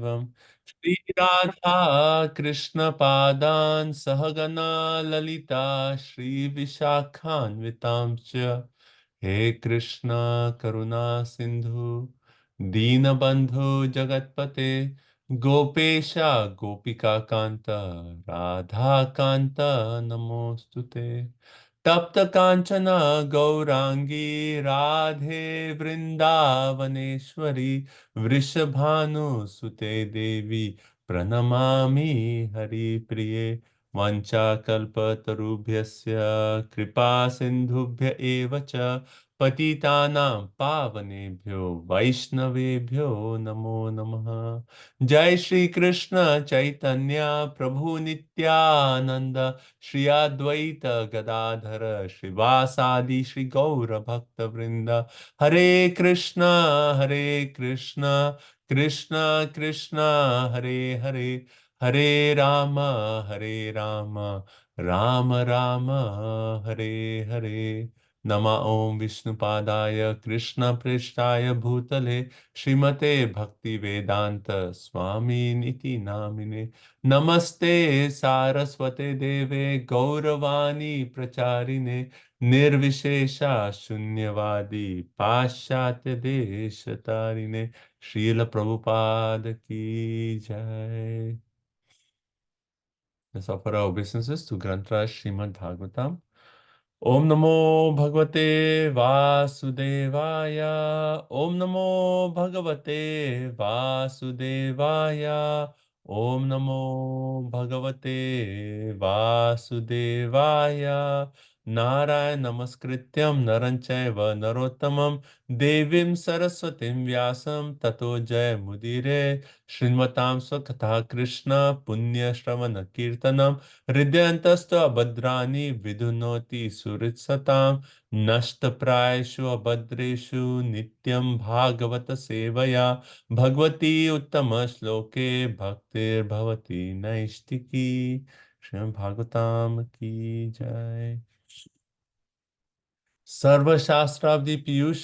एवं श्री राधा कृष्ण पादान सहगना ललिता श्री विशाखान्वितांश्च हे कृष्ण करुणा सिंधु दीनबंधु जगतपते गोपेशा गोपिका कांत राधा कांत नमोस्तुते तप्त कांचन गौरांगी राधे वृंदावनेश्वरी वृषभानुसुते देवी प्रणमामि हरिप्रिये वाञ्छाकल्पतरुभ्यस्य कृपा सिन्धुभ्य एव च पतितानां पावनेभ्यो वैष्णवेभ्यो नमो नमः। जय श्री कृष्ण चैतन्य प्रभु नित्यानंद श्री अद्वैत गदाधर श्रीवासादि श्री गौर भक्त वृंद हरे कृष्ण कृष्ण कृष्ण हरे हरे हरे राम राम राम हरे हरे नमः ओं विष्णुपादाय कृष्ण पृष्ठाय भूतले श्रीमते भक्ति वेदांत स्वामी निति नामिने नमस्ते सारस्वते देवे गौरवाणी प्रचारिणे निर्विशेषा शून्यवादी पाश्चात्य देश तारिणे श्रील प्रभुपाद की जय। Let's offer our obeisances to Granth Raj Srimad Bhagavatam. Om Namo Bhagavate Vasudevaya. Om Namo Bhagavate Vasudevaya. Om Namo Bhagavate Vasudevaya. Narayana Namaskrityam Naranchaiva Narottamam Devim Saraswatim Vyasam Tato Jaya Mudire Srinvatam Swakatha Krishna Punya Shravana Kirtanam हृदयन्तस्तु अभद्राणि विधुनोति सुहृत्सतां नष्टप्रायेषु अभद्रेषु नित्यं भागवत सेवया भगवती उत्तमश्लोके भक्तिर्भवति नैष्टिकी। श्रीमद् भागवतम की जय। सर्वशास्त्राब्धि पीयूष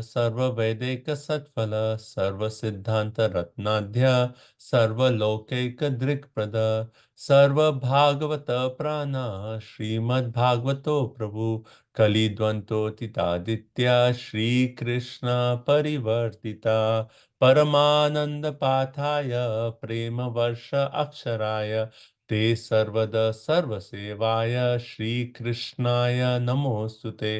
सर्ववैदिक सत्फल सर्वसिद्धांत रत्नाध्य सर्वलौकिक दृक्प्रद सर्वभागवत प्राण श्रीमद्भागवतो प्रभु कलिद्वंतोतितादित्य श्री कृष्ण परिवर्तिता परमानंद पाथाय प्रेम वर्ष अक्षराय ते सर्वद सर्वसेवाय श्री कृष्णाय नमोस्तुते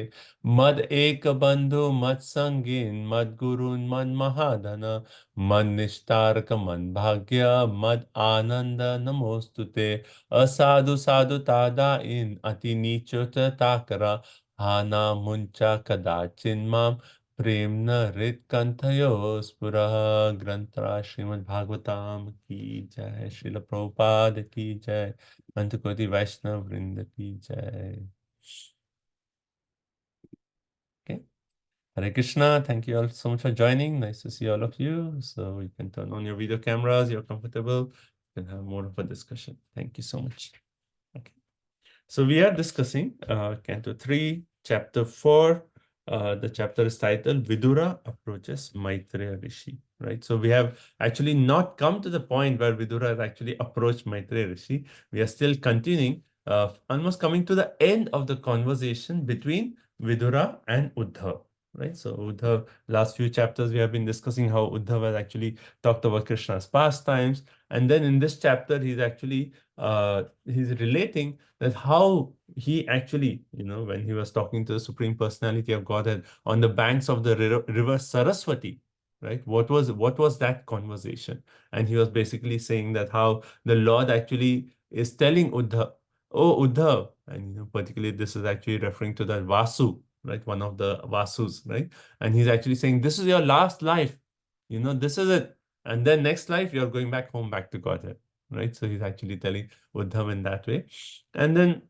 मद एक बंधु मद संगीन मद गुरुन मद महाधन मद निस्तारक मन भाग्य मद आनंद नमोस्तुते असाधु साधु तादा इन अति नीचोत ताकरा हाना मुंचा कदाचिन माम प्रेम न हृत कंथयो स्फुरः। ग्रंथराज श्रीमद् भागवताम की जय। श्रील प्रभुपाद की जय। अंत कोटि वैष्णव वृंद की जय। Okay. Hare Krishna. Thank you all so much for joining. Nice to see all of you. So you can turn on your video cameras. You're comfortable. You can have more of a discussion. Thank you so much. Okay. So we are discussing Canto 3, Chapter 4. The chapter is titled Vidura Approaches Maitreya Rishi. Right. So we have actually not come to the point where Vidura has actually approached Maitreya Rishi. We are still continuing, almost coming to the end of the conversation between Vidura and Uddhav. Right. So Uddhav, last few chapters we have been discussing how Uddhav has actually talked about Krishna's pastimes, and then in this chapter he's relating that how he actually, when he was talking to the Supreme Personality of Godhead on the banks of the river Saraswati, right? What was that conversation? And he was basically saying that how the Lord actually is telling Uddhav, oh Uddhav, and particularly this is actually referring to that Vasu, right? One of the Vasus, right? And he's actually saying, this is your last life, this is it. And then next life, you're going back home, back to Godhead, right? So he's actually telling Uddhav in that way. And then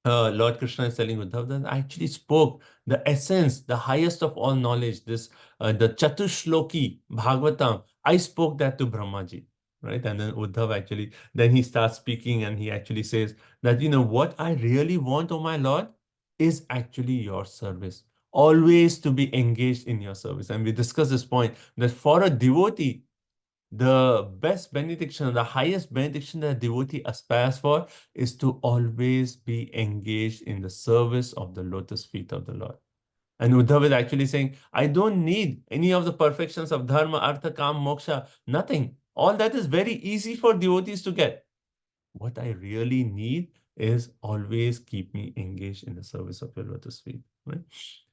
Lord Krishna is telling Uddhav that I actually spoke the essence, the highest of all knowledge, the Chatushloki Bhagavatam. I spoke that to Brahmaji, right? And then Uddhav actually, then he starts speaking and he actually says that, what I really want, oh my Lord, is actually your service. Always to be engaged in your service. And we discussed this point that for a devotee, The best benediction, the highest benediction that a devotee aspires for is to always be engaged in the service of the lotus feet of the Lord. And Uddhav is actually saying, I don't need any of the perfections of dharma, artha, kam, moksha, nothing. All that is very easy for devotees to get. What I really need is always keep me engaged in the service of your lotus feet. Right?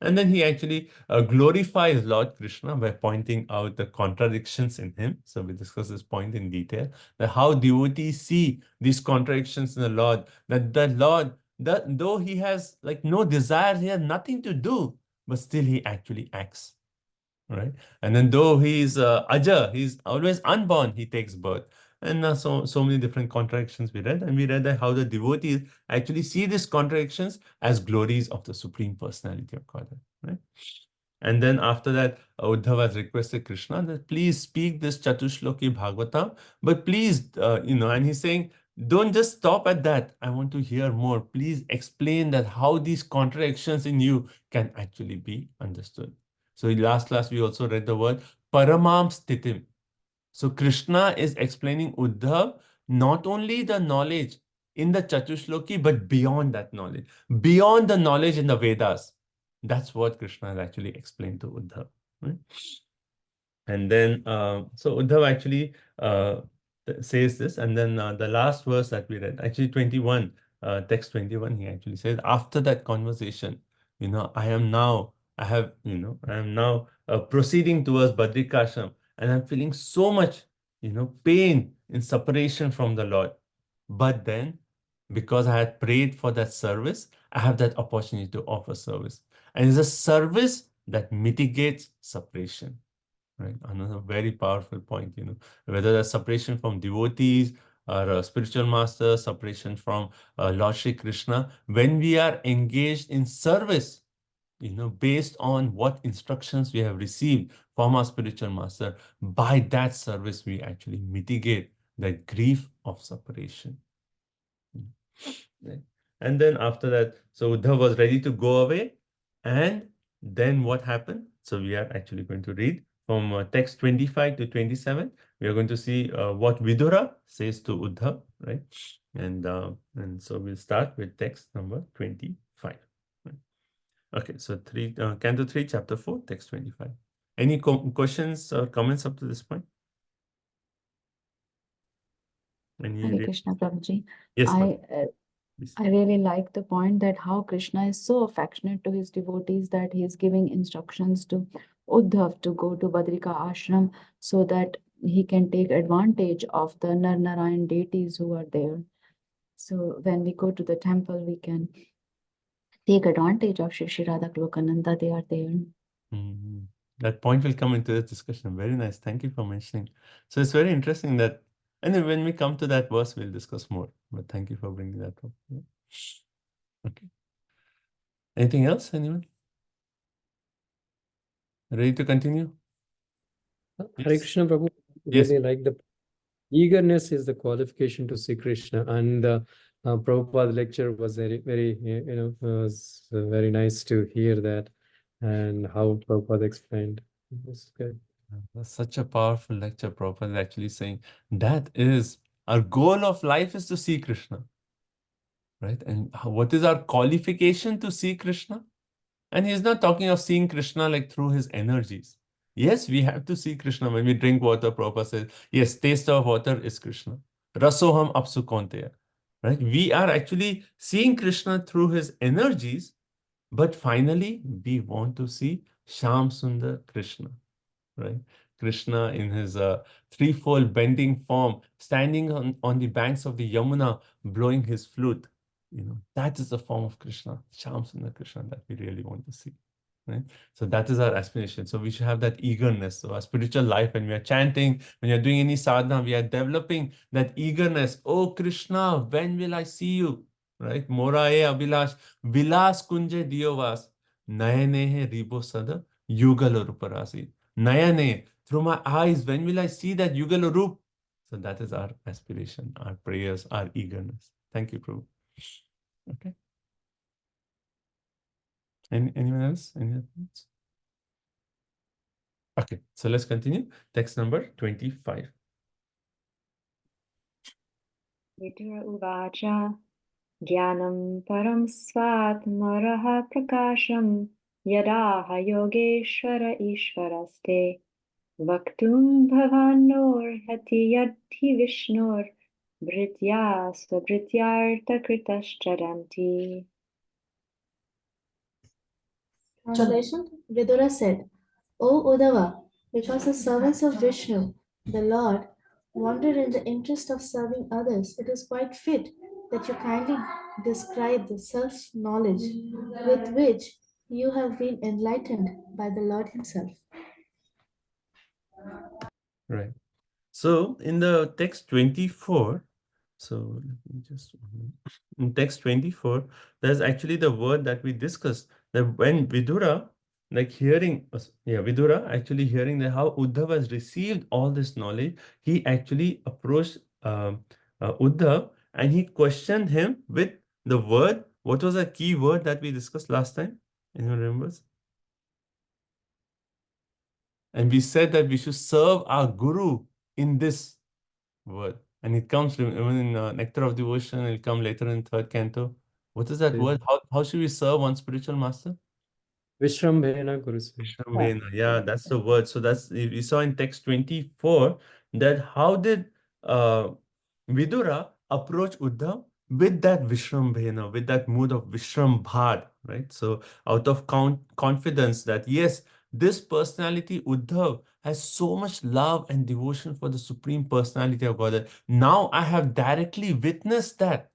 And then he actually glorifies Lord Krishna by pointing out the contradictions in him. So we discuss this point in detail, that how devotees see these contradictions in the Lord, that the Lord, that though he has like no desires, he has nothing to do, but still he actually acts. Right? And then though he's Aja, he's always unborn, he takes birth. And so many different contradictions we read, and we read that how the devotees actually see these contradictions as glories of the Supreme Personality of Godhead. Right? And then after that, Uddhava has requested Krishna that please speak this Chatushloki Bhagavatam, but please, and he's saying, don't just stop at that. I want to hear more. Please explain that how these contradictions in you can actually be understood. So in last class, we also read the word Paramam Stitim. So Krishna is explaining Uddhav not only the knowledge in the Chatushloki, but beyond that knowledge, beyond the knowledge in the Vedas. That's what Krishna has actually explained to Uddhav. Right? And then, so Uddhav actually says this, and then the last verse that we read, actually 21, text 21, he actually says, after that conversation, I am now proceeding towards Badrikashram, and I'm feeling so much, pain in separation from the Lord. But then, because I had prayed for that service, I have that opportunity to offer service. And it's a service that mitigates separation. Right, another very powerful point, whether that's separation from devotees or spiritual master, separation from Lord Shri Krishna, when we are engaged in service, based on what instructions we have received from our spiritual master, by that service, we actually mitigate the grief of separation. Right? And then after that, so Uddhav was ready to go away. And then what happened? So we are actually going to read from text 25 to 27. We are going to see what Vidura says to Uddhav, right? And so we'll start with text number 25. Right? Okay, so Canto 3, Chapter 4, text 25. Any questions or comments up to this point? Hare Krishna, Prabhuji. Yes, ma'am. I I really like the point that how Krishna is so affectionate to his devotees that he is giving instructions to Uddhav to go to Badrika ashram so that he can take advantage of the Nar Narayan deities who are there. So when we go to the temple, we can take advantage of Shri Radha Lokananda. They are there. Mhm. That point will come into this discussion. Very nice. Thank you for mentioning. So it's very interesting that, and then when we come to that verse, we'll discuss more. But thank you for bringing that up. Yeah. Okay. Anything else? Anyone? Ready to continue? Hare Yes. Krishna Prabhu, Yes. really like the eagerness is the qualification to see Krishna, and Prabhupada lecture was very, was very nice to hear that, and how Prabhupada explained. It was good. That's such a powerful lecture. Prabhupada is actually saying that is our goal of life is to see Krishna, right? And what is our qualification to see Krishna? And he's not talking of seeing Krishna like through his energies. Yes, we have to see Krishna when we drink water. Prabhupada says, yes, taste of water is Krishna. Rasoham apsu kaunteya. Right? We are actually seeing Krishna through his energies, but finally we want to see Sham Sundar Krishna. Right? Krishna in his threefold bending form, standing on the banks of the Yamuna, blowing his flute. That is the form of Krishna, Sham Sundar Krishna that we really want to see. Right? So that is our aspiration. So we should have that eagerness. So our spiritual life, when we are chanting, when you're doing any sadhana, we are developing that eagerness. Oh Krishna, when will I see you? Right? Morae Abhilash, Vilas Kunje Diyovas, Nayanehe Ribo Sada, Yugal Ruparasi. Nayane, through my eyes, when will I see that Yugal Rup? So that is our aspiration, our prayers, our eagerness. Thank you, Prabhu. Okay. Anyone else? Any other thoughts? Okay, so let's continue. Text number 25. Vidura Uvacha Jnanam Param Svatmaraha Prakasham Yadaha Yogeshwara Ishvaraste Vaktum Bhavanor Hati Yadhi Vishnur Britya Svabrityartha Kritascharanti. Translation: Vidura said, O Uddhava, because the servants of Vishnu, the Lord, wanted in the interest of serving others, it is quite fit that you kindly describe the self-knowledge with which you have been enlightened by the Lord Himself. Right. So in the text 24, so let me just, in text 24, there's actually the word that we discussed, that when Vidura, like hearing, Vidura actually hearing that how Uddhava has received all this knowledge, he actually approached Uddhav and he questioned him with the word. What was the key word that we discussed last time? Anyone remembers? And we said that we should serve our Guru in this word. And it comes even in Nectar of Devotion, it'll come later in third canto. What is that Yeah. word? How should we serve one spiritual master? Vishrambhena Guruse. Vishrambhena. Yeah, that's the word. So that's, we saw in text 24 that how did Vidura approach Uddhav with that Vishrambhena, with that mood of Vishrambhad, right? So out of confidence that yes, this personality Uddhav has so much love and devotion for the Supreme Personality of God. Now I have directly witnessed that.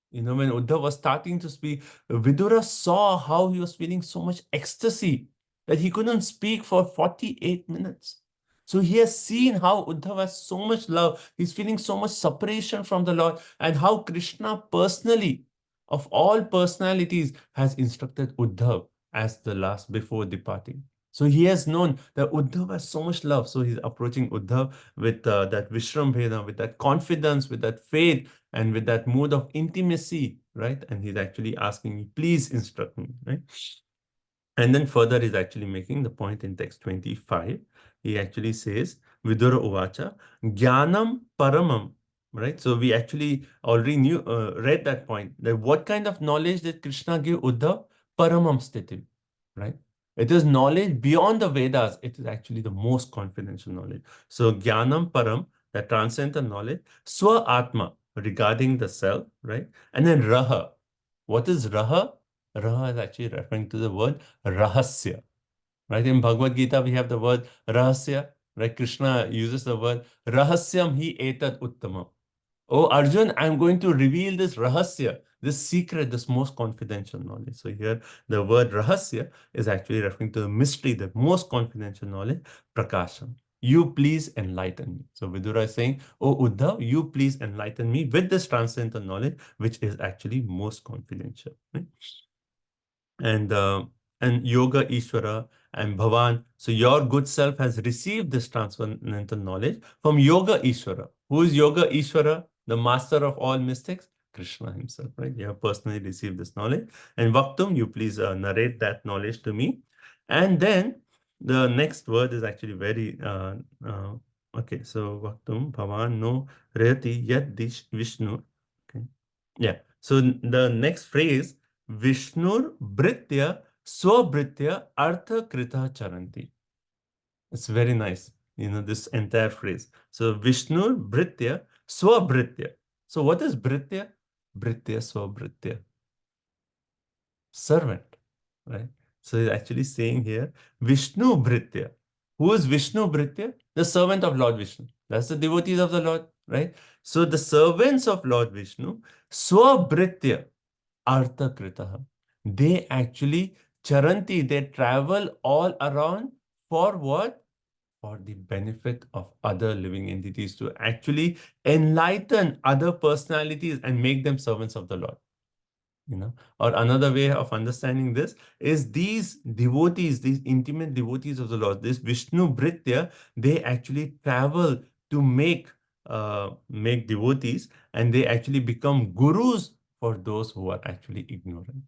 You know, when Uddhav was starting to speak, Vidura saw how he was feeling so much ecstasy that he couldn't speak for 48 minutes. So he has seen how Uddhav has so much love. He's feeling so much separation from the Lord, and how Krishna personally, of all personalities, has instructed Uddhav as the last before departing. So he has known that Uddhav has so much love. So he's approaching Uddhav with that Vishrambhena, with that confidence, with that faith, and with that mood of intimacy, right? And he's actually asking me, please instruct me, right? And then further he's actually making the point in text 25. He actually says, Vidura Uvacha, Jnanam Paramam, right? So we actually already read that point, that what kind of knowledge did Krishna give Uddhav? Paramam Sthitim, right? It is knowledge beyond the Vedas. It is actually the most confidential knowledge. So Jnanam Param, that transcendental knowledge, Swa Atma, regarding the self, right? And then Raha. What is Raha? Raha is actually referring to the word Rahasya. Right? In Bhagavad Gita, we have the word Rahasya. Right? Krishna uses the word Rahasyam hi etat uttamam. Oh, Arjun, I'm going to reveal this Rahasya, this secret, this most confidential knowledge. So here, the word Rahasya is actually referring to the mystery, the most confidential knowledge, Prakasham. You please enlighten me. So Vidura is saying, oh Uddhav, you please enlighten me with this transcendental knowledge, which is actually most confidential. Right? And Yoga Ishvara and Bhavan. So your good self has received this transcendental knowledge from Yoga Ishvara. Who is Yoga Ishvara? The master of all mystics? Krishna himself, right? You have personally received this knowledge. And Vaktum, you please narrate that knowledge to me. And then the next word is actually very, okay, so Vaktum, Bhavan, no, Rehati, Yad Dish, Vishnu. Okay. Yeah. So the next phrase, Vishnur Britya Swabritya Artha Krita Charanti. It's very nice, you know, this entire phrase. So Vishnur Britya Swabritya. So what is Britya? Britya Swabritya. Servant, right? So he's actually saying here, Vishnu Britya. Who is Vishnu Britya? The servant of Lord Vishnu. That's the devotees of the Lord, right? So the servants of Lord Vishnu, Swabritya. Artha Kritaha. They actually charanti, they travel all around for what? For the benefit of other living entities, to actually enlighten other personalities and make them servants of the Lord. You know, or another way of understanding this is these devotees, these intimate devotees of the Lord, this Vishnu Britya, they actually travel to make devotees, and they actually become gurus for those who are actually ignorant.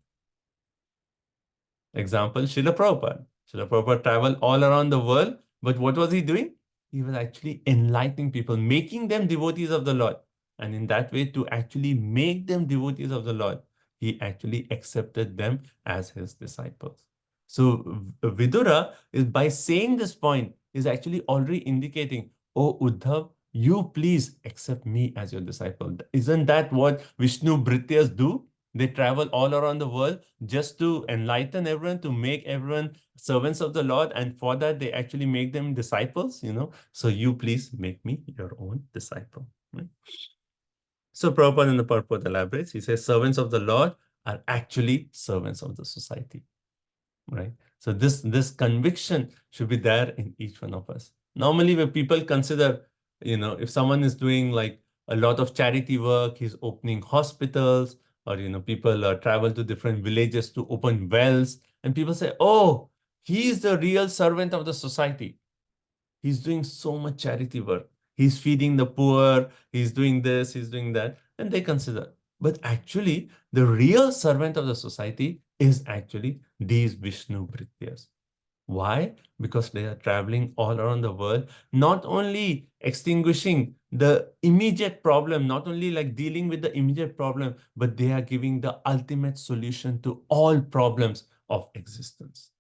Example, Srila Prabhupada. Srila Prabhupada traveled all around the world, but what was he doing? He was actually enlightening people, making them devotees of the Lord. And in that way, to actually make them devotees of the Lord, he actually accepted them as his disciples. So Vidura is, by saying this point, is actually already indicating, oh Uddhav, you please accept me as your disciple. Isn't that what Vishnu Bhrityas do? They travel all around the world just to enlighten everyone, to make everyone servants of the Lord. And for that, they actually make them disciples, So you please make me your own disciple. Right? So Prabhupada in the purport elaborates. He says, servants of the Lord are actually servants of the society. Right? So this conviction should be there in each one of us. Normally, when people consider, if someone is doing like a lot of charity work, he's opening hospitals, or people travel to different villages to open wells, and people say, oh, he is the real servant of the society. He's doing so much charity work. He's feeding the poor, he's doing this, he's doing that, and they consider. But actually, the real servant of the society is actually these Vishnu Bhrityas. Why? Because they are traveling all around the world, not only extinguishing the immediate problem, not only like dealing with the immediate problem, but they are giving the ultimate solution to all problems of existence.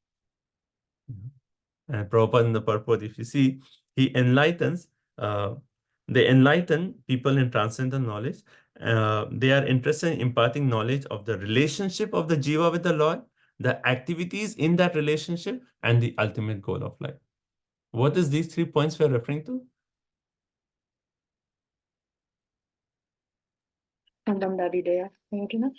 And Prabhupada in the purport, if you see, he enlightens, they enlighten people in transcendental knowledge. They are interested in imparting knowledge of the relationship of the jiva with the Lord, the activities in that relationship, and the ultimate goal of life. What is these 3 points we are referring to? Sambandha Videya Prayojana.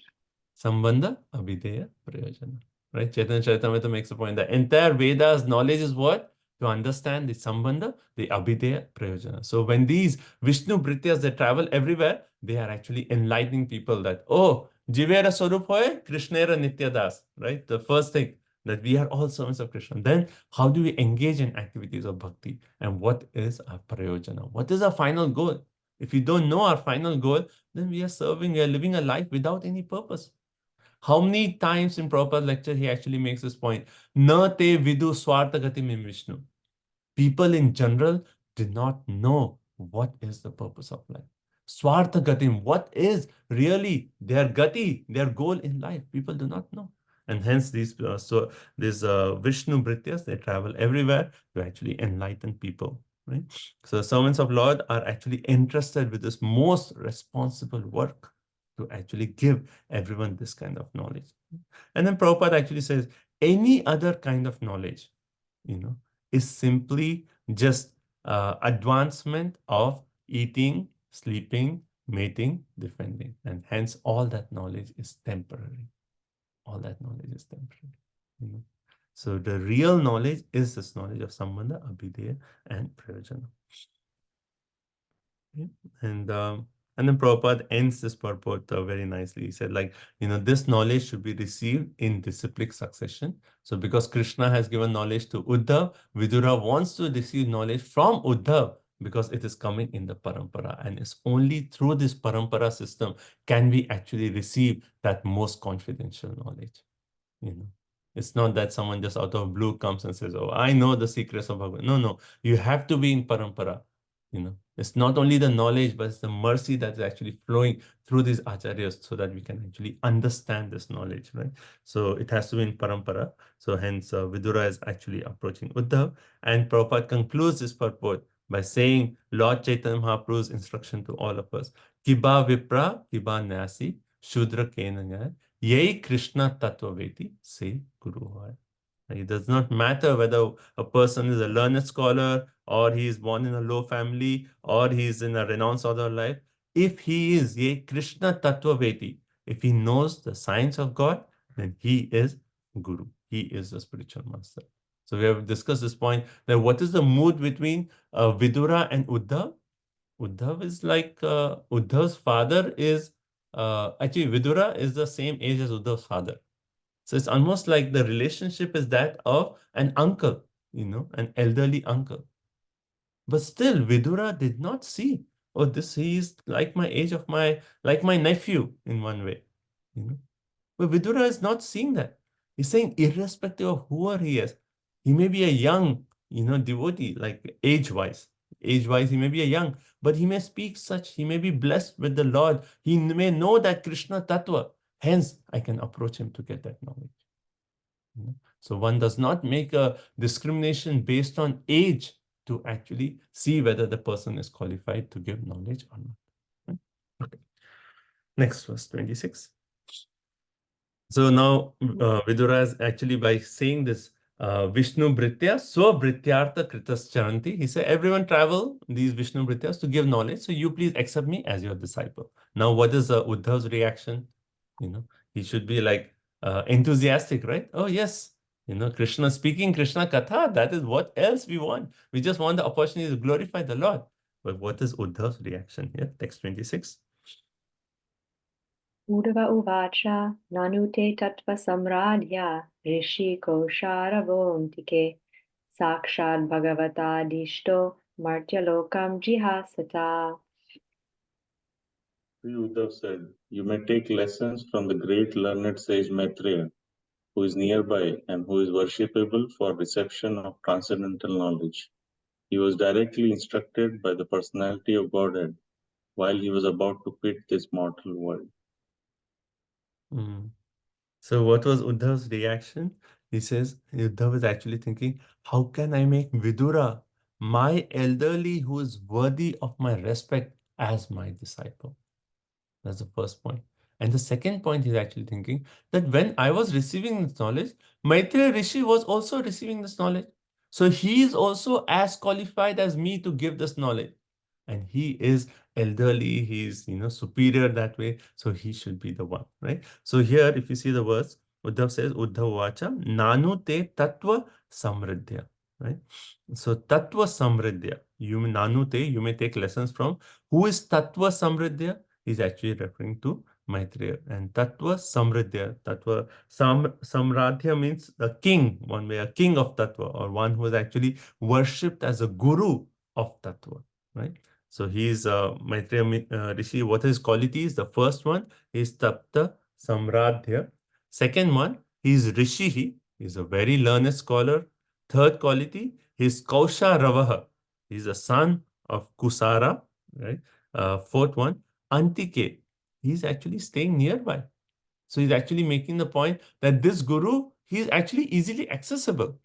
Sambandha Abhideya Prayojana. Right? Chaitanya Charitamrita makes a point that entire Veda's knowledge is what? To understand the Sambandha, the Abhideya Prayojana. So when these Vishnu Bhrityas, they travel everywhere, they are actually enlightening people that, oh, Jivera Swarup hoy, Krishnera Nityadas. Right? The first thing, that we are all servants of Krishna. Then how do we engage in activities of bhakti? And what is our Prayojana? What is our final goal? If we don't know our final goal, then we are living a life without any purpose. How many times in Prabhupada's lecture he actually makes this point? Na te vidu swartagatim in Vishnu. People in general did not know what is the purpose of life. Swartagatim, what is really their gati, their goal in life? People do not know. And hence these Vishnu Bhrityas, they travel everywhere to actually enlighten people. Right? So servants of Lord are actually interested with this most responsible work to actually give everyone this kind of knowledge. And then Prabhupada actually says, any other kind of knowledge, is simply just advancement of eating, sleeping, mating, defending. And hence all that knowledge is temporary. All that knowledge is temporary. So the real knowledge is this knowledge of Sambandha, Abhideya, and Prayojana. Okay? And then Prabhupada ends this purport very nicely. He said, this knowledge should be received in disciplic succession. So because Krishna has given knowledge to Uddhav, Vidura wants to receive knowledge from Uddhav because it is coming in the parampara. And it's only through this parampara system can we actually receive that most confidential knowledge. It's not that someone just out of blue comes and says, oh, I know the secrets of Bhagavad. No. You have to be in parampara. It's not only the knowledge, but it's the mercy that's actually flowing through these acharyas so that we can actually understand this knowledge, right? So it has to be in parampara. So hence Vidura is actually approaching Uddhav. And Prabhupada concludes this purport by saying Lord Chaitanya Mahaprabhu's instruction to all of us, Kiba Vipra, Kiba Nyasi, Shudra Kenanya, Yei Krishna Tattva Veti, say Guru Hoy. It does not matter whether a person is a learned scholar or he is born in a low family or he is in a renounced order of life. If he is a Krishna Tattva Veti, if he knows the science of God, then he is Guru. He is the spiritual master. So we have discussed this point that what is the mood between Vidura and Uddhav? Uddhav is like Uddhav's father is actually Vidura is the same age as Uddhav's father. So it's almost like the relationship is that of an uncle, an elderly uncle. But still, Vidura did not see, oh, he is like my age of like my nephew in one way. But Vidura is not seeing that. He's saying, irrespective of whoever he is, he may be a young, devotee, like age-wise. age-wise, he may be a young, but he may speak such, he may be blessed with the Lord. He may know that Krishna Tattva. Hence, I can approach him to get that knowledge. You know? So one does not make a discrimination based on age to actually see whether the person is qualified to give knowledge or not. Right? Okay. Next, verse 26. So now Vidura is actually, by saying this, Vishnu Bhritya, Swabhrityartha Kritas Charanti. He said, everyone travel these Vishnu Bhrityas to give knowledge. So you please accept me as your disciple. Now, what is Uddhav's reaction? You know, he should be like enthusiastic, right? Oh, yes. You know, Krishna speaking Krishna Katha, that is what else we want. We just want the opportunity to glorify the Lord. But what is Uddhav's reaction here? Text 26. Uddhava uvacha nanute tattva samradhya rishi kosharavomtike sakshad bhagavata dishto martyalokam jihasata. Sri Uddhav said, "You may take lessons from the great learned sage Maitreya, who is nearby and who is worshipable for reception of transcendental knowledge. He was directly instructed by the personality of Godhead while he was about to quit this mortal world." So what was Uddhav's reaction? He says, Uddhav is actually thinking, how can I make Vidura, my elderly who is worthy of my respect, as my disciple? That's the first point. And the second point, he's actually thinking that when I was receiving this knowledge, Maitreya Rishi was also receiving this knowledge. So he is also as qualified as me to give this knowledge. And he is elderly, he's superior that way, so he should be the one, right? So here, if you see the verse, Uddhav says, Uddhav vacha nanu te tattva samriddhya, right? So tattva samriddhya, nanu te, you may take lessons from. Who is tattva samriddhya? He's actually referring to Maitreya. And tattva samriddhya, tattva samradhya means a king, one way, a king of tattva, or one who is actually worshipped as a guru of tattva, right? So he is Maitreya Rishi. What are his qualities? The first one is Tapta Samradhya. Second one, he is Rishi. He is a very learned scholar. Third quality, he is Kausha Ravaha. He is a son of Kusara. Right. Fourth one, Antike. He is actually staying nearby. So he's actually making the point that this guru, he is actually easily accessible.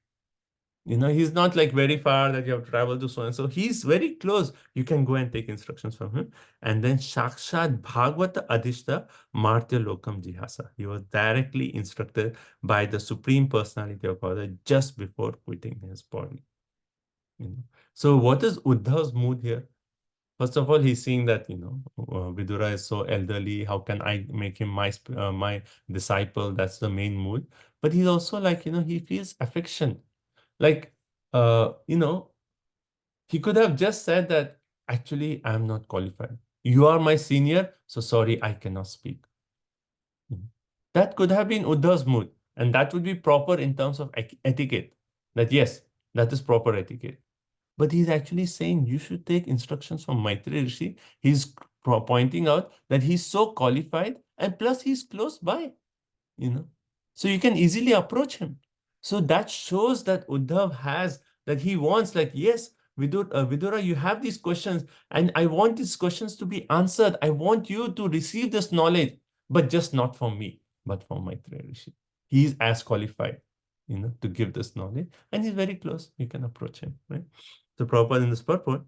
He's not like very far that you have to travel to so and so. He's very close. You can go and take instructions from him. And then Shakshad Bhagavata Adishta Martya Lokam Jihasa. He was directly instructed by the Supreme Personality of God just before quitting his body. So what is Uddhav's mood here? First of all, he's seeing that, Vidura is so elderly. How can I make him my disciple? That's the main mood. But he's also like, he feels affection. Like, he could have just said that, actually, I'm not qualified. You are my senior, so sorry, I cannot speak. That could have been Uddhav's mood. And that would be proper in terms of etiquette. That yes, that is proper etiquette. But he's actually saying you should take instructions from Maitreya Rishi. He's pointing out that he's so qualified and plus he's close by, So you can easily approach him. So that shows that Uddhav has, that he wants, like, yes, Vidura, you have these questions and I want these questions to be answered. I want you to receive this knowledge, but just not from me, but from Maitreya Rishi. He is as qualified, to give this knowledge, and he's very close. You can approach him, right? So Prabhupada in this purport,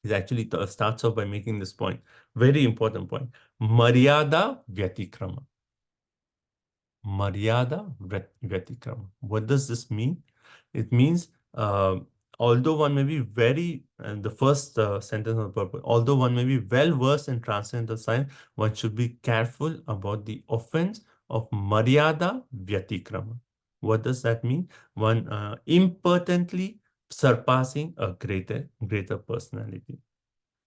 he actually starts off by making this point, very important point, Maryada Vyatikrama. Maryada Vyatikrama. What does this mean? It means, although one may be the first sentence of the purport, although one may be well versed in transcendental science, one should be careful about the offense of Maryada Vyatikrama. What does that mean? One impertinently surpassing a greater personality.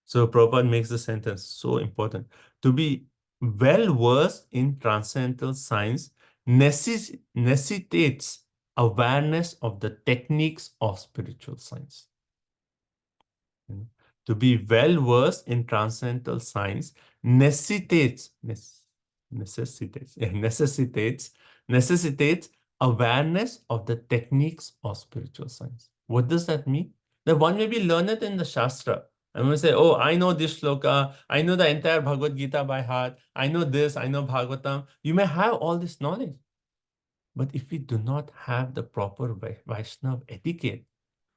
So Prabhupada makes the sentence so important. To be well versed in transcendental science necessitates awareness of the techniques of spiritual science. To be well versed in transcendental science necessitates awareness of the techniques of spiritual science. What does that mean? That one may be learned in the Shastra. And we say, oh, I know this shloka, I know the entire Bhagavad Gita by heart, I know this, I know Bhagavatam. You may have all this knowledge. But if we do not have the proper Vaishnava etiquette,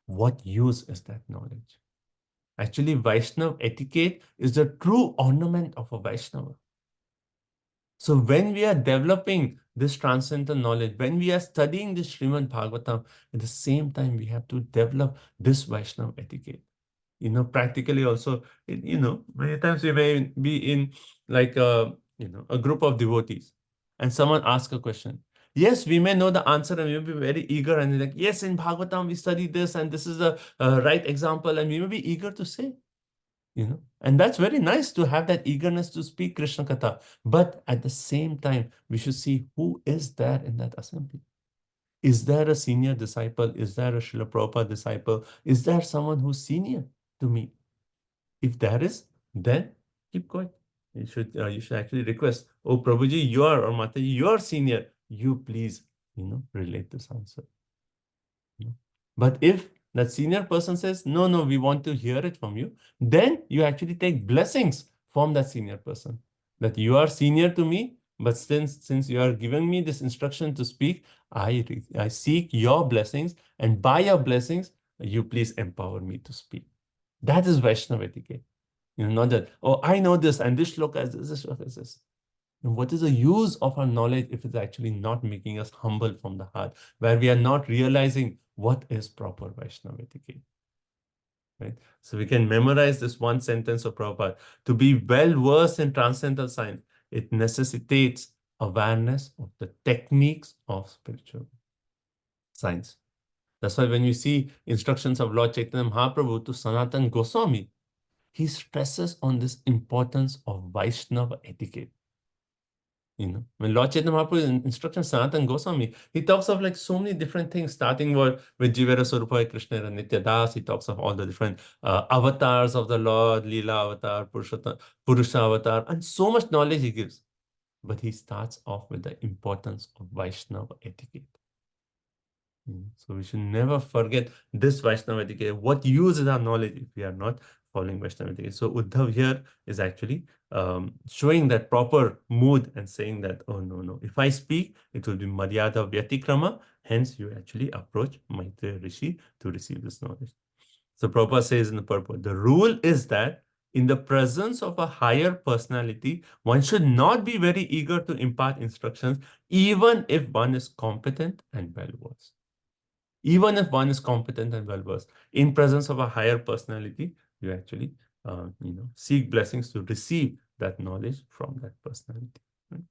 what use is that knowledge? Actually, Vaishnava etiquette is the true ornament of a Vaishnava. So when we are developing this transcendental knowledge, when we are studying this Srimad Bhagavatam, at the same time, we have to develop this Vaishnava etiquette. Practically also, many times we may be in like a group of devotees and someone asks a question. Yes, we may know the answer and we may be very eager and like, yes, in Bhagavatam we study this and this is the right example, and we may be eager to say, and that's very nice to have that eagerness to speak Krishna Katha. But at the same time, we should see who is there in that assembly. Is there a senior disciple? Is there a Srila Prabhupada disciple? Is there someone who's senior to me? If there is, then keep going. You should actually request, oh Prabhuji, you are, or Mataji, you are senior. You please, relate this answer. But if that senior person says, no, we want to hear it from you, then you actually take blessings from that senior person. That you are senior to me, but since you are giving me this instruction to speak, I seek your blessings, and by your blessings, you please empower me to speak. That is Vaishnava etiquette. Not that, oh, I know this, and this shloka is this shloka is this. And what is the use of our knowledge if it's actually not making us humble from the heart, where we are not realizing what is proper Vaishnava etiquette? Right? So we can memorize this one sentence of Prabhupada. To be well versed in transcendental science, it necessitates awareness of the techniques of spiritual science. That's why when you see instructions of Lord Chaitanya Mahaprabhu to Sanatana Goswami, he stresses on this importance of Vaishnava etiquette. When Lord Chaitanya Mahaprabhu instructions Sanatana Goswami, he talks of like so many different things, starting with Jivera Swarupa Krishna and Nitya Das. He talks of all the different avatars of the Lord, Leela avatar, Purusha avatar, and so much knowledge he gives. But he starts off with the importance of Vaishnava etiquette. So we should never forget this Vaishnava etiquette. What use is our knowledge if we are not following Vaishnava etiquette? So Uddhav here is actually showing that proper mood and saying that, oh, no. If I speak, it will be Maryada Vyatikrama. Hence, you actually approach Maitreya Rishi to receive this knowledge. So Prabhupada says in the purport, the rule is that in the presence of a higher personality, one should not be very eager to impart instructions, even if one is competent and well-versed. Even if one is competent and well-versed, in presence of a higher personality, you actually, seek blessings to receive that knowledge from that personality. Right?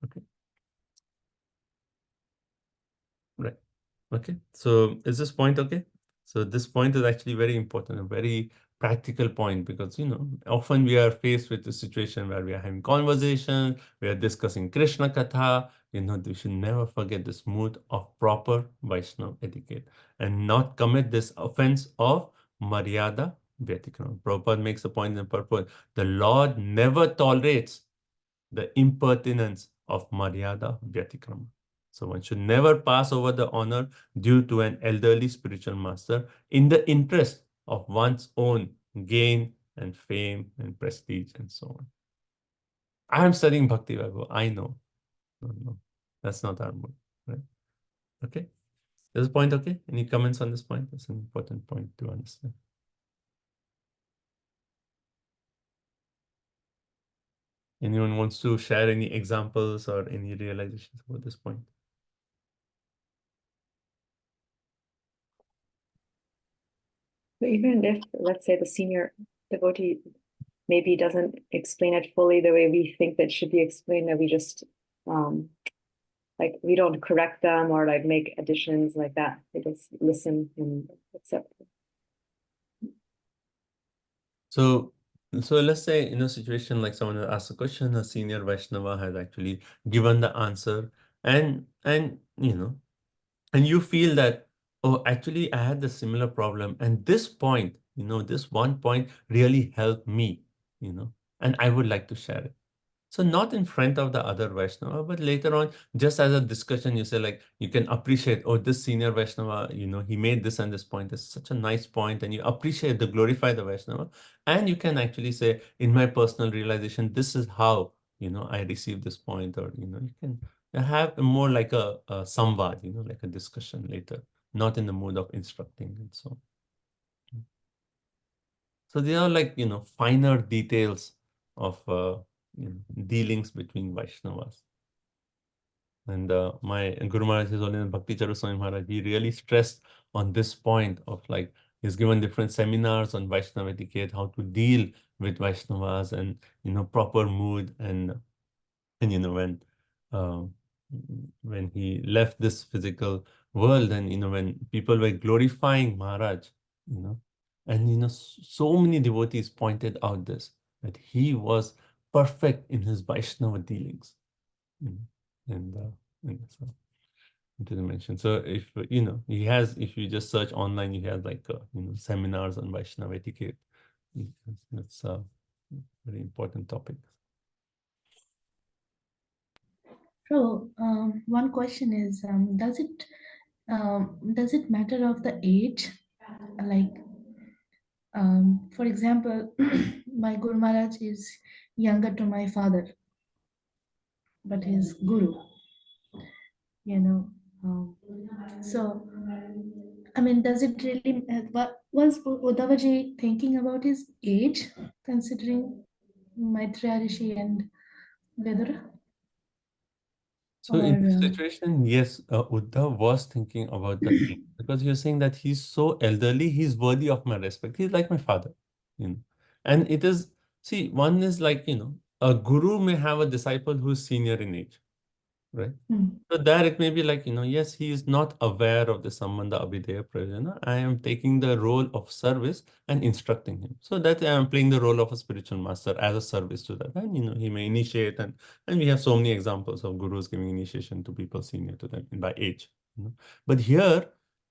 Okay. Right. Okay. So is this point okay? So this point is actually very important, a very practical point, because, often we are faced with a situation where we are having conversation, we are discussing Krishna Katha. We should never forget this mood of proper Vaishnava etiquette and not commit this offense of Maryada Vyatikrama. Prabhupada makes a point in the purport, the Lord never tolerates the impertinence of Maryada Vyatikrama. So one should never pass over the honor due to an elderly spiritual master in the interest of one's own gain and fame and prestige and so on. I am studying Bhakti Vaibhava. I know. No. That's not our mood. Right? Okay. Is this point okay? Any comments on this point? That's an important point to understand. Anyone wants to share any examples or any realizations about this point? But even if, let's say, the senior devotee maybe doesn't explain it fully the way we think that should be explained, that we just we don't correct them or like make additions like that. They just listen and accept. So let's say in a situation like someone asks a question, a senior Vaishnava has actually given the answer, and you feel that, oh, actually I had the similar problem, and this point, this one point really helped me, and I would like to share it. So not in front of the other Vaishnava, but later on, just as a discussion, you say like, you can appreciate, oh, this senior Vaishnava, he made this and this point. This is such a nice point, and you appreciate glorify the Vaishnava. And you can actually say, in my personal realization, this is how, I received this point, or, you can have more like a samvad, like a discussion later, not in the mood of instructing and so on. So they are like, finer details of dealings between Vaishnavas. And my Guru Maharaj is only Bhakti Charu Swami Maharaj. He really stressed on this point of like, he's given different seminars on Vaishnava etiquette, how to deal with Vaishnavas and, proper mood. And when he left this physical world, and, when people were glorifying Maharaj, and, so many devotees pointed out this, that he was perfect in his Vaishnava dealings. And so to mention. So if if you just search online, he has like seminars on Vaishnava etiquette. That's a very important topic. So, one question is, does it matter of the age? Like, for example, my Guru Maharaj is younger to my father, but his Guru, so, I mean, does it really, was Uddhavaji thinking about his age, considering Maitreya Rishi and Vedura? So in this Or, situation, yes, Uddhav was thinking about the age, because you're saying that he's so elderly, he's worthy of my respect. He's like my father, And it is, see, one is like, a guru may have a disciple who's senior in age, right? So there it may be like, yes, he is not aware of the Sambandha Abhideya Prayojana. I am taking the role of service and instructing him. So that I am playing the role of a spiritual master as a service to that. And, he may initiate, and we have so many examples of gurus giving initiation to people senior to them by age. But here,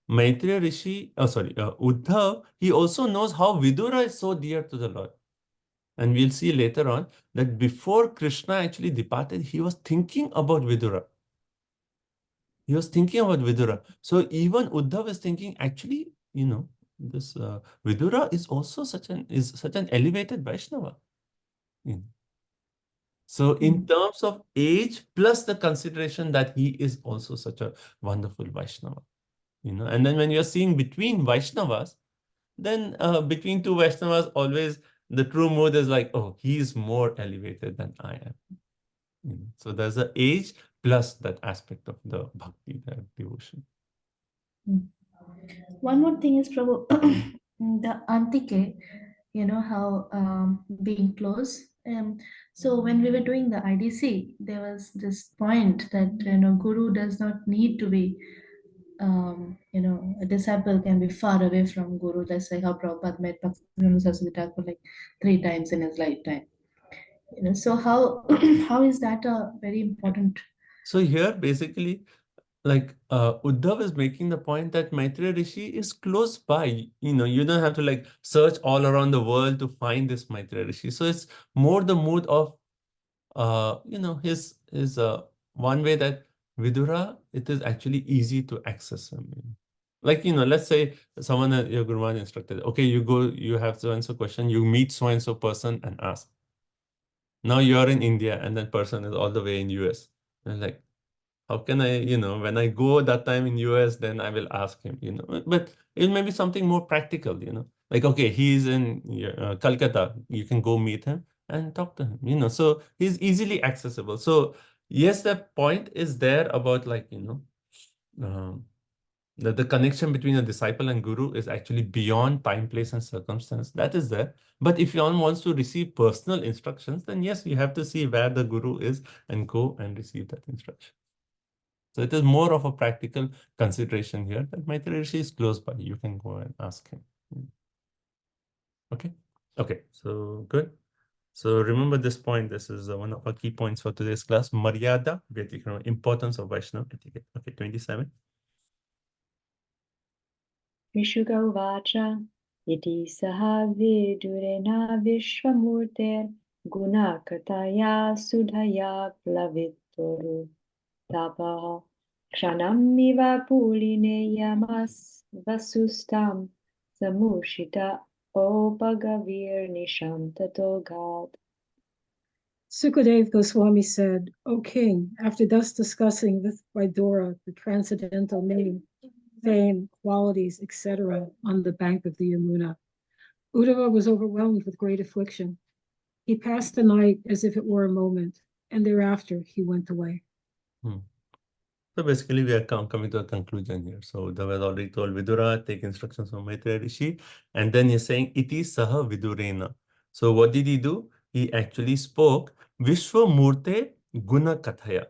Maitreya Rishi, Uddhav, he also knows how Vidura is so dear to the Lord. And we'll see later on that before Krishna actually departed, he was thinking about Vidura. He was thinking about Vidura. So even Uddhav is thinking, actually, this Vidura is also such an elevated Vaishnava. So in terms of age, plus the consideration that he is also such a wonderful Vaishnava. And then when you're seeing between Vaishnavas, then between two Vaishnavas, always the true mood is like, oh, he is more elevated than I am. So there's an age plus that aspect of the bhakti, that devotion. one more thing is, Prabhu, the Antike, how being close. So when we were doing the IDC, there was this point that Guru does not need to be, a disciple can be far away from Guru. That's like how Prabhupada met Bhaktivinoda Saraswati Thakur like 3 times in his lifetime. So how how is that a very important? So here, basically, like Uddhav is making the point that Maitreya Rishi is close by. You don't have to like search all around the world to find this Maitreya Rishi. So it's more the mood of, his one way that Vidura, it is actually easy to access him. Like, let's say someone, your Guru Maharaj instructed, okay, you go, you have so-and-so question, you meet so-and-so person and ask. Now you're in India and that person is all the way in US. And like, how can I, when I go that time in US, then I will ask him, but it may be something more practical, like, okay, he's in Calcutta, you can go meet him and talk to him, so he's easily accessible. So yes, the point is there about like, that the connection between a disciple and guru is actually beyond time, place, and circumstance. That is there. But if one wants to receive personal instructions, then yes, you have to see where the guru is and go and receive that instruction. So it is more of a practical consideration here that Maitreya Rishi is close by. You can go and ask him. Okay. Okay. So good. So remember this point. This is one of our key points for today's class. Maryada, importance of Vaishnava etiquette. Okay, 27. Vishuga Uvacha Iti Saha Vidurena Vishwamurter guna kataya sudhaya plavitoru tapaha kshanam iva puline yamas vasustam samushita opagavir nisham tato gad. Sukadev Goswami said, O king, after thus discussing with Vidura the transcendental name, fame, qualities, etc., on the bank of the Yamuna, Uddhava was overwhelmed with great affliction. He passed the night as if it were a moment, and thereafter he went away. So basically, we are coming to a conclusion here. So Uddhava has already told Vidura, take instructions from Maitreya Rishi, and then he's saying, Iti saha vidurena. So what did he do? He actually spoke Vishwamurte Guna Kathaya.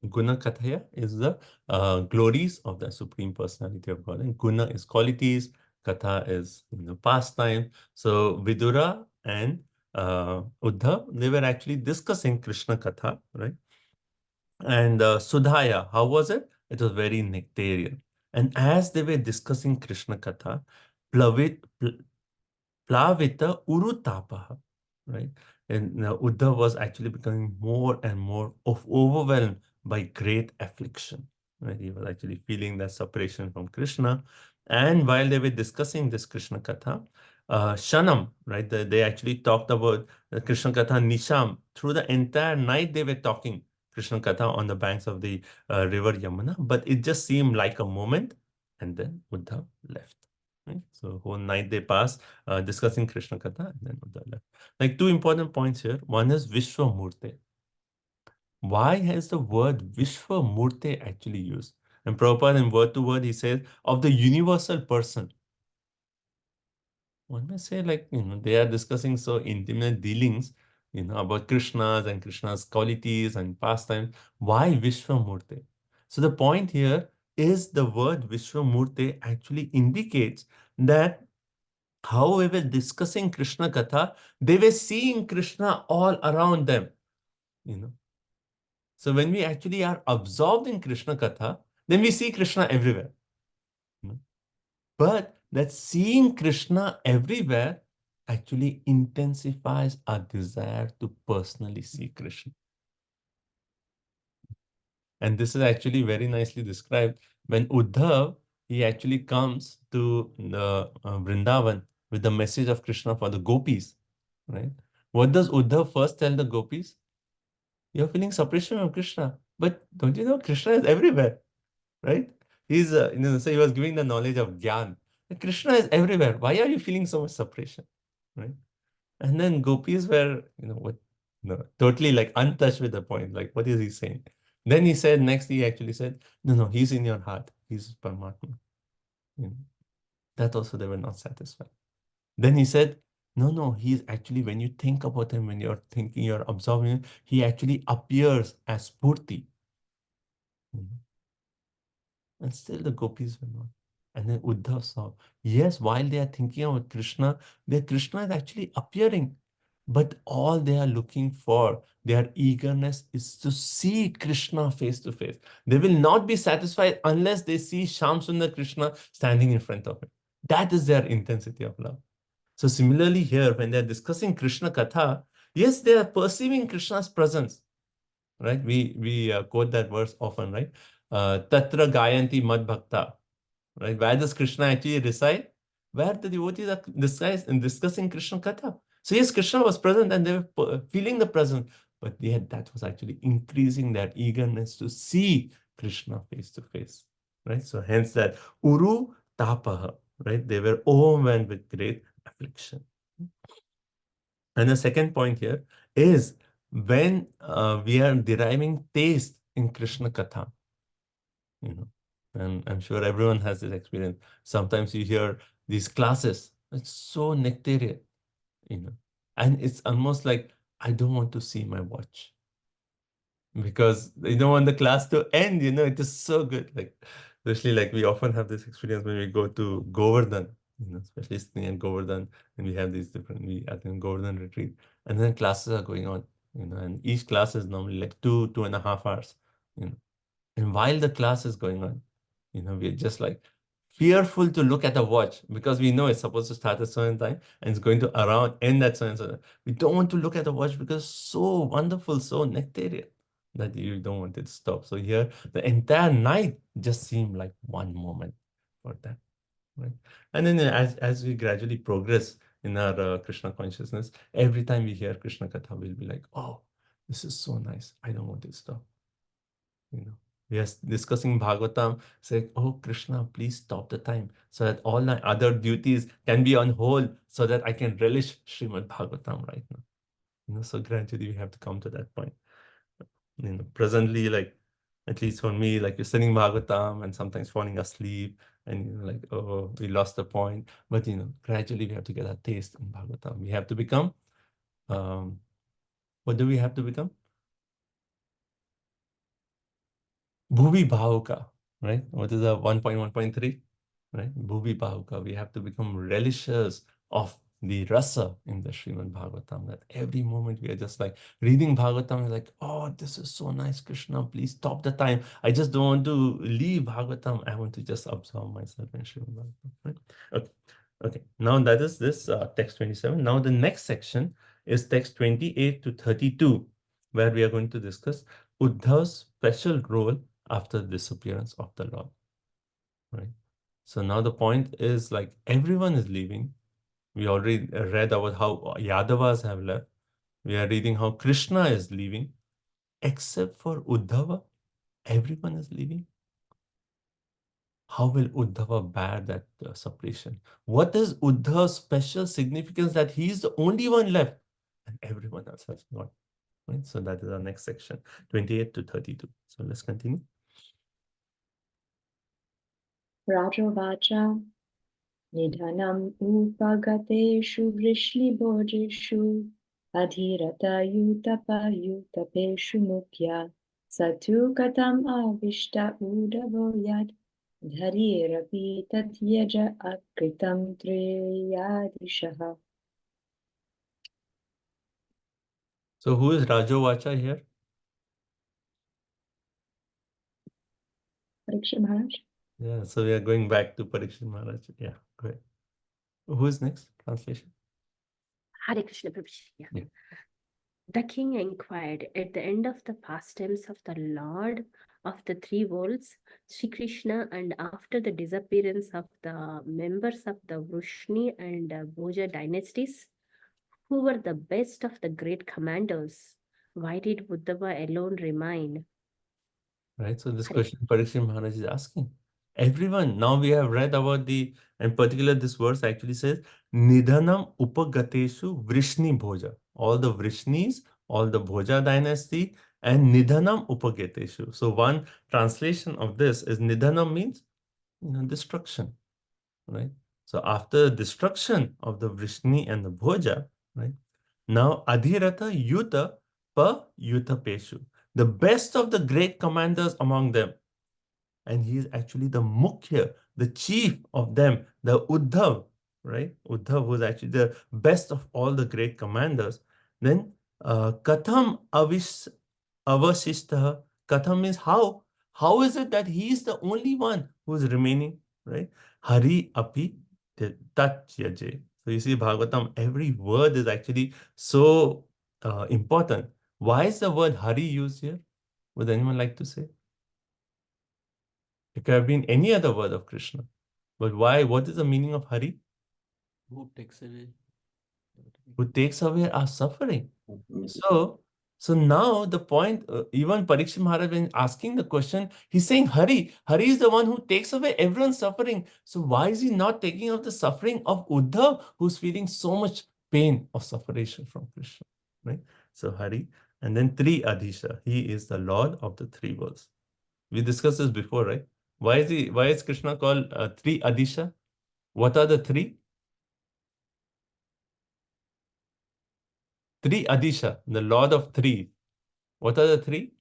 Guna Kathaya is the glories of the Supreme Personality of God. And Guna is qualities, Katha is pastime. So Vidura and Uddhav, they were actually discussing Krishna Katha, right? And Sudhaya, how was it? It was very nectarian. And as they were discussing Krishna Katha, Plavita Urutapaha, right? And Uddhav was actually becoming more and more overwhelmed by great affliction. Right? He was actually feeling that separation from Krishna. And while they were discussing this Krishna Katha, Shanam, right? They actually talked about Krishna Katha Nisham. Through the entire night, they were talking Krishna Katha on the banks of the river Yamuna, but it just seemed like a moment, and then Uddhav left. Right? So whole night they passed discussing Krishna Katha, and then Uddhav left. Like two important points here. One is Vishwamurte. Why has the word Vishwamurte actually used? And Prabhupada in word to word, he says, of the universal person. One may say, like, they are discussing so intimate dealings, about Krishna's and Krishna's qualities and pastimes. Why Vishwamurte? So the point here is the word Vishwamurte actually indicates that however discussing Krishna Katha, they were seeing Krishna all around them. So when we actually are absorbed in Krishna Katha, then we see Krishna everywhere. But that seeing Krishna everywhere actually intensifies our desire to personally see Krishna. And this is actually very nicely described when Uddhav, he actually comes to the Vrindavan with the message of Krishna for the gopis, right? What does Uddhav first tell the gopis? You're feeling separation from Krishna, but don't you know Krishna is everywhere, right? He's, so he was giving the knowledge of Gyan. Krishna is everywhere. Why are you feeling so much separation, right? And then gopis were, totally like untouched with the point. Like, what is he saying? Then he said, next he actually said, no, he's in your heart. He's Paramatma. That also they were not satisfied. Then he said, no, he's actually, when you think about him, when you're thinking, you're observing him, he actually appears as Purti. And still the gopis were not. And then Uddhav saw, yes, while they are thinking about Krishna, their Krishna is actually appearing. But all they are looking for, their eagerness is to see Krishna face to face. They will not be satisfied unless they see Shyam Sundar Krishna standing in front of him. That is their intensity of love. So similarly here, when they're discussing Krishna Katha, yes, they are perceiving Krishna's presence. Right? We quote that verse often, right? Tatra Gayanti Mad Bhakta. Right? Where does Krishna actually reside? Where the devotees are discussing Krishna Katha. So yes, Krishna was present and they were feeling the presence, but yet that was actually increasing their eagerness to see Krishna face to face. Right? So hence that Uru Tapaha, right? They were overwhelmed with great affliction. And the second point here is when we are deriving taste in Krishna Katha, and I'm sure everyone has this experience. Sometimes you hear these classes, it's so nectarian, and it's almost like, I don't want to see my watch because you don't want the class to end, it is so good. Like, especially like we often have this experience when we go to Govardhan, especially sitting in Govardhan, and we have these we attend Govardhan retreat, and then classes are going on, and each class is normally like 2.5 hours, and while the class is going on, we're just like fearful to look at the watch because we know it's supposed to start at certain time and it's going to around end at certain. We don't want to look at the watch because it's so wonderful, so nectarian that you don't want it to stop. So here, the entire night just seemed like one moment for them, right? And then as we gradually progress in our Krishna consciousness, every time we hear Krishna Katha, we'll be like, oh, this is so nice. I don't want it to stop. You know, we are discussing Bhagavatam, say, oh Krishna, please stop the time so that all my other duties can be on hold so that I can relish Srimad Bhagavatam right now. You know, so gradually we have to come to that point. You know, presently, like, at least for me, like you're studying Bhagavatam and sometimes falling asleep and you know, like, oh, we lost the point. But you know, gradually we have to get a taste in Bhagavatam. We have to become, what do we have to become? Bhuvi Bhavuka, right? What is the 1.1.3? Right? Bhuvi Bhavuka. We have to become relishers of the rasa in the Srimad Bhagavatam. That every moment we are just like reading Bhagavatam, like, oh, this is so nice, Krishna. Please stop the time. I just don't want to leave Bhagavatam. I want to just absorb myself in Srimad Bhagavatam. Right? Okay. Okay. Now that is this text 27. Now the next section is text 28 to 32, where we are going to discuss Uddhav's special role after the disappearance of the Lord, right? So now the point is like everyone is leaving. We already read about how Yadavas have left. We are reading how Krishna is leaving, except for Uddhava. Everyone is leaving. How will Uddhava bear that separation? What is Uddhava's special significance that he is the only one left and everyone else has gone? Right? So that is our next section, 28 to 32. So let's continue. Rajovacha Nidhanam upagateshu vrishnibojeshu adhirata yutapeshu mukhya satu katam avishta udavo yad dharirapi tatyaja akritam triyadishaha. So who is Rajovacha here? Parikshit Maharaj. Yeah, so we are going back to Parikshit Maharaj. Yeah, great. Who is next? Translation. Hare Krishna Prabhuji. Yeah. Yeah. The king inquired at the end of the pastimes of the Lord of the three worlds, Sri Krishna, and after the disappearance of the members of the Vrishni and Bhoja dynasties, who were the best of the great commanders, why did Uddhava alone remain? Right, so this question Parikshit Maharaj is asking. Everyone, now we have read about the, in particular this verse actually says, Nidhanam upagateshu Vrishni Bhoja. All the Vrishnis, all the Bhoja dynasty, and Nidhanam upagateshu. So one translation of this is Nidhanam means, destruction, right? So after destruction of the Vrishni and the Bhoja, right? Now Adhirata Yuta Pa Yuta Peshu. The best of the great commanders among them. And he is actually the Mukhya, the chief of them, the Uddhav, right? Uddhav was actually the best of all the great commanders. Then Katham Avashishtaha. Katham means how? How is it that he is the only one who is remaining, right? Hari api tat yaje. So you see Bhagavatam, every word is actually so important. Why is the word Hari used here? Would anyone like to say? It could have been any other word of Krishna. But why? What is the meaning of Hari? Who takes away? Who takes away our suffering. So now the point, even Parikshit Maharaj, when asking the question, he's saying Hari. Hari is the one who takes away everyone's suffering. So why is he not taking out the suffering of Uddhav, who's feeling so much pain of separation from Krishna, right? So Hari. And then Tri Adhisha. He is the Lord of the three worlds. We discussed this before, right? Why is Krishna called Tri Adhisha? What are the three? Tri Adhisha, the Lord of three. What are the three?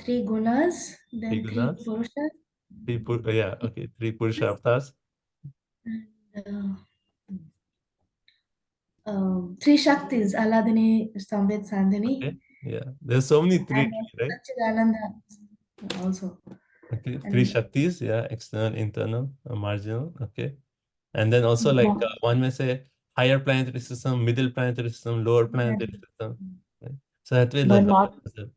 Three gunas, then Three three gunas? purushas, Yeah, okay. Three Purusharthas. and three shaktis, Aladini, Samved, Sandhini, Okay. Yeah. There's so many three, and right? Satchidananda also. Okay, three And Shaktis, yeah, external, internal, marginal, okay. And then also like Bra- one may say higher planetary system, middle planetary system, lower planetary system. Right? So that way the But Lord not is the,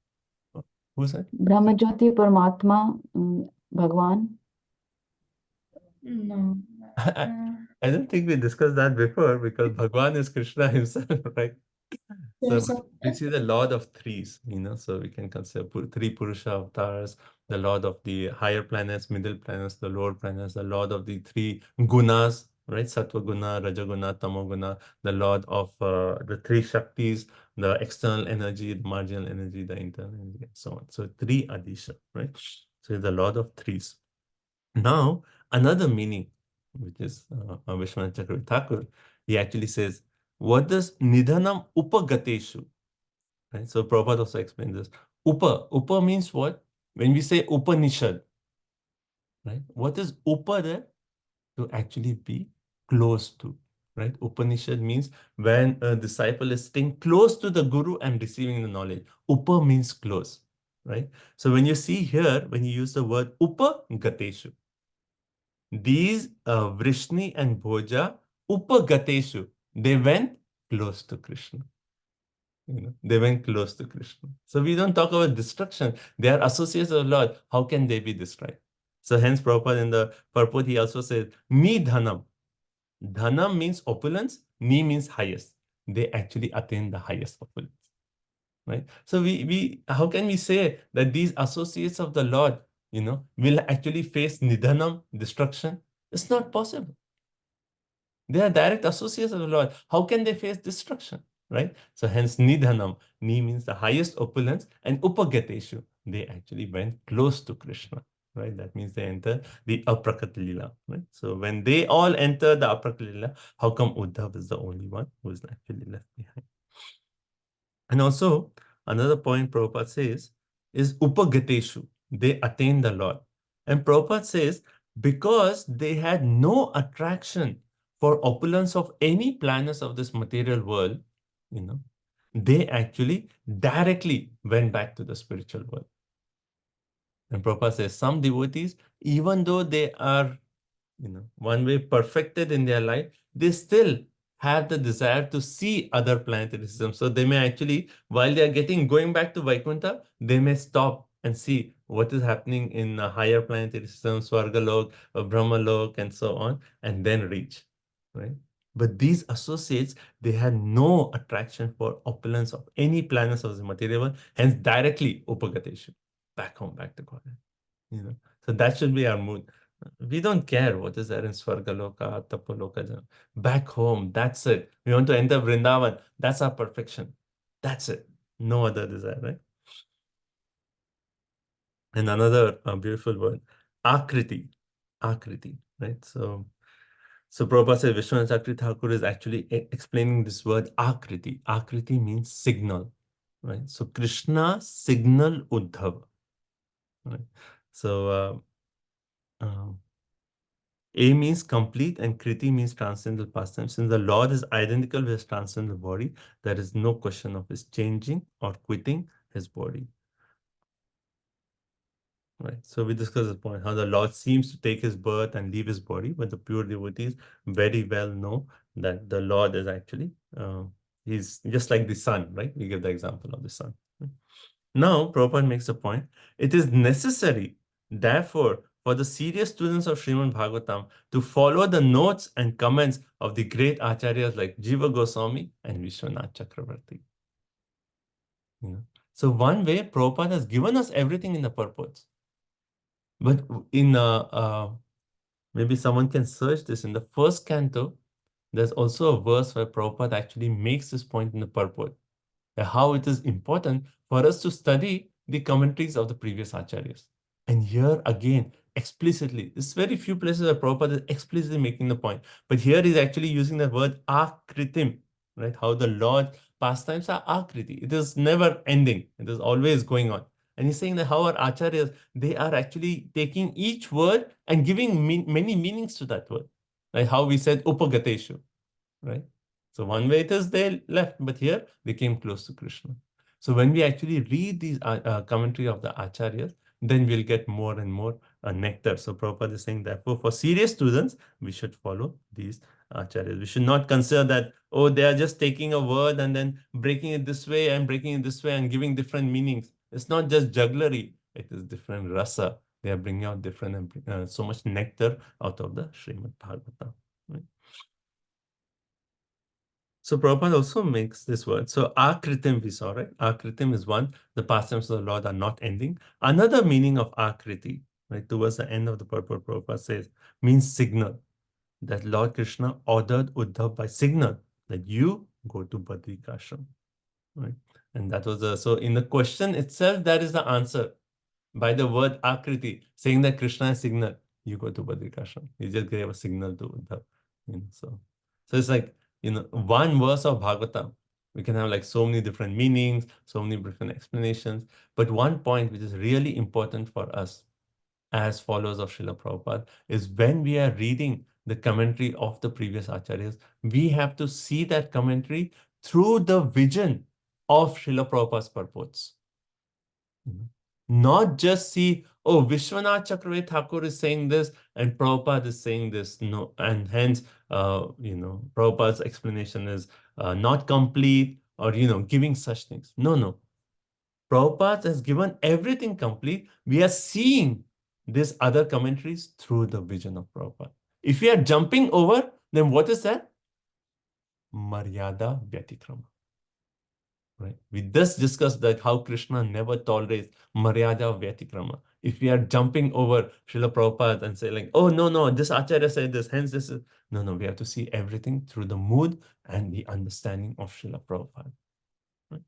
who's that? Brahmajyoti Paramatma, Bhagwan. no. I don't think we discussed that before because Bhagwan is Krishna himself, right? So There's a we see the Lord of threes, so we can consider three Purusha avatars, the Lord of the higher planets, middle planets, the lower planets, the Lord of the three gunas, right? Sattva guna, Raja guna, Tamo guna, the Lord of the three Shaktis, the external energy, the marginal energy, the internal energy, and so on. So three Adisha, right? So the Lord of threes. Now, another meaning, which is Vishwanath Chakravarti Thakur, he actually says, what does Nidhanam Upagateshu? Right? So Prabhupada also explains this. Upa means what? When we say Upanishad, right? What is Upa there? To actually be close to, right? Upanishad means when a disciple is staying close to the Guru and receiving the knowledge. Upa means close, right? So when you see here, when you use the word Upagateshu, these Vrishni and Bhoja, Upagateshu, they went close to Krishna. They went close to Krishna. So we don't talk about destruction. They are associates of the Lord. How can they be destroyed? So hence Prabhupada in the purport, he also says, Ni Dhanam. Dhanam means opulence. Ni means highest. They actually attain the highest opulence. Right? So we how can we say that these associates of the Lord, will actually face Nidhanam, destruction? It's not possible. They are direct associates of the Lord. How can they face destruction? Right? So hence Nidhanam. Ni means the highest opulence, and Upagateshu. They actually went close to Krishna. Right? That means they enter the Aprakat Lila. Right? So when they all enter the Aprakat Lila, how come Uddhav is the only one who is actually left behind? And also, another point Prabhupada says is Upagateshu. They attain the Lord. And Prabhupada says, because they had no attraction for opulence of any planets of this material world, they actually directly went back to the spiritual world. And Prabhupada says some devotees, even though they are, one way perfected in their life, they still have the desire to see other planetary systems. So they may actually, while they are going back to Vaikuntha, they may stop and see what is happening in higher planetary systems, Swargalok, Brahmalok, and so on, and then reach, right? But these associates, they had no attraction for opulence of any planets of the material world, hence directly Upagateshu, back home, back to God. So that should be our mood. We don't care what is there in Swargaloka, Tapoloka. Back home, that's it. We want to enter Vrindavan. That's our perfection. That's it. No other desire, right? And another beautiful word, Akriti. Akriti, right? So Prabhupada said Vishwanath Chakravarti Thakur is actually explaining this word Akriti. Akriti means signal, right? So Krishna signal Uddhava, right? So A means complete and Kriti means transcendental past time. Since the Lord is identical with his transcendental body, there is no question of his changing or quitting his body. Right. So we discussed this point, how the Lord seems to take his birth and leave his body, but the pure devotees very well know that the Lord is actually, he's just like the sun, right? We give the example of the sun. Right? Now, Prabhupada makes a point. It is necessary, therefore, for the serious students of Srimad Bhagavatam to follow the notes and comments of the great acharyas like Jiva Goswami and Vishwanath Chakravarti. So one way, Prabhupada has given us everything in the purports. But in maybe someone can search this in the first canto, there's also a verse where Prabhupada actually makes this point in the purport, how it is important for us to study the commentaries of the previous acharyas. And here again, explicitly, there's very few places where Prabhupada is explicitly making the point. But here he's actually using the word akritim, right? How the Lord pastimes are akriti. It is never ending. It is always going on. And he's saying that how our acharyas, they are actually taking each word and giving many meanings to that word. Like how we said upagateshu, right? So one way it is they left, but here they came close to Krishna. So when we actually read these commentary of the acharyas, then we'll get more and more nectar. So Prabhupada is saying, therefore, for serious students, we should follow these acharyas. We should not consider that, oh, they are just taking a word and then breaking it this way and breaking it this way and giving different meanings. It's not just jugglery, it is different rasa. They are bringing out different, so much nectar out of the Srimad Bhagavatam. Right? So Prabhupada also makes this word. So Akritim we saw, right? Akritim is one, the pastimes of the Lord are not ending. Another meaning of Akriti, right, towards the end of the purport, Prabhupada says, means signal. That Lord Krishna ordered Uddhav by signal that you go to Badrikashram. Right? And that was so in the question itself, that is the answer. By the word Akriti, saying that Krishna is signal, you go to Badrikashram. You just gave a signal to Uddhav. So it's like, one verse of Bhagavatam. We can have like so many different meanings, so many different explanations. But one point which is really important for us as followers of Srila Prabhupada is when we are reading the commentary of the previous acharyas, we have to see that commentary through the vision of Srila Prabhupada's purports. Not just see, oh, Vishwanath Chakravarti Thakur is saying this and Prabhupada is saying this. No, and hence, Prabhupada's explanation is not complete or, giving such things. No. Prabhupada has given everything complete. We are seeing these other commentaries through the vision of Prabhupada. If we are jumping over, then what is that? Maryada Vyatikrama. Right? We just discussed that how Krishna never tolerates Maryada Vyatikrama. If we are jumping over Srila Prabhupada and say like, oh, no, this Acharya said this, hence this is... No, we have to see everything through the mood and the understanding of Srila Prabhupada. Right?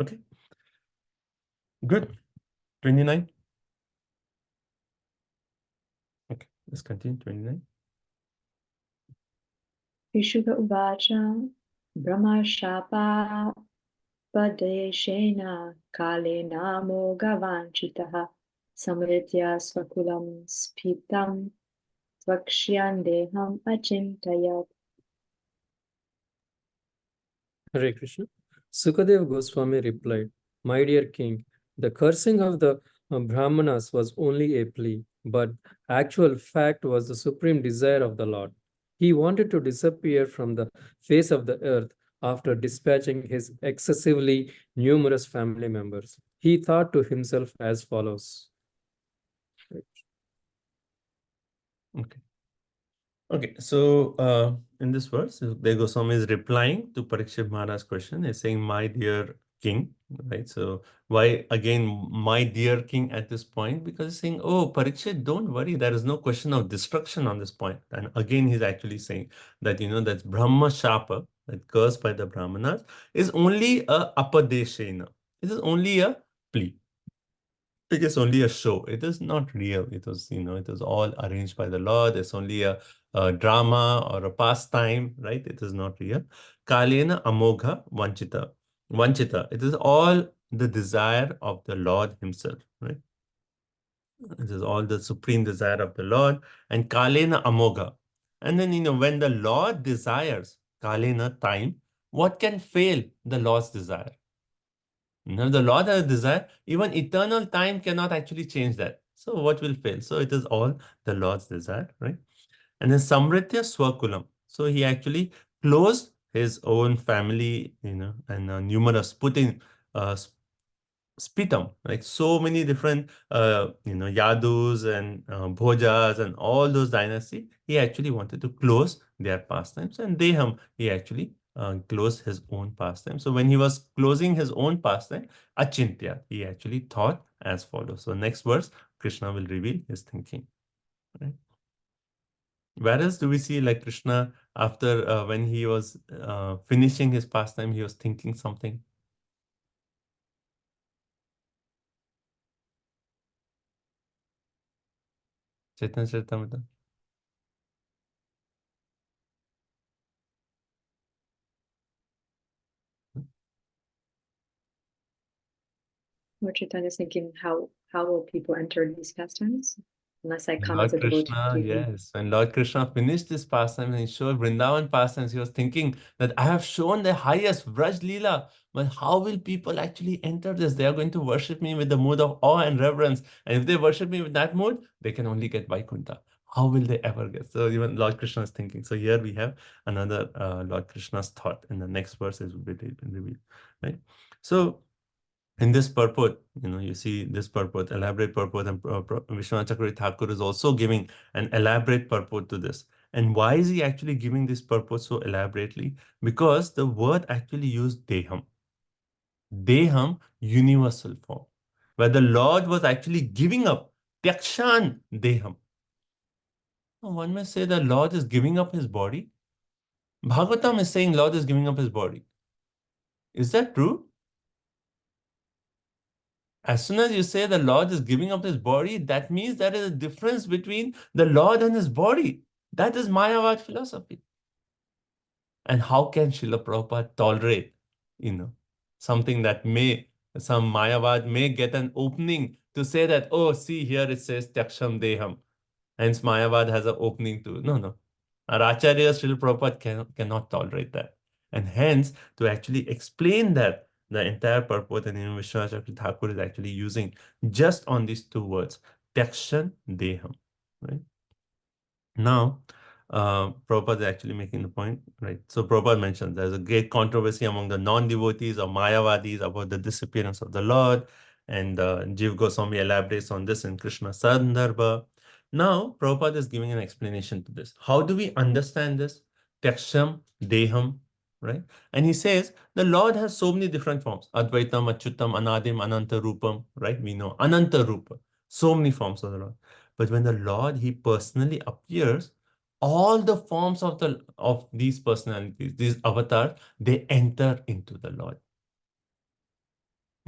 Okay. Good. 29. Okay, let's continue. 29. Vishuddha Uvacha Brahma Shapa Padeshena Kalena Mogavanchitaha Samritya Swakulam Spitam Tvakshyandeham Achintayat. Hare Krishna. Sukadev Goswami replied, my dear king, the cursing of the Brahmanas was only a plea, but actual fact was the supreme desire of the Lord. He wanted to disappear from the face of the earth after dispatching his excessively numerous family members. He thought to himself as follows. Okay, so in this verse, Sukadev Goswami is replying to Parikshit Maharaj's question. He's saying, my dear king, right? So why again, my dear king at this point? Because he's saying, oh, Parikshit, don't worry. There is no question of destruction on this point. And again, he's actually saying that, that's Brahma Shapa, that curse by the Brahmanas, is only a apadeshena. It is only a plea. It is only a show. It is not real. It was, it was all arranged by the Lord. It's only a drama or a pastime, right? It is not real. Kalena Amogha Vanchita. Vanchita. It is all the desire of the Lord himself, right? It is all the supreme desire of the Lord. And Kalena Amogha. And then, when the Lord desires, Kalena, time, what can fail the Lord's desire? The Lord has a desire, even eternal time cannot actually change that. So what will fail? So it is all the Lord's desire, right? And then Samritya Swakulam. So he actually closed his own family, and numerous, put in spitam, like so many different, Yadus and Bhojas and all those dynasties. He actually wanted to close their pastimes, and Deham, he actually closed his own pastime. So when he was closing his own pastime, Achintya, he actually thought as follows. So next verse, Krishna will reveal his thinking. Right? Where else do we see like Krishna after when he was finishing his pastime, he was thinking something? Chaitanya Charitamrita. What Chaitanya is thinking, how will people enter these pastimes? unless I come Lord as a devotee. Krishna, to you. yes. When Lord Krishna finished this pastime and he showed Vrindavan pastimes, he was thinking that I have shown the highest Vraj Leela, but how will people actually enter this? They are going to worship me with the mood of awe and reverence. And if they worship me with that mood, they can only get Vaikuntha. How will they ever get? So even Lord Krishna is thinking. So here we have another Lord Krishna's thought in the next verse is revealed, right? So in this purport, you see this purport, elaborate purport, and Vishwanath Chakravarti Thakur is also giving an elaborate purport to this. And why is he actually giving this purport so elaborately? Because the word actually used deham. Deham, universal form, where the Lord was actually giving up, tyakshan deham. Now, one may say the Lord is giving up his body. Bhagavatam is saying Lord is giving up his body. Is that true? As soon as you say the Lord is giving up his body, that means there is a difference between the Lord and his body. That is Mayavad philosophy. And how can Srila Prabhupada tolerate, something that some Mayavad may get an opening to say that, oh, see here it says Tyaksham Deham. Hence Mayavad has an opening to, no. Our Acharya Srila Prabhupada cannot tolerate that. And hence, to actually explain that, the entire purport and Vishwanath Chakravarti Thakur is actually using just on these two words, Tyakshan Deham, right? Now, Prabhupada is actually making the point, right? So Prabhupada mentioned there's a great controversy among the non-devotees or Mayavadis about the disappearance of the Lord, and Jiva Goswami elaborates on this in Krishna Sandarbha. Now, Prabhupada is giving an explanation to this. How do we understand this? Tyaksham, Deham, right? And he says the Lord has so many different forms. Advaitam, Achyutam, Anadim, Ananta Rupam, right? We know Ananta Rupa, so many forms of the Lord. But when the Lord, he personally appears, all the forms of these personalities, these avatars, they enter into the Lord.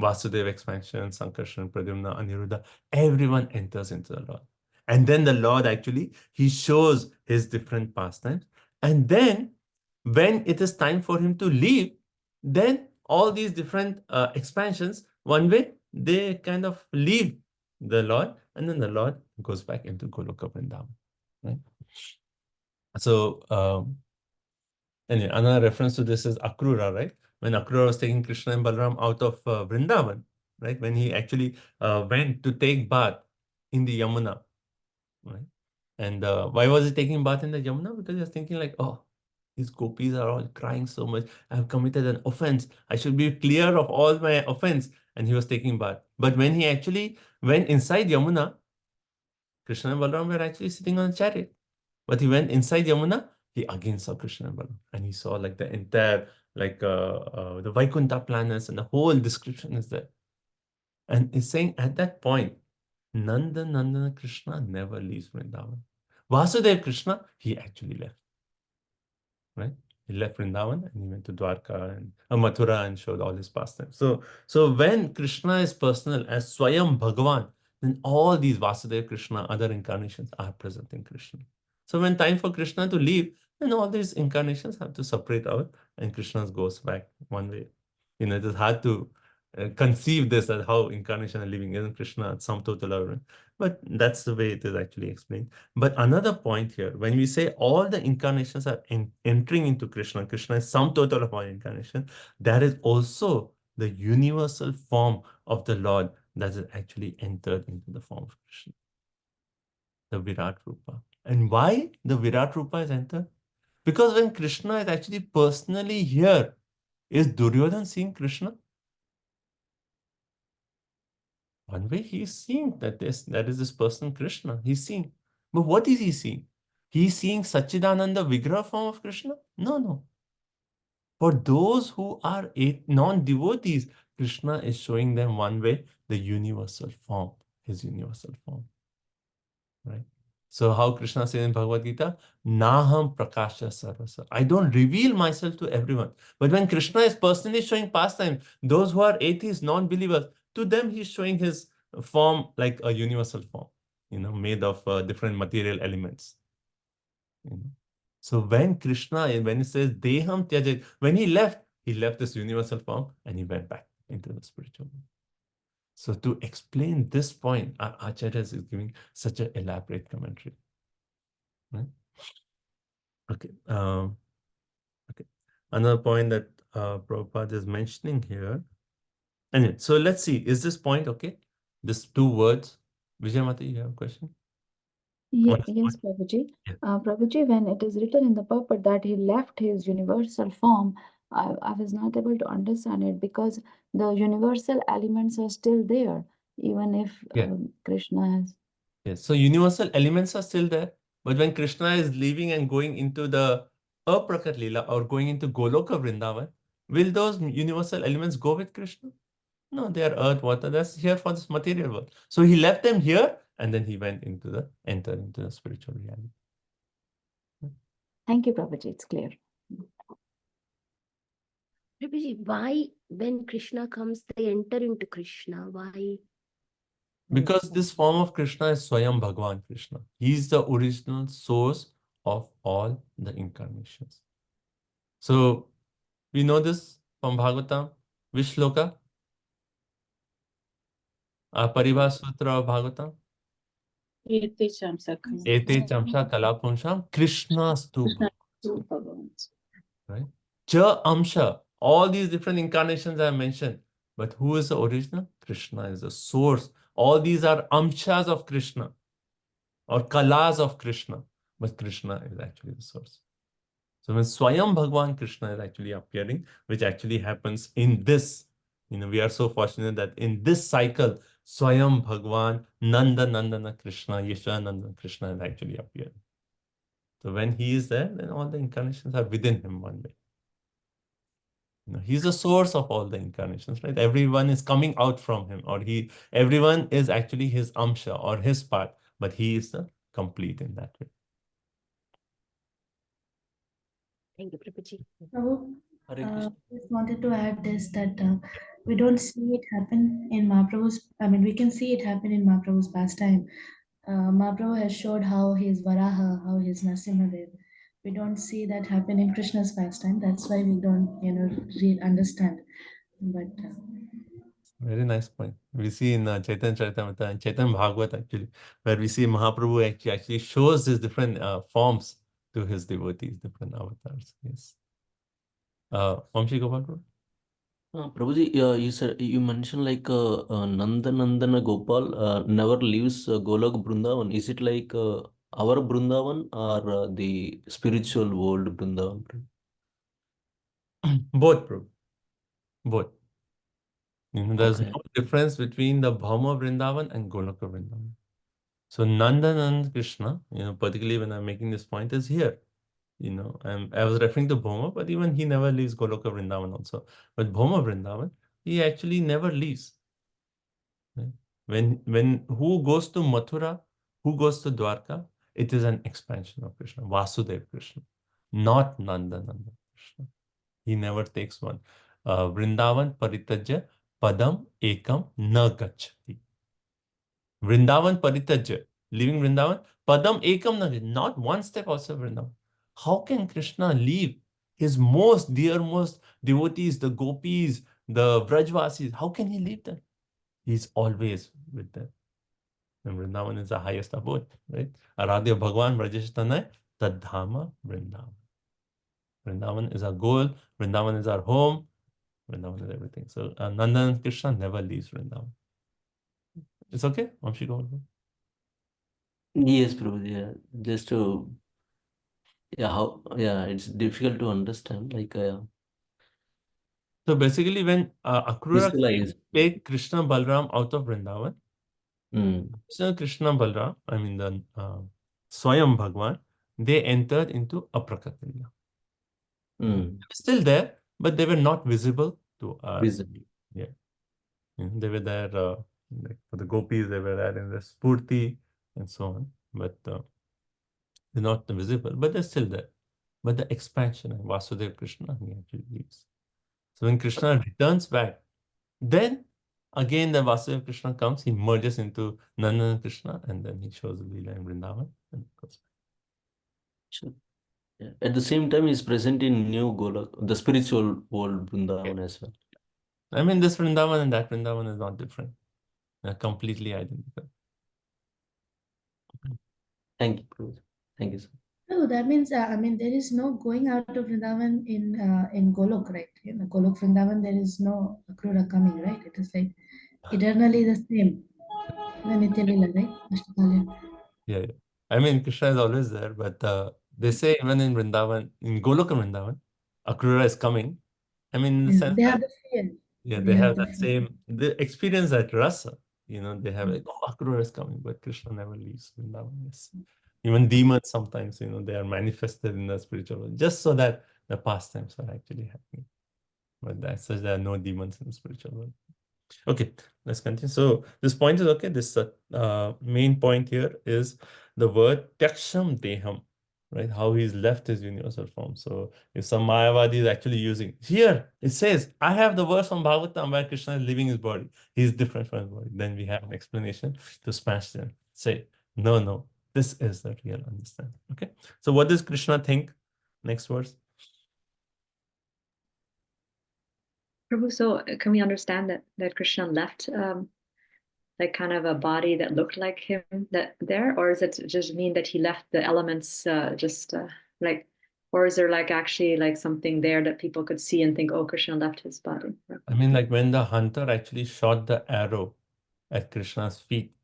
Vasudeva expansion, Sankarshan, Pradyumna, Aniruddha, everyone enters into the Lord. And then the Lord actually, he shows his different pastimes. And then when it is time for him to leave, then all these different expansions, one way, they kind of leave the Lord, and then the Lord goes back into Goloka Vrindavan, right? So, anyway, another reference to this is Akrura, right? When Akrura was taking Krishna and Balaram out of Vrindavan, right? When he actually went to take bath in the Yamuna, right? And why was he taking bath in the Yamuna? Because he was thinking like, oh, these gopis are all crying so much. I have committed an offense. I should be clear of all my offense. And he was taking bath. But when he actually went inside Yamuna, Krishna and Balaram were actually sitting on a chariot. But he went inside Yamuna, he again saw Krishna and Balaram. And he saw like the entire, the Vaikuntha planets, and the whole description is there. And he's saying at that point, Nandana Krishna never leaves Vrindavan. Vasudeva Krishna, he actually left. Right? He left Vrindavan and he went to Dwarka and Mathura and showed all his pastimes. So when Krishna is personal as Swayam Bhagavan, then all these Vasudeva Krishna, other incarnations are present in Krishna. So when time for Krishna to leave, then all these incarnations have to separate out and Krishna goes back one way. It is hard to conceive this as how incarnation are living in Krishna at some total level. But that's the way it is actually explained. But another point here, when we say all the incarnations are entering into Krishna, Krishna is sum total of all incarnation, that is also the universal form of the Lord that is actually entered into the form of Krishna, the Virat Rupa. And why the Virat Rupa is entered? Because when Krishna is actually personally here, is Duryodhana seeing Krishna? One way he's seeing that is this person Krishna. He's seeing. But what is he seeing? He's seeing Satchidananda Vigraha form of Krishna? No. For those who are non-devotees, Krishna is showing them one way, the universal form, his universal form. Right? So how Krishna says in Bhagavad Gita, Naham Prakasha Sarvasa. I don't reveal myself to everyone. But when Krishna is personally showing pastime, those who are atheists, non-believers, to them he's showing his form like a universal form, made of different material elements. So when Krishna, when he says Deham Tyajit, when he left this universal form and he went back into the spiritual world. So to explain this point, Acharya is giving such an elaborate commentary. Right? Okay. Okay. Another point that Prabhupada is mentioning here. Anyway, so let's see. Is this point okay? These two words. Vijay Mati, you have a question? Yeah, What is yes, point? Prabhuji. Yeah. Prabhuji, when it is written in the purport that he left his universal form, I was not able to understand it because the universal elements are still there, even if Yeah. Krishna has. Yes. So universal elements are still there, but when Krishna is leaving and going into the Aprakat Leela or going into Goloka Vrindavan, will those universal elements go with Krishna? No, they are earth, water. That's here for this material world. So he left them here and then he went into entered into the spiritual reality. Thank you, Prabhuji. It's clear. Prabhuji, why when Krishna comes, they enter into Krishna? Why? Because this form of Krishna is Swayam Bhagwan Krishna. He is the original source of all the incarnations. So we know this from Bhagavatam. Which shloka? Paribhas Sutra of Bhagavatam. Ete Chamsa Kalapumsham Krishnastu Bhagavan. Right? Cha Amsha. All these different incarnations I have mentioned. But who is the original? Krishna is the source. All these are Amshas of Krishna or Kalas of Krishna. But Krishna is actually the source. So when Swayam Bhagwan Krishna is actually appearing, which actually happens in this, we are so fortunate that in this cycle, Swayam Bhagwan Nanda Nandana Krishna, Yesha Nandana Krishna is actually appearing. So when he is there, then all the incarnations are within him one way. He's the source of all the incarnations, right? Everyone is coming out from him, or everyone is actually his amsha or his part, but he is the complete in that way. Thank you, Prabhuji. Prabhu, Hare Krishna. just wanted to add this that we don't see it happen in Mahaprabhu's, we can see it happen in Mahaprabhu's pastime. Mahaprabhu has showed how he is Varaha, how he is Narasimhadev. We don't see that happen in Krishna's pastime. That's why we don't, really understand. But Very nice point. We see in Chaitanya Charitamrita and Chaitanya Bhagavat actually, where we see Mahaprabhu actually shows his different forms to his devotees, different avatars. Yes. Vamshi Gopal Prabhu? Prabhuji, you mentioned like Nanda Nandana Gopal never leaves Golok Brindavan. Is it like our Brindavan or the spiritual world Brindavan? Both, Prabhu. Both. There's Okay. no difference between the Bhauma Vrindavan and Goloka Vrindavan. So Nanda Nanda Krishna, particularly when I'm making this point, is here. I was referring to Bhauma, but even he never leaves Goloka Vrindavan also. But Bhauma Vrindavan, he actually never leaves. Right? When who goes to Mathura, who goes to Dwarka, it is an expansion of Krishna, Vasudev Krishna, not Nanda Nanda Krishna. He never takes one. Vrindavan Paritajya Padam Ekam Na Gachati. Vrindavan Paritajya, leaving Vrindavan, Padam Ekam Na Gachati, not one step outside Vrindavan. How can Krishna leave his most dearmost devotees, the gopis, the Vrajvasis? How can he leave them? He's always with them. And Vrindavan is the highest abode, right? Aradhya Bhagwan Vrajeshtanay Tadhama Vrindavan. Vrindavan is our goal. Vrindavan is our home. Vrindavan is everything. So Nanda and Krishna never leaves Vrindavan. It's okay? Vamshi, go on. Yes, Prabhuji. Yeah. Just to, it's difficult to understand. Like, So basically, when Akrura visualize. take Krishna Balram out of Vrindavan, Mm. Krishna Balram, the Swayam Bhagwan, they entered into Aprakatila. Mm. Still there, but they were not visible to us. Visible. Yeah. They were there, like for the gopis, they were there in the Spurti and so on, but they're not visible, but they're still there. But the expansion, Vasudev Krishna, he actually leaves. So when Krishna returns back, then again the Vasudev Krishna comes, he merges into Nanda and Krishna, and then he shows the Leela in Vrindavan and goes back. Sure. Yeah. At the same time, he's present in New Golok, the spiritual world Vrindavan as well. This Vrindavan and that Vrindavan is not different. completely identical. Thank you, Prabhuji. Thank you, sir. No, that means I mean there is no going out of Vrindavan in Golok, right? In the Golok Vrindavan, there is no Akrura coming, right? It is like eternally the same. The Nitya Leela, right? Ashtakalya. Yeah. I mean, Krishna is always there, but they say even in Vrindavan, in Goloka Vrindavan, Akrura is coming. I mean, in the Yeah, sense they that have the fear. yeah, They they have have the that fear. same, they experience that rasa. They have like, oh, Akrura is coming, but Krishna never leaves Vrindavan. Yes. Even demons sometimes, they are manifested in the spiritual world, just so that the pastimes are actually happening. But as such, there are no demons in the spiritual world. Okay, let's continue. So this point is okay. This main point here is the word Tyaksham Deham, right? How he's left his universal form. So if some Mayavadi is actually using here, it says, I have the verse from Bhagavatam where Krishna is leaving his body. He's different from his body. Then we have an explanation to smash them. Say, no, this is the real understanding. Okay. So what does Krishna think? Next verse. Prabhu, so can we understand that Krishna left like kind of a body that looked like him there, or does it just mean that he left the elements like, or is there like actually like something there that people could see and think, oh, Krishna left his body? I mean, like when the hunter actually shot the arrow at Krishna's feet,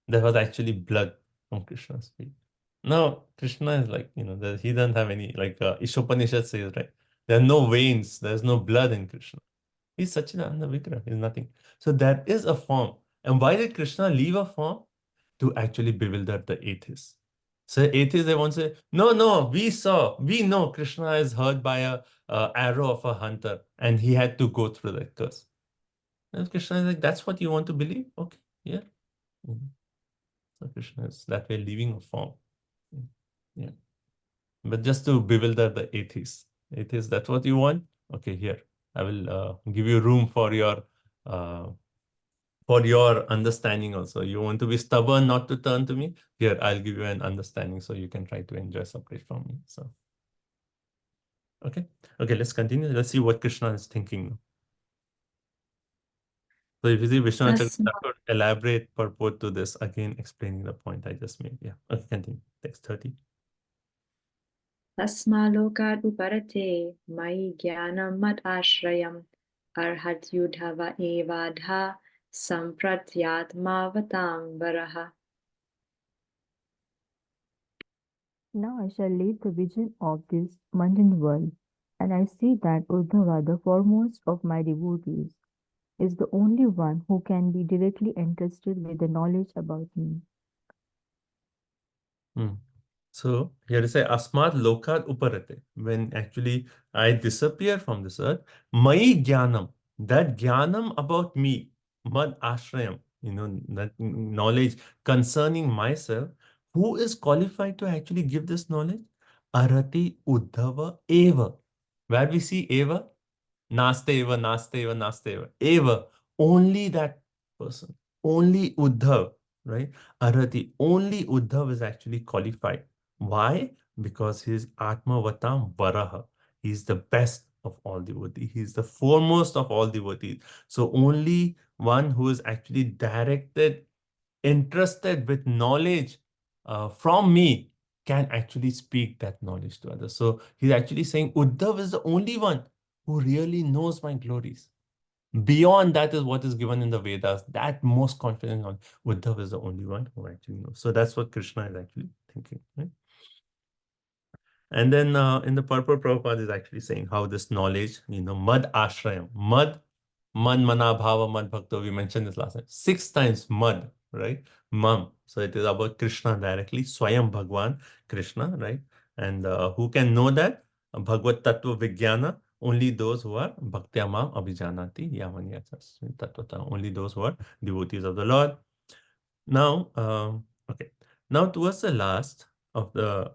there was actually blood from Krishna's feet. Now, Krishna is like, he doesn't have any, like Ishopanishad says, right? There are no veins, there's no blood in Krishna. He's Satchidananda Vigraha, he's nothing. So there is a form. And why did Krishna leave a form? To actually bewilder the atheists. So atheists, they won't say, no, we know Krishna is hurt by a arrow of a hunter and he had to go through that curse. And Krishna is like, that's what you want to believe? Okay, yeah. So Krishna is that way leaving a form. Yeah. But just to bewilder the atheists. Atheists, that's what you want? Okay, here. I will give you room for your understanding also. You want to be stubborn not to turn to me? Here, I'll give you an understanding so you can try to enjoy separate from me. So, okay, let's continue. Let's see what Krishna is thinking now. So if you see Vishwanath Chakravarti elaborate purport to this, again explaining the point I just made. Yeah, okay, continue. Text 30. Tasmalokad uparate mai jnanam mat ashrayam arhat yudhava evadha sampratyatmavatam varaha. Now I shall leave the vision of this mundane world, and I see that Uddhava, the foremost of my devotees, is the only one who can be directly entrusted with the knowledge about me. So here it says Asmat Lokad Uparate. When actually I disappear from this earth, Mai Jnanam, that Jnanam about me, Mad Ashrayam, that knowledge concerning myself, who is qualified to actually give this knowledge? Arati Uddhava Eva. Where we see Eva, Naste Eva, Naste Eva, Naste Eva. Eva, only that person, only Uddhav, right? Arati, only Uddhav is actually qualified. Why? Because he is Atmavatam Varaha. He is the best of all devotees. He is the foremost of all devotees. So only one who is actually directed, entrusted with knowledge from me can actually speak that knowledge to others. So he's actually saying Uddhav is the only one who really knows my glories. Beyond that is what is given in the Vedas. That most confident on Uddhav is the only one who actually knows. So that's what Krishna is actually thinking. Right? And then in the purport, Prabhupada is actually saying how this knowledge, Mad Ashrayam, Mad, Man Mana Bhava Mad Bhakto, we mentioned this last time. 6 times Mad, right? Mam. So it is about Krishna directly, Swayam Bhagwan, Krishna, right? And who can know that? Bhagavad Tattva Vijnana, only those who are Bhaktyamam Abhijanati Yamanyachas. Tattvata, only those who are devotees of the Lord. Now, okay. Now towards the last of the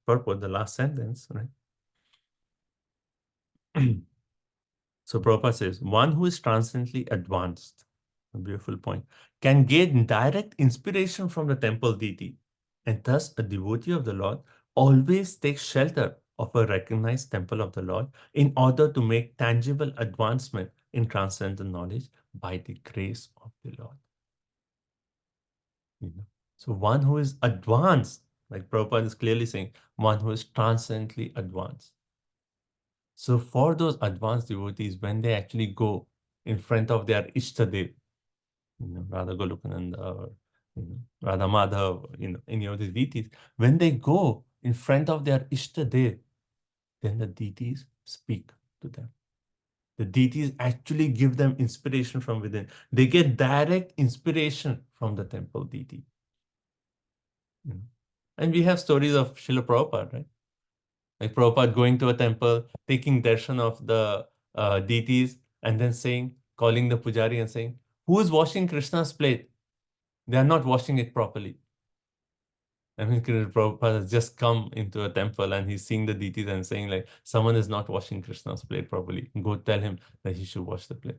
purport, the last sentence, right? So Prabhupada says, one who is transcendently advanced, a beautiful point, can gain direct inspiration from the temple deity. And thus a devotee of the Lord always takes shelter of a recognized temple of the Lord in order to make tangible advancement in transcendental knowledge by the grace of the Lord. You know? So one who is advanced, like Prabhupada is clearly saying, one who is transcendently advanced. So for those advanced devotees, when they actually go in front of their Ishtadev, Radha Golokananda or Radha Madhav, any of these deities, when they go in front of their Ishtadev, then the deities speak to them. The deities actually give them inspiration from within. They get direct inspiration from the temple deity. And we have stories of Srila Prabhupada, right? Like Prabhupada going to a temple, taking darshan of the deities, and then calling the pujari and saying, who is washing Krishna's plate? They are not washing it properly. I mean, Prabhupada has just come into a temple and he's seeing the deities and saying, like, someone is not washing Krishna's plate properly. Go tell him that he should wash the plate.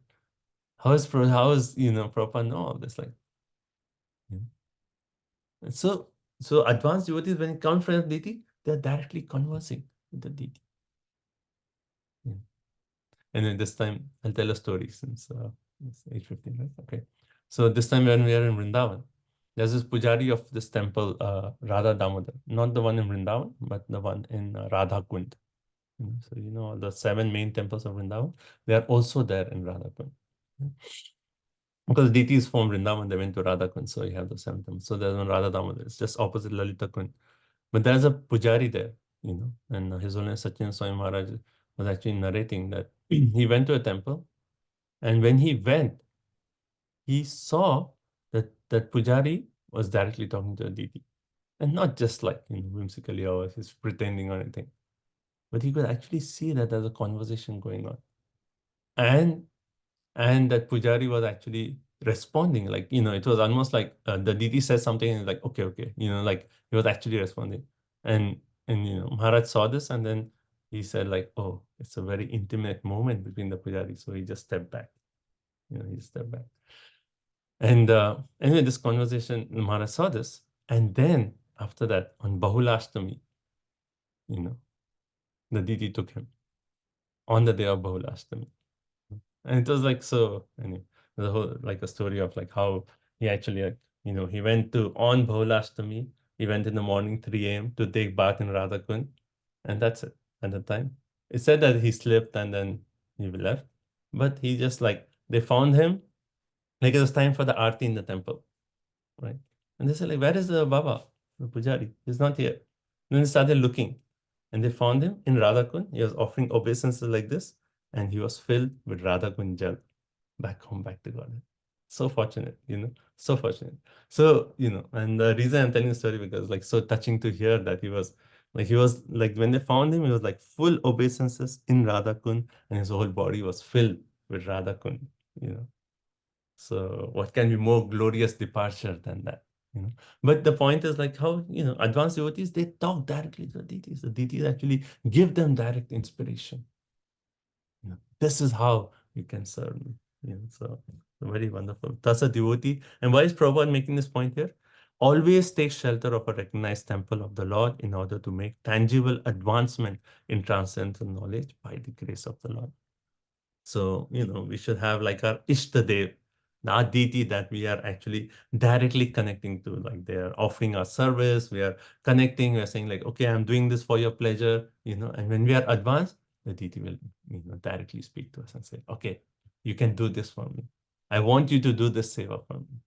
How is Prabhupada know all this? Like, and so advanced devotees, when it comes from the deity, they're directly conversing with the deity. And then this time, I'll tell a story since it's 8:15, right? Okay. So this time when we are in Vrindavan, there's this pujari of this temple, Radha Damodar, not the one in Vrindavan, but the one in Radha Kund. So, the 7 main temples of Vrindavan, they are also there in Radha Kund. Because deity is from Vrindavan, they went to Radha Kund, so you have the 7 temples. So there's one Radha Damodar, it's just opposite Lalita Kund. But there's a pujari there, and His Holiness Satchidananda Swami Maharaj was actually narrating that he went to a temple, and when he went, he saw that pujari was directly talking to a deity. And not just like, whimsically or he's pretending or anything. But he could actually see that there's a conversation going on. And that pujari was actually responding. Like, it was almost like the deity says something and like, okay. Like he was actually responding. And Maharaj saw this and then he said like, oh, it's a very intimate moment between the pujari. So he just stepped back. He stepped back. And anyway, this conversation, Maharaj saw this. And then after that, on Bahulashtami, the deity took him on the day of Bahulashtami. And it was like, so, anyway, the whole, like a story of like how he actually, he went on Bahulashtami, he went in the morning 3 a.m. to take bath in Radha Kund. And that's it at the time. It said that he slept and then he left. But he just they found him, like it was time for the Aarti in the temple, right? And they said like, where is the Baba, the Pujari? He's not here. Then they started looking and they found him in Radha Kund. He was offering obeisances like this and he was filled with Radha Kund jal back home, back to Godhead. So fortunate, so fortunate. So, and the reason I'm telling the story because like so touching to hear that he was like when they found him, he was like full obeisances in Radha Kund and his whole body was filled with Radha Kund, So what can be more glorious departure than that? But the point is like how, advanced devotees, they talk directly to the deities. The deities actually give them direct inspiration. This is how you can serve me. So very wonderful. Thus a devotee. And why is Prabhupada making this point here? Always take shelter of a recognized temple of the Lord in order to make tangible advancement in transcendental knowledge by the grace of the Lord. So, we should have like our Ishtadev, our deity that we are actually directly connecting to, like they are offering our service, we are connecting, we are saying like, okay, I'm doing this for your pleasure, and when we are advanced, the deity will, directly speak to us and say, okay, you can do this for me. I want you to do this seva for me.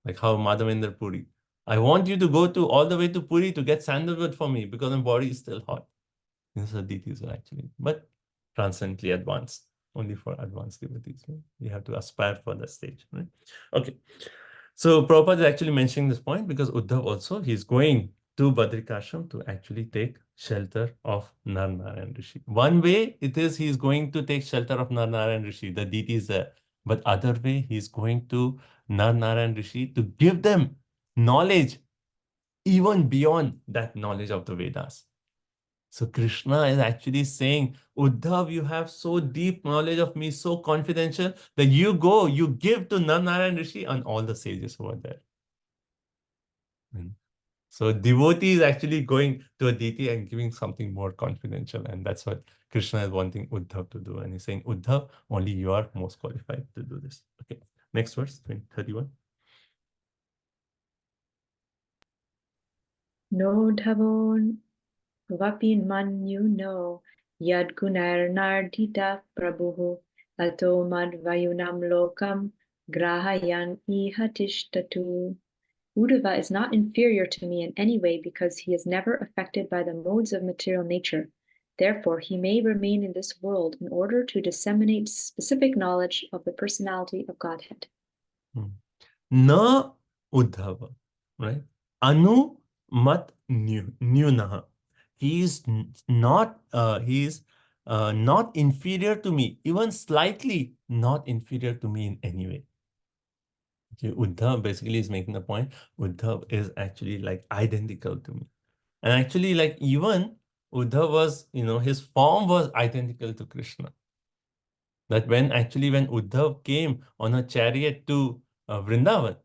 Like how Madhavendra Puri, I want you to go all the way to Puri to get sandalwood for me because my body is still hot. These are deities are actually, but transcendently advanced, only for advanced devotees. Right? You have to aspire for that stage. Right? Okay. So Prabhupada is actually mentioning this point because Uddhav also, he's going to Badrikashram to actually take shelter of Nar-Narayan Rishi. One way it is he's going to take shelter of Nar-Narayan Rishi, the deity is there. But other way, he's going to Nar-Narayan Rishi to give them knowledge even beyond that knowledge of the Vedas. So Krishna is actually saying, Uddhav, you have so deep knowledge of me, so confidential, that you go, you give to Nar-Narayan Rishi and all the sages who are there. So devotee is actually going to a deity and giving something more confidential. And that's what Krishna is wanting Uddhav to do. And he's saying, Uddhav, only you are most qualified to do this. Okay, next verse, 31. No dhavon vapin manyu no yad gunar nardita prabhu ato mad vayunam lokam grahayan ihatishtatu. Uddhava is not inferior to me in any way because he is never affected by the modes of material nature. Therefore, he may remain in this world in order to disseminate specific knowledge of the personality of Godhead. Na Uddhava, right? Anu mat nyunaha. He is not not inferior to me, even slightly not inferior to me in any way. Okay, Uddhav basically is making the point. Uddhav is actually like identical to me. And actually, like even Uddhav was, his form was identical to Krishna. That when Uddhav came on a chariot to Vrindavan,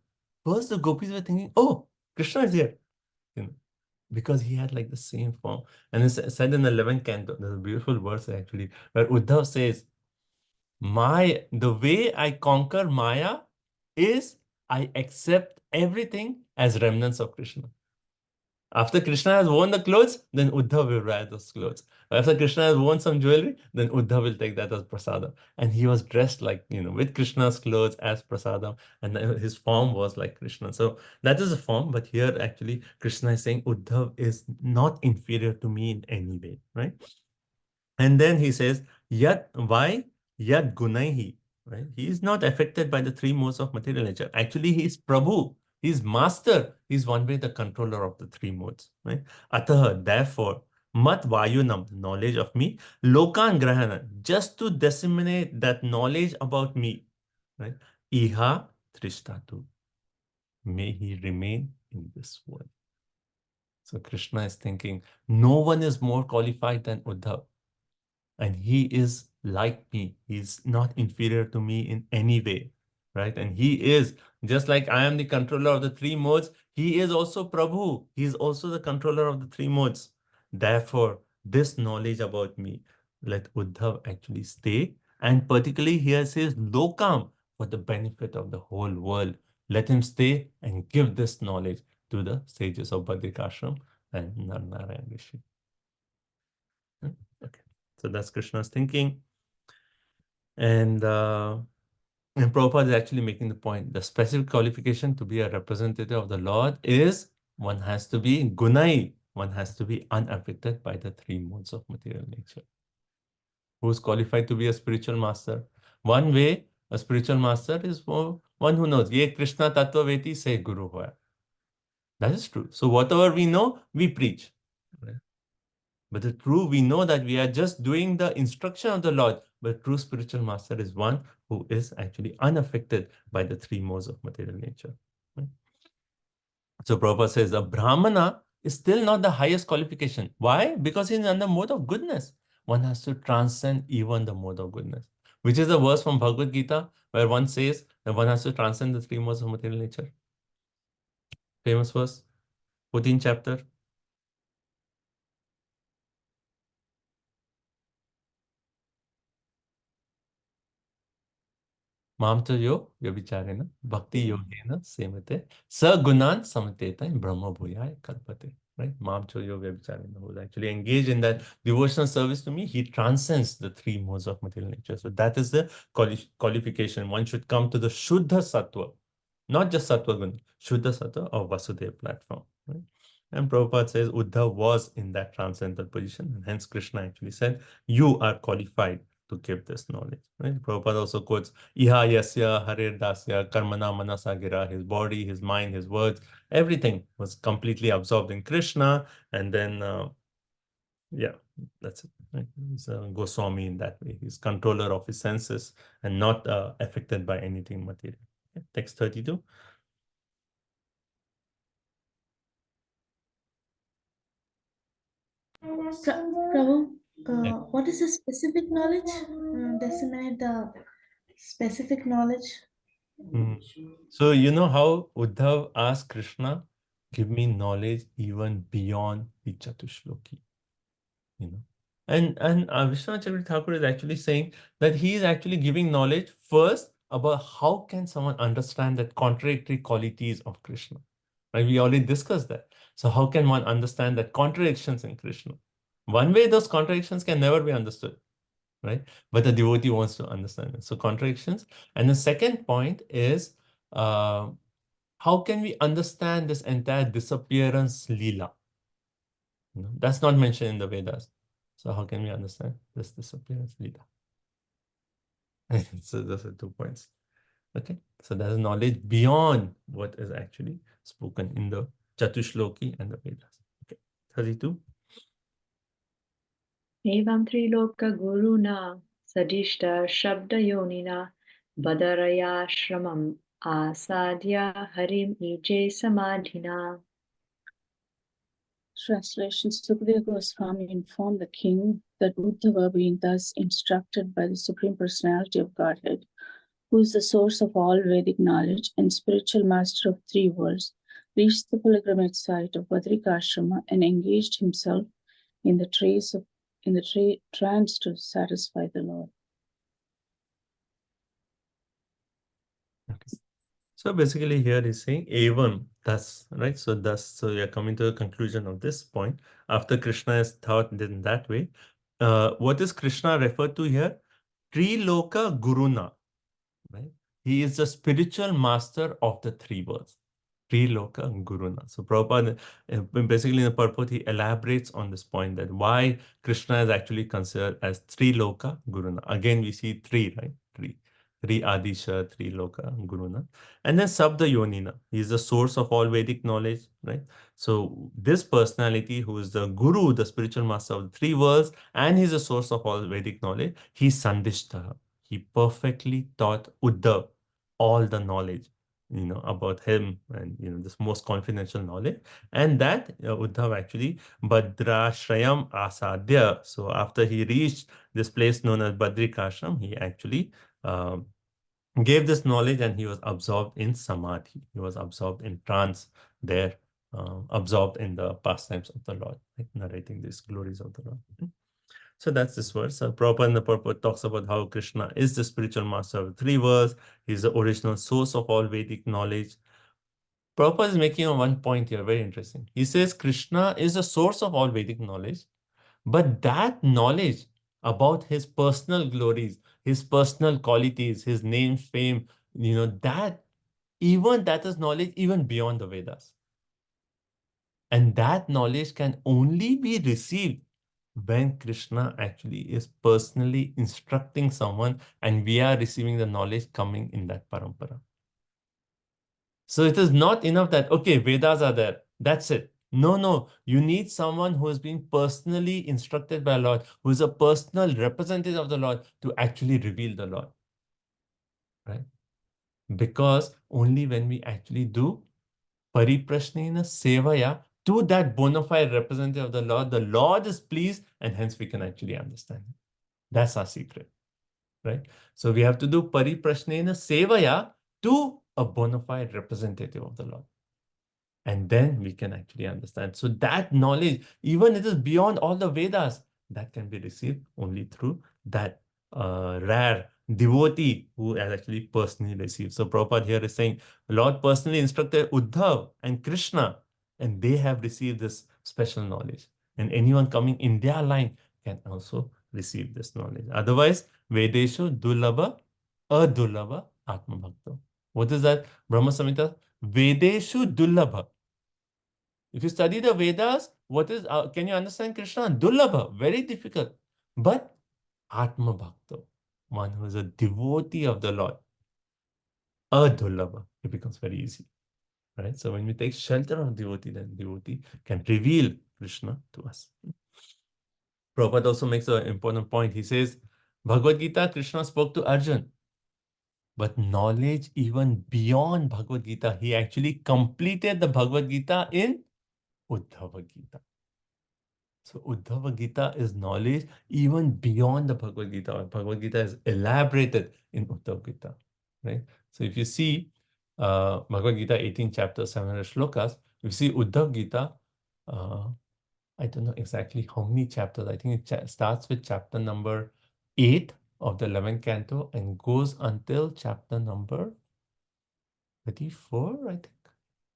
first the gopis were thinking, oh, Krishna is here, because he had like the same form. And it's said in the 11th canto, there's a beautiful verse actually, where Uddhav says, the way I conquer Maya is I accept everything as remnants of Krishna. After Krishna has worn the clothes, then Uddhav will wear those clothes. After Krishna has worn some jewelry, then Uddhav will take that as prasadam. And he was dressed like, with Krishna's clothes as prasadam, and his form was like Krishna. So that is a form, but here actually Krishna is saying Uddhav is not inferior to me in any way, right? And then he says, why? Yad gunaihi, right? He is not affected by the three modes of material nature. Actually, he is Prabhu. He's master. He's one way the controller of the three modes, right? Ataha, therefore, mat vayunam, knowledge of me, lokan grahana, just to disseminate that knowledge about me, right? Iha trishtatu, may he remain in this world. So Krishna is thinking, no one is more qualified than Uddhav. And he is like me. He's not inferior to me in any way, right? And he is, just like I am the controller of the three modes, he is also Prabhu. He is also the controller of the three modes. Therefore, this knowledge about me, let Uddhav actually stay. And particularly here says Lokam, for the benefit of the whole world. Let him stay and give this knowledge to the sages of Badrikashram and Narnarayan Rishi. Okay. So that's Krishna's thinking. And Prabhupada is actually making the point. The specific qualification to be a representative of the Lord is one has to be gunai. One has to be unaffected by the three modes of material nature. Who's qualified to be a spiritual master? One way a spiritual master is one who knows. Ye Krishna Tattva Veti se Guru hoya. That is true. So whatever we know, we preach. Right? But the true, we know that we are just doing the instruction of the Lord. But true spiritual master is one who is actually unaffected by the three modes of material nature. Right? So Prabhupada says the Brahmana is still not the highest qualification. Why? Because he's in the mode of goodness. One has to transcend even the mode of goodness. Which is a verse from Bhagavad Gita where one says that one has to transcend the three modes of material nature. Famous verse, 14th chapter. Mamta yo vyabhicharena bhakti yogena semate sagunan samateta in brahma bhuyaya kalpate. Right? Mamta yo vyabhicharena, who is actually engaged in that devotional service to me, he transcends the three modes of material nature. So that is the qualification. One should come to the Shuddha Sattva, not just Sattva Guna, Shuddha Sattva or Vasudeva platform. Right? And Prabhupada says Uddhav was in that transcendental position, and hence Krishna actually said, you are qualified to give this knowledge. Right? Prabhupada also quotes, Iha yasya harir dasya karmana manasa gira, his body, his mind, his words, everything was completely absorbed in Krishna. And then, yeah, that's it. Right? He's a Goswami in that way. He's controller of his senses and not affected by anything material. Okay. Text 32. Prabhu, what is the specific knowledge? Disseminate the specific knowledge. So you know how Uddhav asked Krishna, give me knowledge even beyond the Chatushloki. And Vishwanath Chakravarti Thakur is actually saying that he is actually giving knowledge first about how can someone understand the contradictory qualities of Krishna. Right? We already discussed that. So how can one understand the contradictions in Krishna? One way, those contradictions can never be understood, right? But the devotee wants to understand it. So contradictions. And the second point is, how can we understand this entire disappearance Leela? That's not mentioned in the Vedas. So how can we understand this disappearance Leela? So those are 2 points. Okay, so there's knowledge beyond what is actually spoken in the Chatushloki and the Vedas. Okay, 32. Evam Triloka Guruna Sadishta Shabda Yonina Badaraya Shramam Asadya Harim Ije Samadhina. Translation. Sukadeva Goswami informed the king that Uddhava, being thus instructed by the Supreme Personality of Godhead, who is the source of all Vedic knowledge and spiritual master of 3 worlds, reached the pilgrimage site of Badrikashrama and engaged himself in the trance to satisfy the Lord. Okay. So basically here he's saying Evam, thus, right? So thus, so you're coming to the conclusion of this point. After Krishna is thought in that way, what is Krishna referred to here? Triloka Guruna, right? He is the spiritual master of the 3 worlds. Triloka Guruna. So Prabhupada, basically in the purport, he elaborates on this point that why Krishna is actually considered as Triloka Guruna. Again, we see 3, right? 3 Adisha, Triloka Guruna. And then Sabda Yonina. He is the source of all Vedic knowledge, right? So this personality who is the Guru, the spiritual master of the 3 worlds, and he's the source of all Vedic knowledge, he's Sandishta. He perfectly taught Uddhav all the knowledge, about him and, this most confidential knowledge. And that Uddhav actually, Badrashrayam Asadya. So after he reached this place known as Badrikashram, he actually gave this knowledge and he was absorbed in Samadhi. He was absorbed in trance there, absorbed in the pastimes of the Lord, like narrating these glories of the Lord. So that's this verse. Prabhupada in the purport talks about how Krishna is the spiritual master of the 3 worlds. He's the original source of all Vedic knowledge. Prabhupada is making one point here, very interesting. He says Krishna is the source of all Vedic knowledge, but that knowledge about his personal glories, his personal qualities, his name, fame, that is knowledge even beyond the Vedas. And that knowledge can only be received when Krishna actually is personally instructing someone and we are receiving the knowledge coming in that parampara. So it is not enough that, okay, Vedas are there, that's it. No, you need someone who has been personally instructed by Lord, who is a personal representative of the Lord to actually reveal the Lord, right? Because only when we actually do Pariprashnena Sevaya to that bona fide representative of the Lord is pleased, and hence we can actually understand it. That's our secret, right? So we have to do Pariprashnena Sevaya to a bona fide representative of the Lord. And then we can actually understand. So that knowledge, even it is beyond all the Vedas, that can be received only through that rare devotee who has actually personally received. So Prabhupada here is saying, Lord personally instructed Uddhav and Krishna, and they have received this special knowledge. And anyone coming in their line can also receive this knowledge. Otherwise, Vedeshu Dulabha Adulabha Atma Bhakta. What is that? Brahma Samhita? Vedeshu Dulabha. If you study the Vedas, what is, can you understand Krishna? Dulabha, very difficult. But Atma Bhakta, one who is a devotee of the Lord, Adulabha, it becomes very easy. Right? So when we take shelter of devotee, then devotee can reveal Krishna to us. Prabhupada also makes an important point. He says, Bhagavad Gita, Krishna spoke to Arjun. But knowledge even beyond Bhagavad Gita, he actually completed the Bhagavad Gita in Uddhava Gita. So Uddhava Gita is knowledge even beyond the Bhagavad Gita. Bhagavad Gita is elaborated in Uddhava Gita, right? So if you see Bhagavad Gita 18 chapters, 700 shlokas, you see Uddhava Gita, I don't know exactly how many chapters. I think it starts with chapter number 8 of the 11th canto and goes until chapter number 34, I think.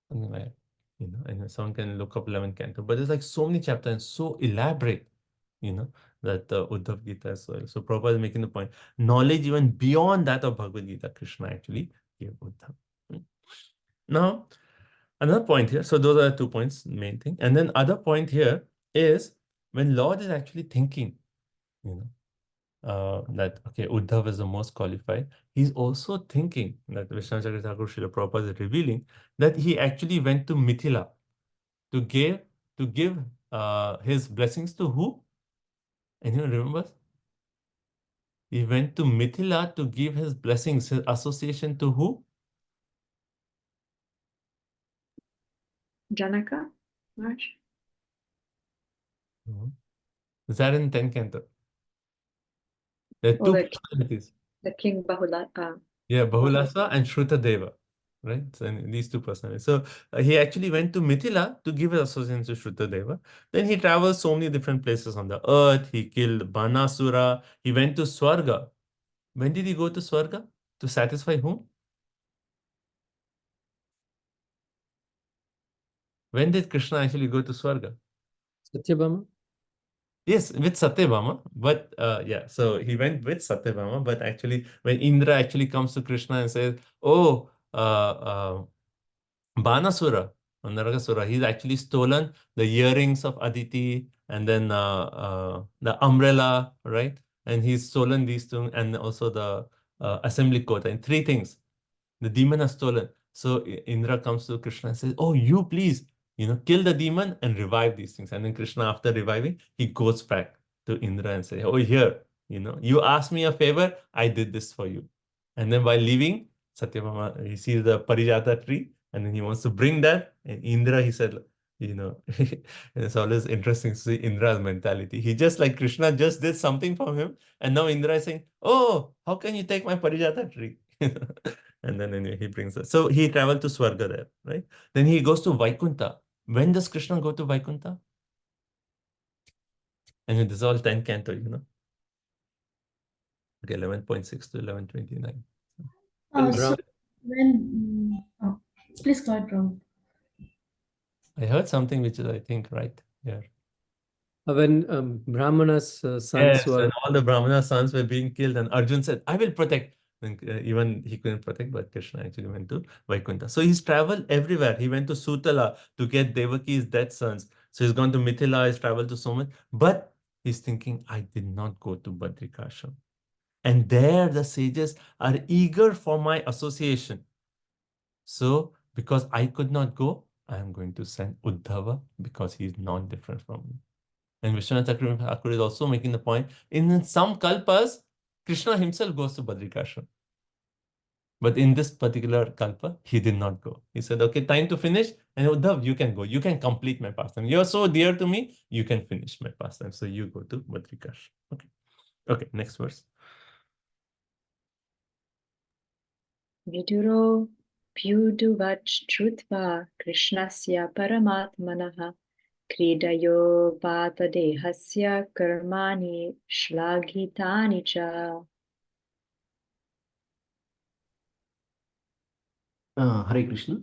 Something like that. you know, and someone can look up 11th canto, but there's like so many chapters and so elaborate, you know, that Uddhav Gita as well. So Prabhupada is making the point, knowledge even beyond that of Bhagavad Gita, Krishna actually gave Uddhav. Now, another point here, so those are the 2 points, main thing. And then other point here is when Lord is actually thinking, you know, that, okay, Uddhav is the most qualified, he's also thinking that Vishnu Chakra Thakur Srila Prabhupada is revealing that he actually went to Mithila to give his blessings to who? Anyone remembers? He went to Mithila to give his blessings, his association to who? Janaka, Raj? Is that in 10th canto? There are Oh, two the, personalities. the king Bahula. Yeah, Bahulasa and Shrutadeva, right? So these two personalities. So he actually went to Mithila to give his association to Shrutadeva. Then he traveled so many different places on the earth. He killed Banasura. He went to Swarga. When did he go to Swarga? To satisfy whom? When did Krishna actually go to Swarga? Satyabhama? Yes, with Satyabhama, but yeah, so he went with Satyabhama, but actually when Indra actually comes to Krishna and says, oh, Banasura, or Narakasura, he's actually stolen the earrings of Aditi and then the umbrella, right? And he's stolen these two and also the assembly quota and 3 things. The demon has stolen. So Indra comes to Krishna and says, oh, you please, you know, kill the demon and revive these things. And then Krishna, after reviving, he goes back to Indra and say, oh, here, you know, you asked me a favor, I did this for you. And then while leaving, Satyabhama, he sees the Parijata tree and then he wants to bring that. And Indra, he said, you know, and it's always interesting to see Indra's mentality. He just like Krishna just did something for him. And now Indra is saying, oh, how can you take my Parijata tree? And then anyway, he brings us. So he traveled to Swarga there, right? Then he goes to Vaikuntha. When does Krishna go to Vaikuntha? And this is all 10 canto, you know. Okay, 11.6 to 11.29. So when please go ahead, Prabhu. I heard something which is, I think, right here. When Brahmana's sons Yes, were when all the Brahmana sons were being killed, and Arjun said, I will protect. And, even he couldn't protect, but Krishna actually went to Vaikuntha. So he's traveled everywhere. He went to Sutala to get Devaki's dead sons. So he's gone to Mithila, he's traveled to so much. But he's thinking, I did not go to Badrikashram. And there the sages are eager for my association. So because I could not go, I am going to send Uddhava because he is not different from me. And Vishwanath Thakur is also making the point, in some kalpas, Krishna himself goes to Badrikashram. But in this particular kalpa, he did not go. He said, okay, time to finish. And Uddhav, you can go. You can complete my pastime. You're so dear to me, you can finish my pastime. So you go to Badrikashram. Okay. Okay, next verse. Viduro Pyuduvach Trutva Krishnasya Paramatmanaha Kridayo Vata Dehasya Karmani Shlagitani Cha. Hare Krishna.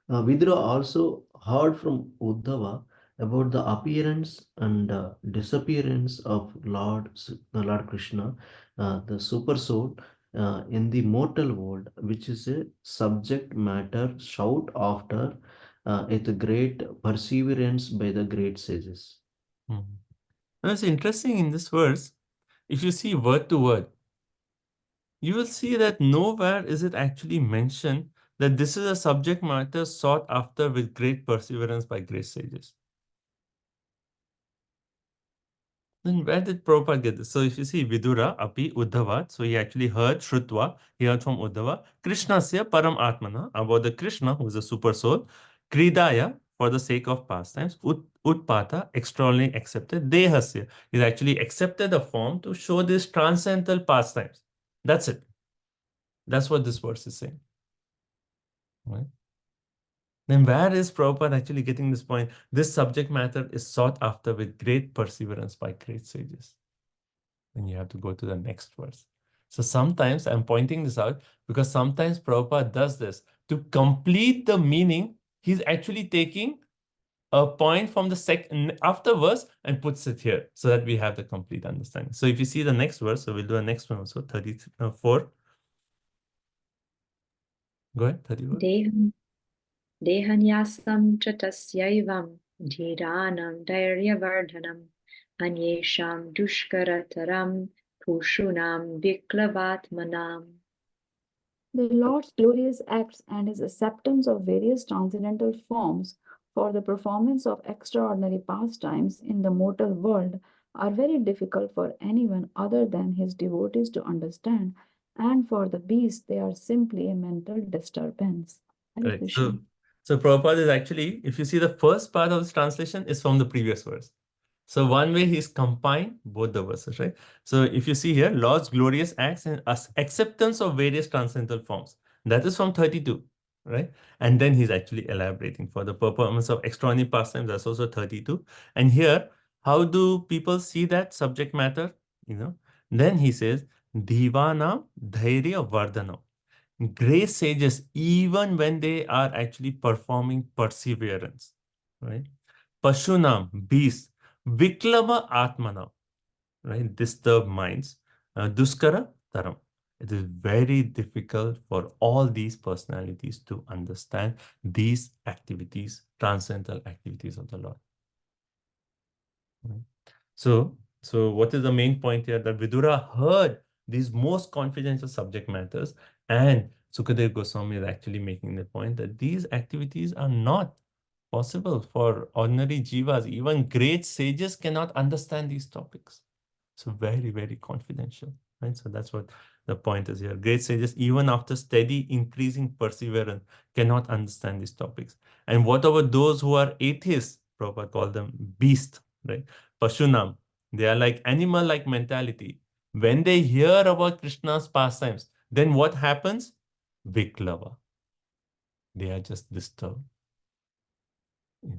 Vidura also heard from Uddhava about the appearance and disappearance of Lord Krishna, the super soul, in the mortal world, which is a subject matter sought after with great perseverance by the great sages. And it's interesting in this verse, if you see word to word, you will see that nowhere is it actually mentioned that this is a subject matter sought after with great perseverance by great sages. Then where did Prabhupada get this? So if you see Vidura, Api, Uddhava, so he actually heard Shrutva, he heard from Uddhava, Krishnasya Param Atmana, about the Krishna, who is a super soul, Kridaya, for the sake of pastimes, Utpata, extraordinarily accepted, Dehasya, he's actually accepted a form to show this transcendental pastimes. That's it. That's what this verse is saying. Right? Then where is Prabhupada actually getting this point? This subject matter is sought after with great perseverance by great sages. Then you have to go to the next verse. So sometimes I'm pointing this out because sometimes Prabhupada does this. To complete the meaning, he's actually taking a point from the after verse and puts it here so that we have the complete understanding. So if you see the next verse, so we'll do the next one also, 34. Go ahead, 34. Dehanyasam cha tasyaivam dhiranam dhairyavardhanam anyesham dushkarataram pushunam viklavatmanam. The Lord's glorious acts and his acceptance of various transcendental forms for the performance of extraordinary pastimes in the mortal world are very difficult for anyone other than his devotees to understand, and for the beast they are simply a mental disturbance. Hare Right. Krishna. So Prabhupada is actually, if you see the first part of this translation is from the previous verse. So one way he's combined both the verses, right? So if you see here, Lord's glorious acts and acceptance of various transcendental forms. That is from 32, right? And then he's actually elaborating for the performance of extraordinary pastimes. That's also 32. And here, how do people see that subject matter? Then he says, Divana Dhairya Vardhanam. Great sages, even when they are actually performing perseverance, right? Pashunam, beasts, Viklava Atmanam, right? Disturbed minds. Duskara Taram. It is very difficult for all these personalities to understand these activities, transcendental activities of the Lord. Right? So what is the main point here? That Vidura heard these most confidential subject matters, and Sukadev Goswami is actually making the point that these activities are not possible for ordinary jivas. Even great sages cannot understand these topics. So very, very confidential, right? So that's what the point is here. Great sages, even after steady increasing perseverance, cannot understand these topics. And what about those who are atheists? Prabhupada called them beast, right? Pashunam, they are like animal-like mentality. When they hear about Krishna's pastimes, then what happens? Viklava. They are just disturbed. Yeah.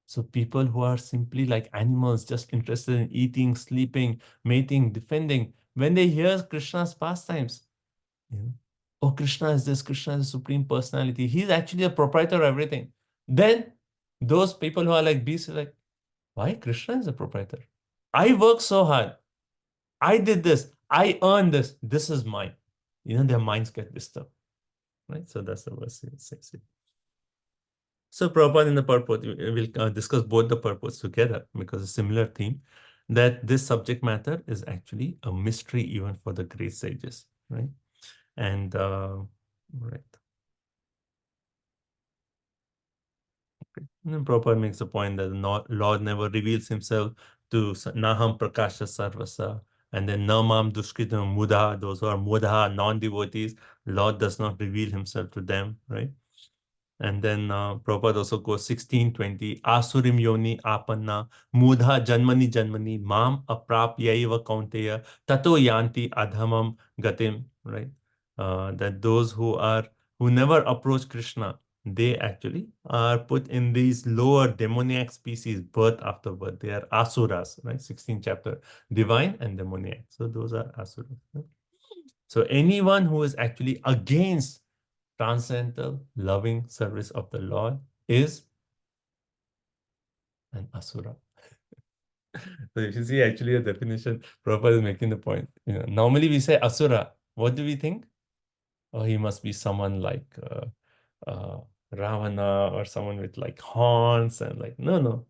So people who are simply like animals, just interested in eating, sleeping, mating, defending, when they hear Krishna's pastimes, oh, Krishna is this, Krishna is the supreme personality. He's actually the proprietor of everything. Then those people who are like beasts are like, why Krishna is the proprietor? I work so hard. I did this. I earned this. This is mine. Their minds get disturbed. Right? So that's the verse it says it. So Prabhupada in the purport, we'll discuss both the purports together because it's a similar theme, that this subject matter is actually a mystery even for the great sages, right? And right. Okay. And then Prabhupada makes the point that the Lord never reveals himself to Naham Prakasha Sarvasa, and then Namam Dushkritam Mudha, those who are Mudha, non-devotees, Lord does not reveal himself to them, right? And then Prabhupada also goes 16:20, Asurim Yoni Apanna, Mudha Janmani Janmani, Mam Aprap Yaiva Kaunteya, Tato Yanti Adhamam Gatim, right? That those who never approach Krishna, they actually are put in these lower demoniac species, birth after birth. They are asuras, right? 16th chapter, divine and demoniac. So those are asuras. Right? So anyone who is actually against transcendental loving service of the Lord is an asura. So if you see actually a definition, Prabhupada is making the point. Normally we say asura. What do we think? Oh, he must be someone like Ravana or someone with like horns and like, no.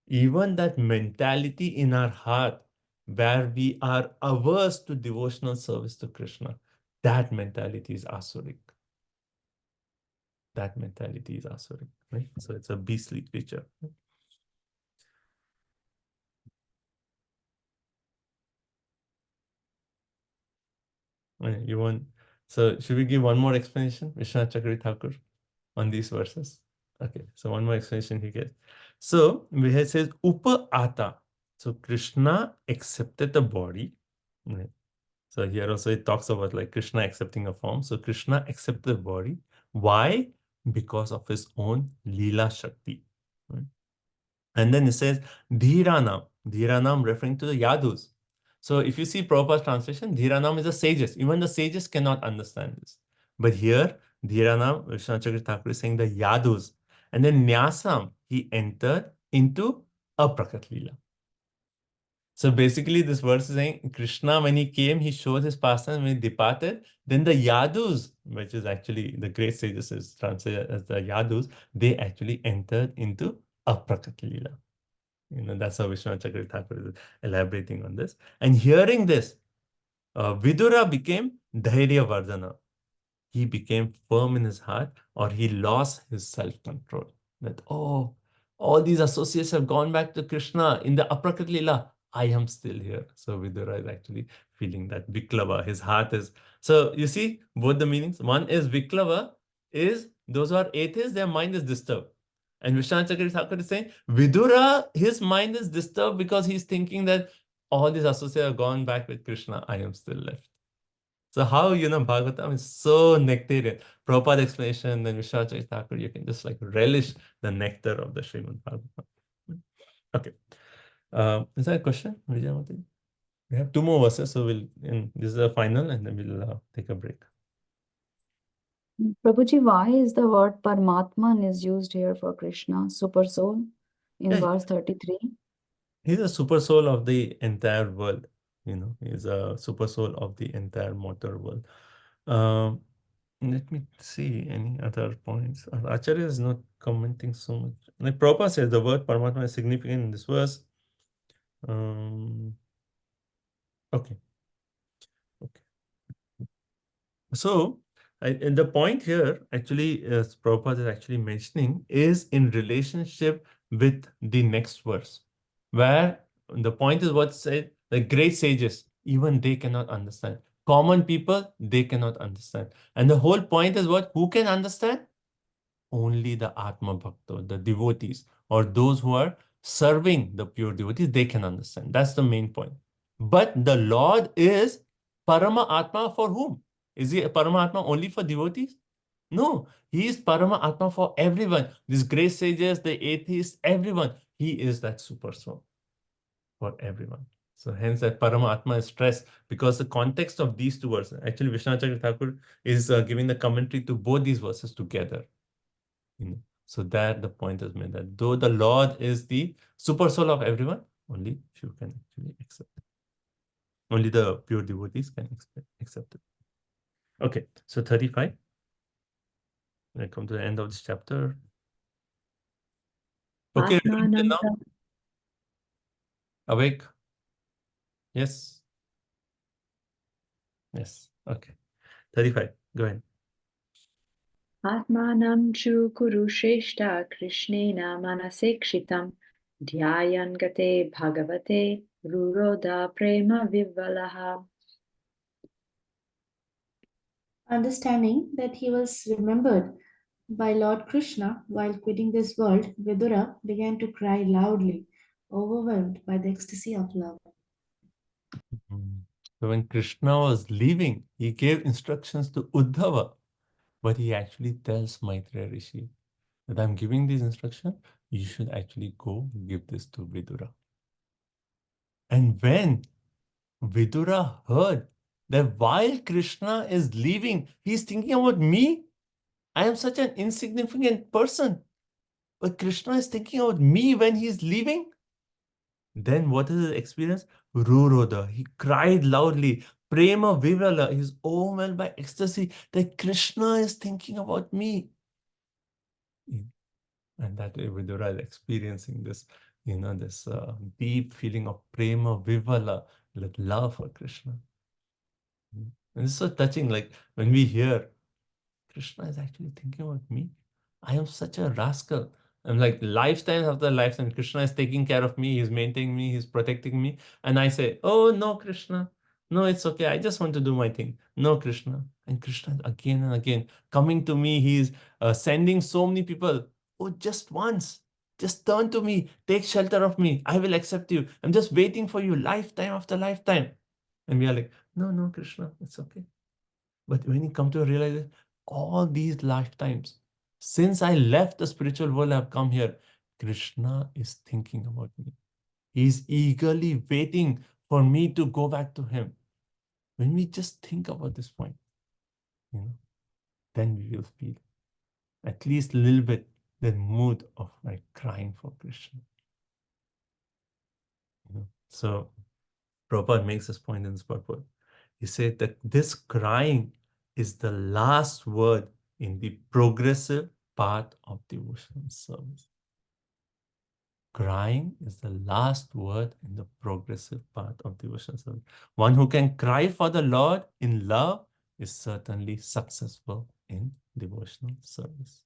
Even that mentality in our heart where we are averse to devotional service to Krishna, that mentality is asuric. That mentality is asuric, right? So it's a beastly creature. So should we give one more explanation, Vishwanath Chakravarti Thakur, on these verses? Okay, so one more explanation he gets. So it says Upa Ata. So Krishna accepted the body. Right? So here also it talks about like Krishna accepting a form. So Krishna accepted the body. Why? Because of his own Leela Shakti. Right? And then it says Dhiranam. Dhiranam referring to the Yadus. So if you see Prabhupada's translation, Dhiranam is the sages. Even the sages cannot understand this. But here, Dhiranam, Vishwanath Chakravarti Thakur is saying the Yadus. And then Nyasam, he entered into Aprakat Leela. So basically, this verse is saying Krishna, when he came, he showed his pastime. When he departed, then the Yadus, which is actually the great sages is translated as the Yadus, they actually entered into Aprakat Leela. That's how Vishwanath Chakravarti Thakur is elaborating on this. And hearing this, Vidura became Dhairya Vardhana. He became firm in his heart, or he lost his self-control. That, oh, all these associates have gone back to Krishna in the Aprakat Leela. I am still here. So Vidura is actually feeling that Viklava, his heart is. So you see both the meanings. One is Viklava, is those who are atheists, their mind is disturbed. And Vishwanath Chakravarti Thakur is saying, Vidura, his mind is disturbed because he's thinking that all these associates have gone back with Krishna. I am still left. So how, Bhagavatam is so nectarian. Prabhupada explanation, then Vishwanath Chakravarti Thakur, you can just like relish the nectar of the Srimad Bhagavatam. Okay. Is there a question, Vijayamati? We have 2 more verses, so this is the final, and then we'll take a break. Prabhuji, why is the word Paramatman is used here for Krishna, super soul, in Yeah. verse 33? He's a super soul of the entire world. He's a super soul of the entire mortal world. Let me see any other points. Acharya is not commenting so much. Like Prabhupada says, the word Paramatma is significant in this verse. Okay. So, and the point here, actually, as Prabhupada is actually mentioning, is in relationship with the next verse, where the point is what said, the great sages, even they cannot understand. Common people, they cannot understand. And the whole point is what? Who can understand? Only the Atma Bhakta, the devotees, or those who are serving the pure devotees, they can understand. That's the main point. But the Lord is Parama Atma for whom? Is he Parama Atma only for devotees? No, he is Parama Atma for everyone. These great sages, the atheists, everyone. He is that super soul for everyone. So hence that Parama Atma is stressed because the context of these 2 verses, actually Vishwanath Chakravarti Thakur is giving the commentary to both these verses together. So that the point is made that though the Lord is the super soul of everyone, only few can actually accept it. Only the pure devotees can accept it. Okay, so 35. I come to the end of this chapter. Okay, Atmanam now. Awake. Yes. Yes. Okay. 35. Go ahead. Atmanam chu kuru shreshta Krishnena manasekshitam dhyayan gate bhagavate ruroda prema vivalaha. Understanding that he was remembered by Lord Krishna while quitting this world, Vidura began to cry loudly, overwhelmed by the ecstasy of love. So when Krishna was leaving, he gave instructions to Uddhava, but he actually tells Maitreya Rishi that I'm giving these instructions, you should actually go give this to Vidura. And when Vidura heard that while Krishna is leaving, he's thinking about me. I am such an insignificant person. But Krishna is thinking about me when he's leaving. Then what is his experience? Ruroda. He cried loudly. Prema Vivala. He's overwhelmed by ecstasy that Krishna is thinking about me. And that way Vidura is experiencing this, this deep feeling of Prema Vivala, like love for Krishna. And it's so touching, like when we hear Krishna is actually thinking about me. I am such a rascal. I'm like lifetimes after lifetime, Krishna is taking care of me, he's maintaining me, he's protecting me. And I say, oh no, Krishna. No, it's okay. I just want to do my thing. No, Krishna. And Krishna again and again coming to me. He's sending so many people. Oh, just once. Just turn to me. Take shelter of me. I will accept you. I'm just waiting for you lifetime after lifetime. And we are like, no, Krishna, it's okay. But when you come to realize all these lifetimes, since I left the spiritual world, I've come here, Krishna is thinking about me. He's eagerly waiting for me to go back to him. When we just think about this point, then we will feel at least a little bit the mood of like crying for Krishna. So Prabhupada makes this point in this purport. He said that this crying is the last word in the progressive part of devotional service. Crying is the last word in the progressive part of devotional service. One who can cry for the Lord in love is certainly successful in devotional service.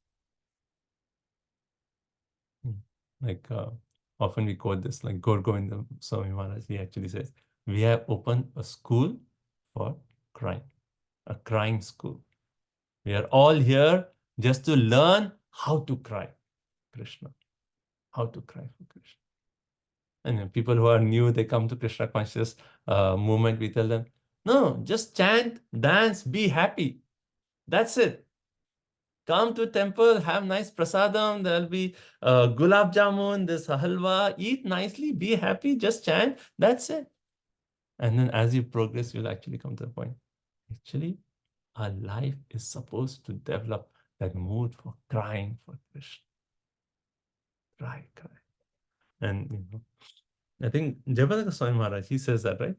Like often we quote this, like Gaur Govinda Swami Maharaj, he actually says, we have opened a school for crying, a crying school. We are all here just to learn how to cry Krishna, how to cry for Krishna. And people who are new, they come to Krishna conscious movement, we tell them, no, just chant, dance, be happy. That's it. Come to temple, have nice prasadam, there'll be gulab jamun, this halwa, eat nicely, be happy, just chant, that's it. And then as you progress, you'll actually come to the point. Actually, our life is supposed to develop that mood for crying for Krishna. Cry. And I think Jayapataka Swami Maharaj, he says that, right?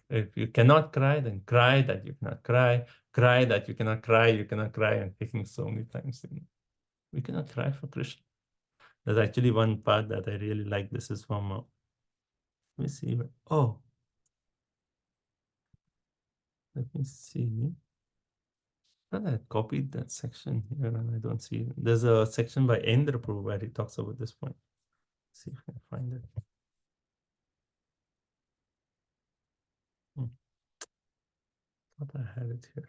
If you cannot cry, then cry that you cannot cry. Cry that you cannot cry, and taking so many times. We cannot cry for Krishna. There's actually one part that I really like. This is from, let me see. Let me see. I copied that section here and I don't see it. There's a section by Endra Prabhu where he talks about this point. Let's see if I can find it. Thought I had it here.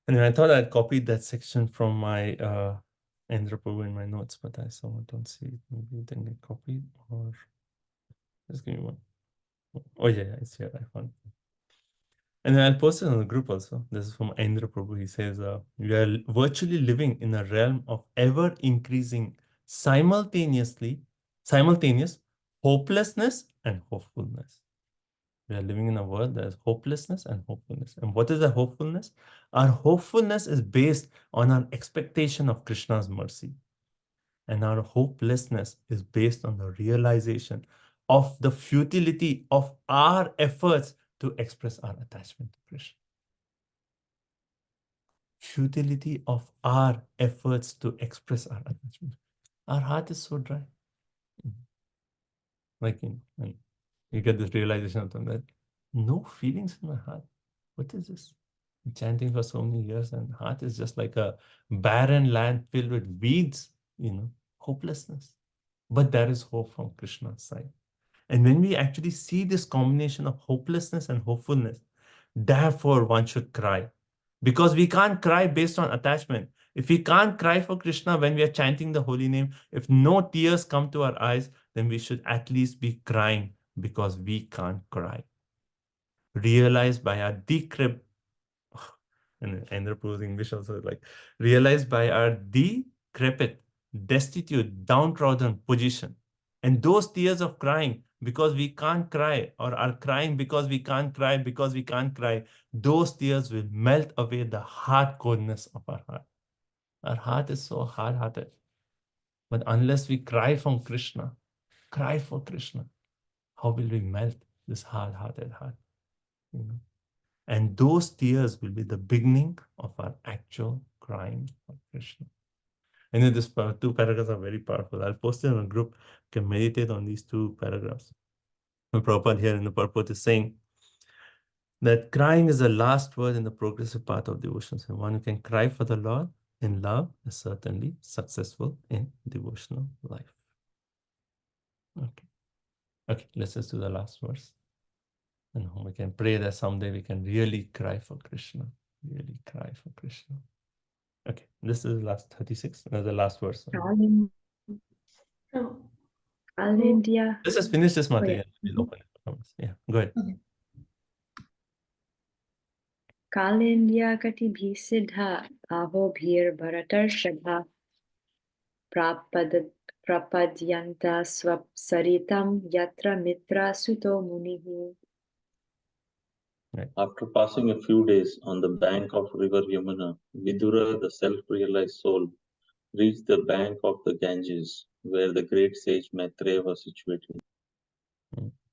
Anyway, I thought I'd copied that section from my Endra Prabhu in my notes, but I somehow don't see it. Maybe it didn't get copied, or just give me one. Oh yeah, it's here. I found it. And then I'll post it on the group also. This is from Endra Prabhu. He says, we are virtually living in a realm of ever increasing simultaneous hopelessness and hopefulness. We are living in a world that is hopelessness and hopefulness. And what is the hopefulness? Our hopefulness is based on our expectation of Krishna's mercy. And our hopelessness is based on the realization of the futility of our efforts to express our attachment to Krishna. Futility of our efforts to express our attachment. Our heart is so dry. Like, you get this realization of them that no feelings in my heart. What is this? I'm chanting for so many years and heart is just like a barren land filled with weeds, hopelessness. But there is hope from Krishna's side. And when we actually see this combination of hopelessness and hopefulness, therefore one should cry. Because we can't cry based on attachment. If we can't cry for Krishna when we are chanting the holy name, if no tears come to our eyes, then we should at least be crying because we can't cry. Realized by our decrepit, and Endra Prabhu's English also is like, realized by our decrepit, destitute, downtrodden position. And those tears of crying because we can't cry, or are crying because we can't cry, those tears will melt away the hardcoreness of our heart. Our heart is so hard-hearted. But unless we cry from Krishna, cry for Krishna, how will we melt this hard-hearted heart? And those tears will be the beginning of our actual crying for Krishna. And then these two paragraphs are very powerful. I'll post it in a group. You can meditate on these two paragraphs. The Prabhupada here in the purport is saying that crying is the last word in the progressive path of devotion. So one who can cry for the Lord in love is certainly successful in devotional life. Okay, let's just do the last verse. And we can pray that someday we can really cry for Krishna. Really cry for Krishna. Okay, this is the last 36. The last verse. India. Let's just finish this matter. Yeah. We'll open it. Yeah, go ahead. Okay. Kalindya kati bhisidha aho bhir bharatarshadha prapadyanta swapsaritam yatra mitra suto munihi. Right. After passing a few days on the bank of river Yamuna, Vidura, the self-realized soul, reached the bank of the Ganges, where the great sage Maitreya was situated.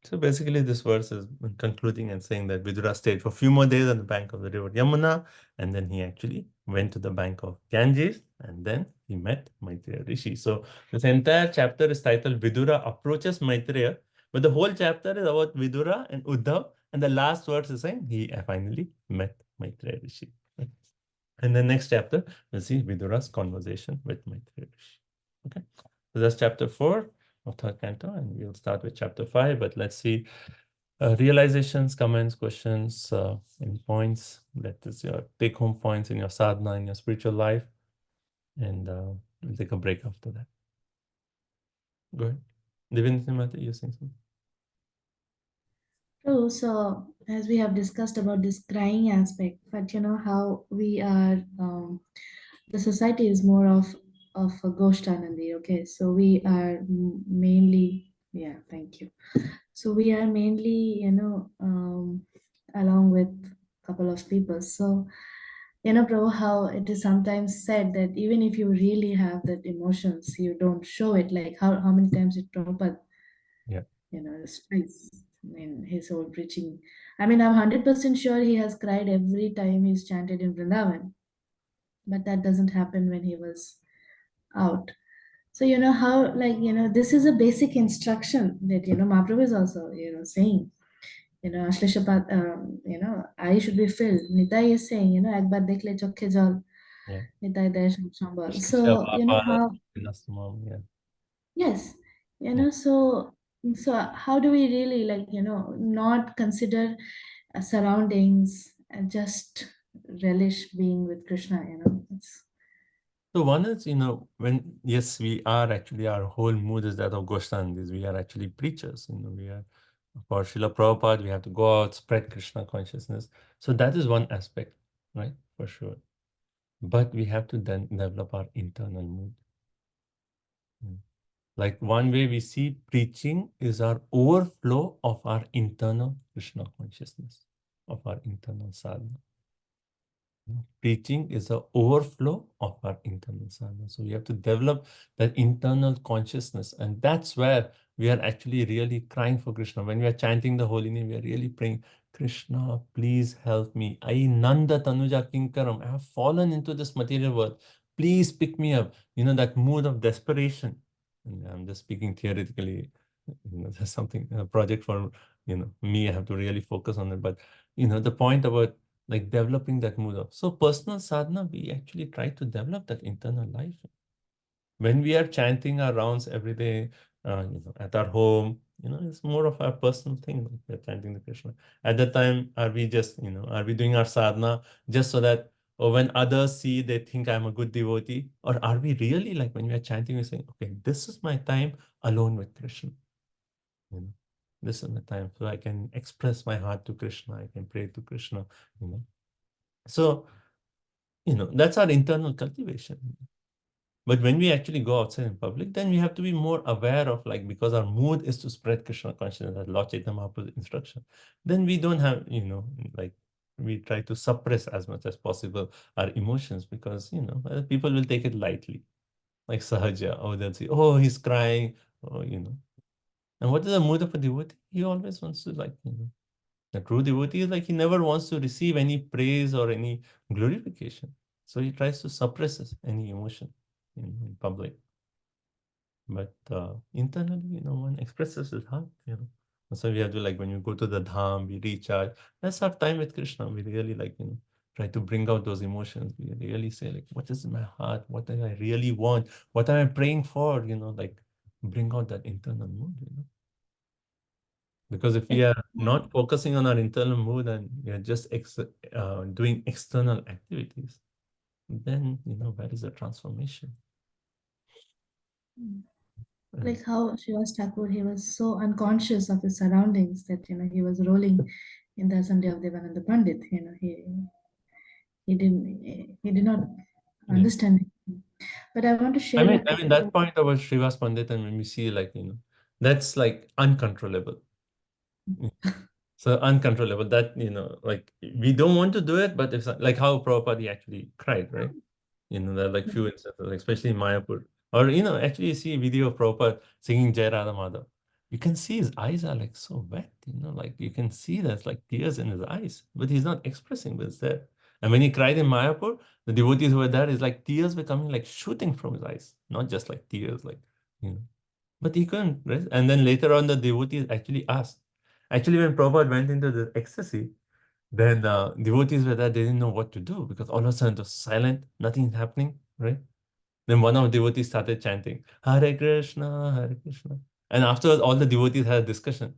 So basically, this verse is concluding and saying that Vidura stayed for a few more days on the bank of the river Yamuna, and then he actually went to the bank of Ganges, and then he met Maitreya Rishi. So this entire chapter is titled Vidura approaches Maitreya, but the whole chapter is about Vidura and Uddhav, and the last verse is saying he finally met Maitreya Rishi. And the next chapter, we'll see Vidura's conversation with Maitreya Rishi. Okay, so that's chapter 4 of third canto, and we'll start with chapter 5, but let's see realizations, comments, questions, any points. That is your take-home points in your sadhana, in your spiritual life, and we'll take a break after that. Go ahead. Divinity, you saying something? True. So as we have discussed about this crying aspect, but you know how we are, the society is more of a Ghoshtanandi. Okay, so we are mainly, yeah, thank you. So we are mainly, along with a couple of people. So you know, Prabhu, how it is sometimes said that even if you really have that emotions, you don't show it. Like how many times did Prabhupada, Yeah. you know, speaks in his whole preaching. I mean, I'm 100% sure he has cried every time he's chanted in Vrindavan, but that doesn't happen when he was out. So, you know, how, like, you know, this is a basic instruction that, you know, Mahaprabhu is also, you know, saying, you know, Ashlishapat, you know, I should be filled. Nitai is saying, you know, Ekbar dekhle chokke jal. Yeah. Nitai dash shambal. So, you know, how, Yeah. yes, you Yeah. know, so how do we really, like, you know, not consider surroundings and just relish being with Krishna, you know? It's, So one is, you know, when, yes, we are actually, our whole mood is that of Goshtandis. We are actually preachers, you know, we are, for Srila Prabhupada, we have to go out, spread Krishna consciousness. So that is one aspect, right? For sure. But we have to then develop our internal mood. Like one way we see preaching is our overflow of our internal Krishna consciousness, of our internal sadhana. Preaching is an overflow of our internal sadhana. So we have to develop that internal consciousness. And that's where we are actually really crying for Krishna. When we are chanting the holy name, we are really praying, Krishna, please help me. I Nanda Tanuja Kinkaram. I have fallen into this material world. Please pick me up. You know, that mood of desperation. And I'm just speaking theoretically. You know, there's something, a project for, you know, me, I have to really focus on it. But, you know, the point about like developing that mood of. So personal sadhana, we actually try to develop that internal life. When we are chanting our rounds every day, you know, at our home, you know, it's more of a personal thing. Like we're chanting the Krishna. At that time, are we just, you know, are we doing our sadhana just so that, or when others see, they think I'm a good devotee? Or are we really, like when we are chanting, we're saying, okay, this is my time alone with Krishna. You know, this is the time so I can express my heart to Krishna. I can pray to Krishna, you know. So, you know, that's our internal cultivation. But when we actually go outside in public, then we have to be more aware of, like, because our mood is to spread Krishna consciousness, as Lord Chaitanya Mahaprabhu's instruction, then we don't have, you know, like, we try to suppress as much as possible our emotions because, you know, people will take it lightly. Like Sahaja, oh, they'll say, oh, he's crying, oh, you know. And what is the mood of a devotee? He always wants to, like, you know, the true devotee is like he never wants to receive any praise or any glorification. So he tries to suppress any emotion in public. But internally, you know, one expresses his heart, you know. So we have to, like, when you go to the dham, we recharge. That's our time with Krishna. We really, like, you know, try to bring out those emotions. We really say, like, what is in my heart? What do I really want? What am I praying for? You know, like, bring out that internal mood, you know. Because if we are not focusing on our internal mood and we are just doing external activities, then, you know, where is the transformation? like how Srivas Thakur, he was so unconscious of his surroundings that, you know, he was rolling in the assembly of Devananda Pandit, you know, he did not understand it. But I want to share I with mean that point about Srivas Pandit, and when we see, like, you know, that's like uncontrollable. So uncontrollable that, you know, like we don't want to do it, but it's like how Prabhupada actually cried, right? You know, there are like few instances, like especially in Mayapur. Or, you know, actually you see a video of Prabhupada singing Jai Radha Madhav. You can see his eyes are like so wet, you know, like you can see there's like tears in his eyes, but he's not expressing, but it's there. And when he cried in Mayapur, the devotees who were there, is like tears were coming like shooting from his eyes, not just like tears, like, you know. But he couldn't, right? And then later on, the devotees actually asked. Actually, when Prabhupada went into the ecstasy, then devotees were there, they didn't know what to do because all of a sudden it was silent, nothing's happening, right? Then one of the devotees started chanting, Hare Krishna, Hare Krishna. And afterwards, all the devotees had a discussion.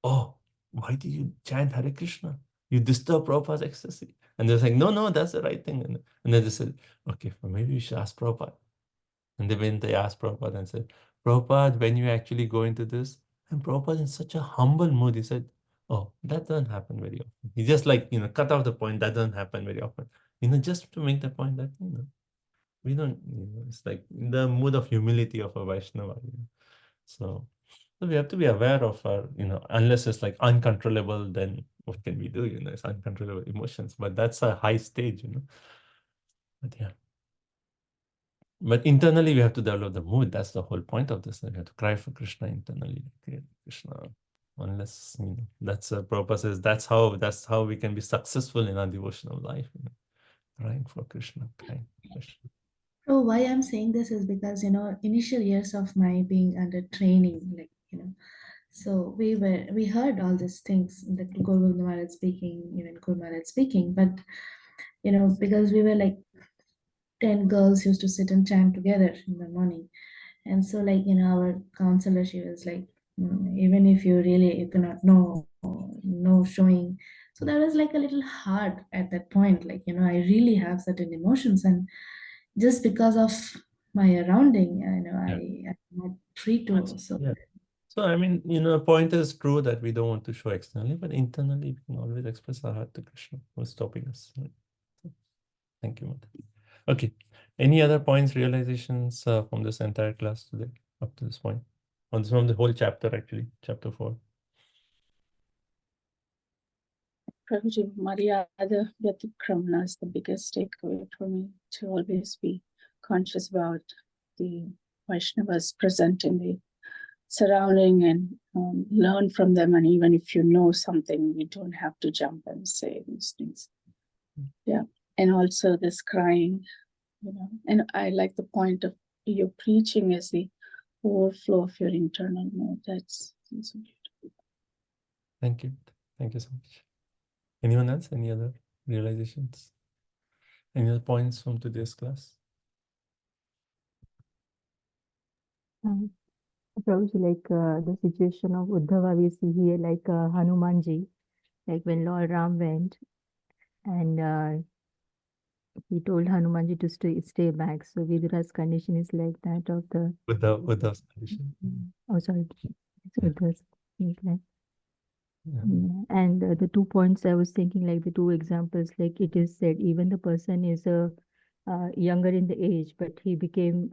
Oh, why do you chant Hare Krishna? You disturb Prabhupada's ecstasy. And they're saying, no, no, that's the right thing. And then they said, okay, well, maybe we should ask Prabhupada. And they went, they asked Prabhupada and said, Prabhupada, when you actually go into this, and Prabhupada in such a humble mood, he said, oh, that doesn't happen very often. He just like, you know, cut off the point, that doesn't happen very often. You know, just to make the point that, you know, we don't, you know, it's like in the mood of humility of a Vaishnava, you know. So we have to be aware of our, you know, unless it's like uncontrollable, then what can we do? You know, it's uncontrollable emotions, but that's a high stage, you know. But yeah. But internally, we have to develop the mood. That's the whole point of this. We have to cry for Krishna internally. Krishna, unless, you know, that's the purpose. Is that's how we can be successful in our devotional life. You know, crying for Krishna, crying for Krishna. Oh, why I'm saying this is because, initial years of my being under training, so we heard all these things, the Guru Maharaj speaking, even Guru Maharaj speaking, but, because we were like 10 girls used to sit and chant together in the morning. And so, our counselor, she was like, even if you cannot know, no showing. So that was like a little hard at that point. I really have certain emotions, and just because of my surrounding, I'm not free to. So Yeah. So, I mean, you know, the point is true that we don't want to show externally, but internally we can always express our heart to Krishna. Who's stopping us? Right? So, thank you, Mother. Okay. Any other points, realizations from this entire class today, up to this point? From the whole chapter, actually, chapter 4. Prabhuji, Maryada Vyatikramana is the biggest takeaway for me, to always be conscious about the Vaishnavas present in the surrounding and learn from them. And even if you know something, you don't have to jump and say these things. Yeah. And also this crying, and I like the point of your preaching as the overflow of your internal mood. That's so beautiful. Thank you. Thank you so much. Anyone else? Any other realizations? Any other points from today's class? Probably like the situation of Uddhava we see here, like Hanumanji, like when Lord Ram went and he told Hanumanji to stay back. So Vidura's condition is like that of the Uddhav's condition. Oh, sorry. Yeah. Uddhav's is like. Yeah. Yeah. And the 2 points I was thinking, like the 2 examples, like it is said, even the person is younger in the age, but he became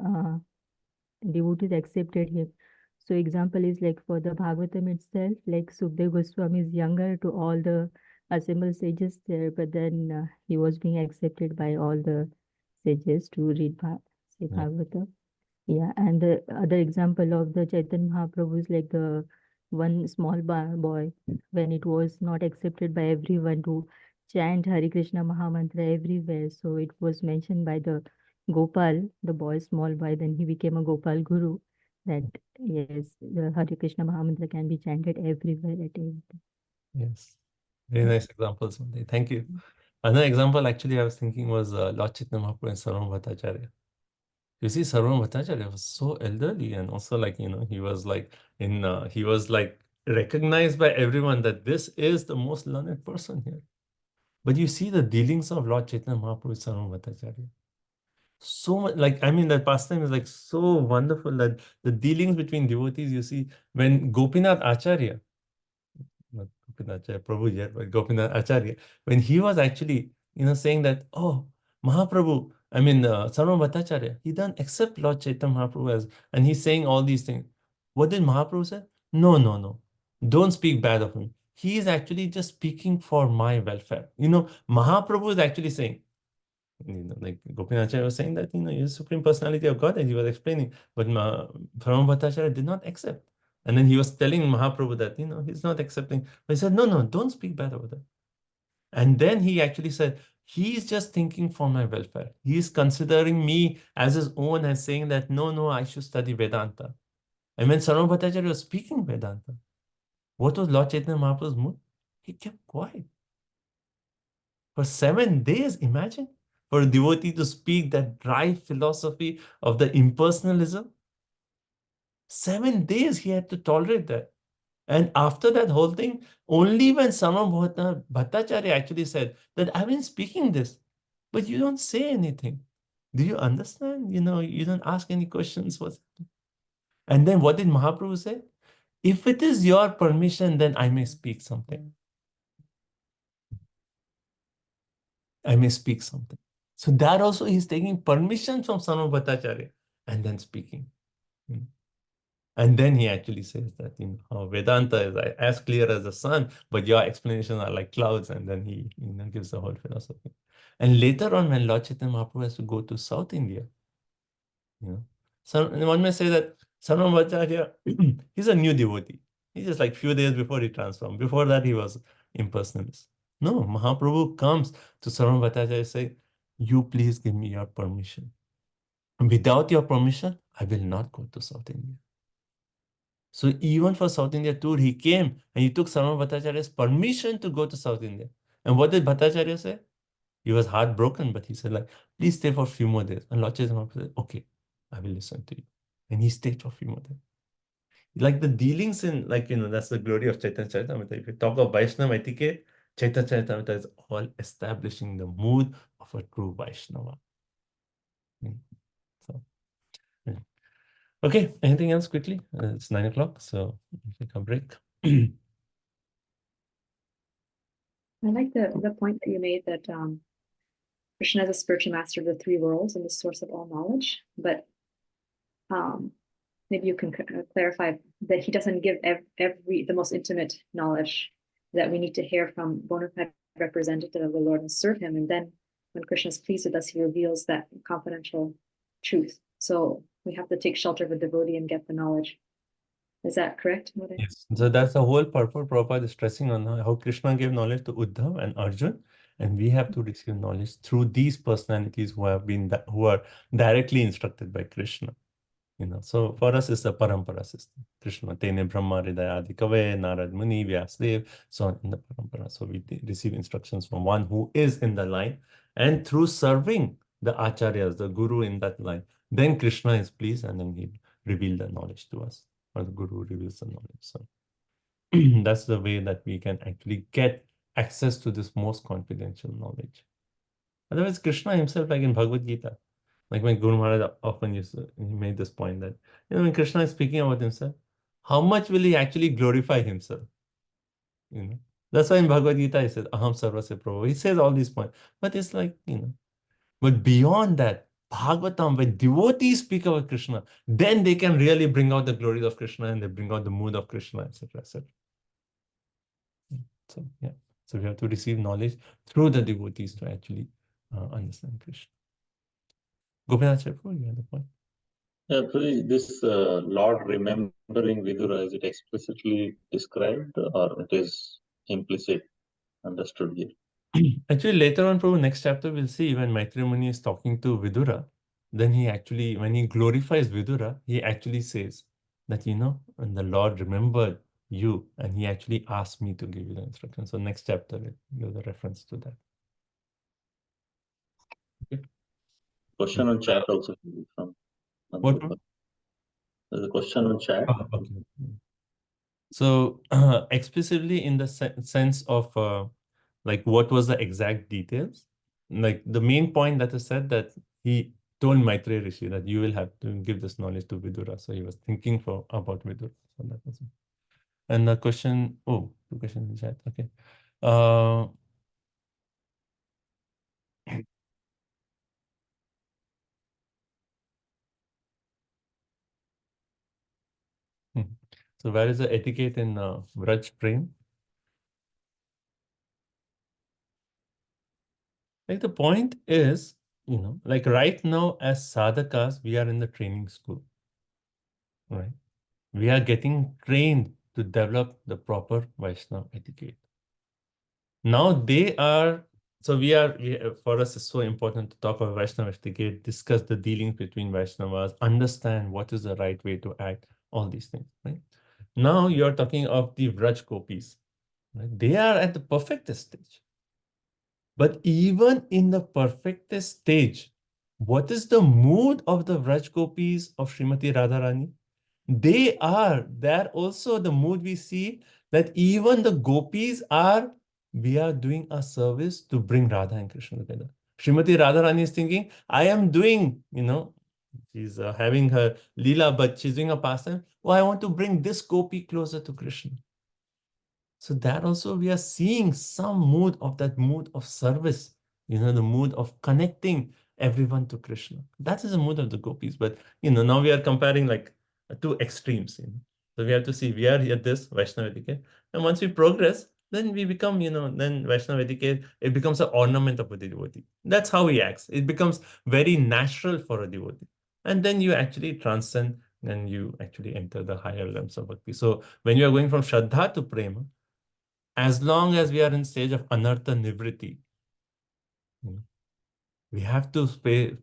devotees accepted him. So example is like for the Bhagavatam itself, like Sukdev Goswami is younger to all the assembled sages there, but then he was being accepted by all the sages to read Bhagavatam. Yeah, and the other example of the Chaitanya Mahaprabhu is like the one small boy, when it was not accepted by everyone to chant Hare Krishna Mahamantra everywhere. So it was mentioned by the Gopal, the boy, small boy, then he became a Gopal Guru, that yes, the Hare Krishna Mahamantra can be chanted everywhere at every time. Yes. Very nice examples, Mother. Thank you. Another example, actually, I was thinking was Lord Chaitanya Mahaprabhu and Sarvabhauma Bhattacharya. You see, Sarvabhauma Bhattacharya was so elderly, and also like, you know, he was like recognized by everyone that this is the most learned person here. But you see the dealings of Lord Chaitanya Mahaprabhu with Sarvabhauma Bhattacharya. So much, like, I mean, that pastime is like so wonderful that the dealings between devotees, you see, when Gopinath Acharya, not Gopinath Acharya Prabhu yet, but Gopinath Acharya, when he was actually, you know, saying that, oh, Mahaprabhu, I mean, Sarvabhauma Bhattacharya, he doesn't accept Lord Chaitanya Mahaprabhu as, and he's saying all these things. What did Mahaprabhu say? No, no, no. Don't speak bad of him. He is actually just speaking for my welfare. You know, Mahaprabhu is actually saying, like Gopinath was saying that, you're the Supreme Personality of God, and he was explaining, but Brahma Bhattacharya did not accept. And then he was telling Mahaprabhu that, he's not accepting. But he said, no, don't speak bad about that. And then he actually said, he's just thinking for my welfare. He's considering me as his own and saying that, no, I should study Vedanta. And when Sarvabhauma Bhattacharya was speaking Vedanta, what was Lord Chaitanya Mahaprabhu's mood? He kept quiet. For 7 days, imagine, for a devotee to speak that dry philosophy of the impersonalism. 7 days he had to tolerate that. And after that whole thing, only when Sarvabhauma Bhattacharya actually said that I've been speaking this, but you don't say anything. Do you understand? You don't ask any questions. And then what did Mahaprabhu say? If it is your permission, then I may speak something. I may speak something. So that also he's taking permission from Sarvabhauma Bhattacharya and then speaking. And then he actually says that, Vedanta is as clear as the sun, but your explanations are like clouds. And then he gives the whole philosophy. And later on, when Lord Chaitanya Mahaprabhu has to go to South India, so one may say that Sarvabhauma Bhattacharya, he's a new devotee. He's just like few days before he transformed. Before that, he was impersonalist. No, Mahaprabhu comes to Sarvabhauma Bhattacharya and say, you please give me your permission. Without your permission, I will not go to South India. So even for South India tour, he came and he took Sarvabhauma Bhattacharya's permission to go to South India. And what did Bhattacharya say? He was heartbroken, but he said, please stay for a few more days. And Lord Chaitanya Mahaprabhu said, okay, I will listen to you. And he stayed for a few more days. Like the dealings in, that's the glory of Chaitanya Charitamrita. If you talk of Vaishnava etiquette, Chaitanya Charitamrita is all establishing the mood of a true Vaishnava. So, yeah. Okay, anything else quickly? It's 9 o'clock, so we'll take a break. I like the point that you made that Krishna is a spiritual master of the 3 worlds and the source of all knowledge. But maybe you can clarify that he doesn't give the most intimate knowledge, that we need to hear from bona fide representative of the Lord and serve him. And then when Krishna is pleased with us, he reveals that confidential truth. So we have to take shelter of a devotee and get the knowledge. Is that correct? Yes. So that's the whole purpose. Prabhupada is stressing on how Krishna gave knowledge to Uddhav and Arjun, and we have to receive knowledge through these personalities who are directly instructed by Krishna. So for us, it's the parampara system. Krishna, Tene Brahma Hridaya Adi Kave, Narad Muni, Vyasdev, so on in the parampara. So we receive instructions from one who is in the line, and through serving the acharyas, the guru in that line, then Krishna is pleased, and then he reveal the knowledge to us, or the guru reveals the knowledge. So that's the way that we can actually get access to this most confidential knowledge. Otherwise, Krishna himself, like in Bhagavad Gita, like when Guru Maharaj often he made this point that, when Krishna is speaking about himself, how much will he actually glorify himself? That's why in Bhagavad Gita he says, Aham Sarvasya Prabhu. He says all these points, but it's like, but beyond that, Bhagavatam, when devotees speak about Krishna, then they can really bring out the glories of Krishna and they bring out the mood of Krishna, etc., etc. So, yeah. So we have to receive knowledge through the devotees to actually understand Krishna. Gopinath Prabhu, you have the point. Yeah, this Lord remembering Vidura, is it explicitly described or it is implicit understood here? Actually, later on, Prabhu, next chapter, we'll see when Maitreya Muni is talking to Vidura, then he actually, when he glorifies Vidura, he actually says that, when the Lord remembered you, and he actually asked me to give you the instruction. So next chapter, it gives a reference to that. Okay. Question on chat also from What? There's a question on chat. Oh, okay. So explicitly in the sense of what was the exact details, like the main point that is said that he told Maitreya Rishi that you will have to give this knowledge to Vidura. So he was thinking about Vidura. So that was it. And the question, two questions in chat. Okay. So where is the etiquette in Vraj Prem? Like the point is like right now as sadhakas, we are in the training school, right? We are getting trained to develop the proper Vaishnava etiquette. Now for us, it's so important to talk about Vaishnava etiquette, discuss the dealings between Vaishnavas, understand what is the right way to act, all these things, right? Now you're talking of the Vraj Gopis, right? They are at the perfectest stage. But even in the perfectest stage, what is the mood of the Vraj Gopis of Srimati Radharani? They're also the mood we see that even the gopis we are doing a service to bring Radha and Krishna together. Srimati Radharani is thinking, I am doing, she's having her Leela, but she's doing a pastime. Oh, I want to bring this gopi closer to Krishna. So that also we are seeing some mood of service, the mood of connecting everyone to Krishna. That is the mood of the gopis. But, now we are comparing like two extremes. So we have to see, we are at this Vaishnava etiquette. And once we progress, then we become, then Vaishnava etiquette, it becomes an ornament of a devotee. That's how he acts. It becomes very natural for a devotee. And then you actually transcend and you actually enter the higher realms of bhakti. So when you are going from Shraddha to Prema, as long as we are in stage of Anartha Nivriti, we have to pay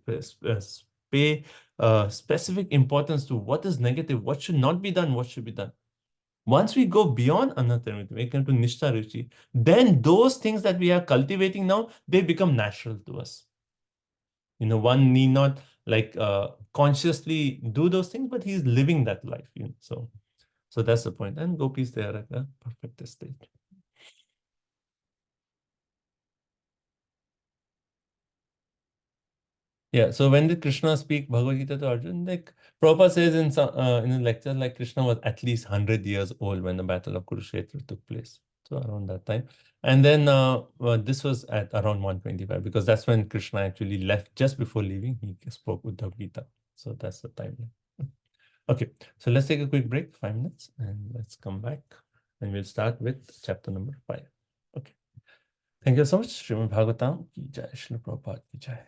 specific importance to what is negative, what should not be done, what should be done. Once we go beyond Anartha Nivriti, we come to Nishtha Ruchi, then those things that we are cultivating now, they become natural to us. One need not consciously do those things, but he's living that life. So that's the point. And gopis, they are at the perfect stage. Yeah, so when did Krishna speak Bhagavad Gita to Arjuna? Like Prabhupada says in a lecture, like Krishna was at least 100 years old when the battle of Kurukshetra took place. So around that time. And then this was at around 125 because that's when Krishna actually left. Just before leaving, he spoke Uddhav Gita. So that's the timeline. Okay, so let's take a quick break, 5 minutes, and let's come back. And we'll start with chapter number 5. Okay. Thank you so much. Srimad Bhagavatam ki jai, Srila Prabhupada ki jai.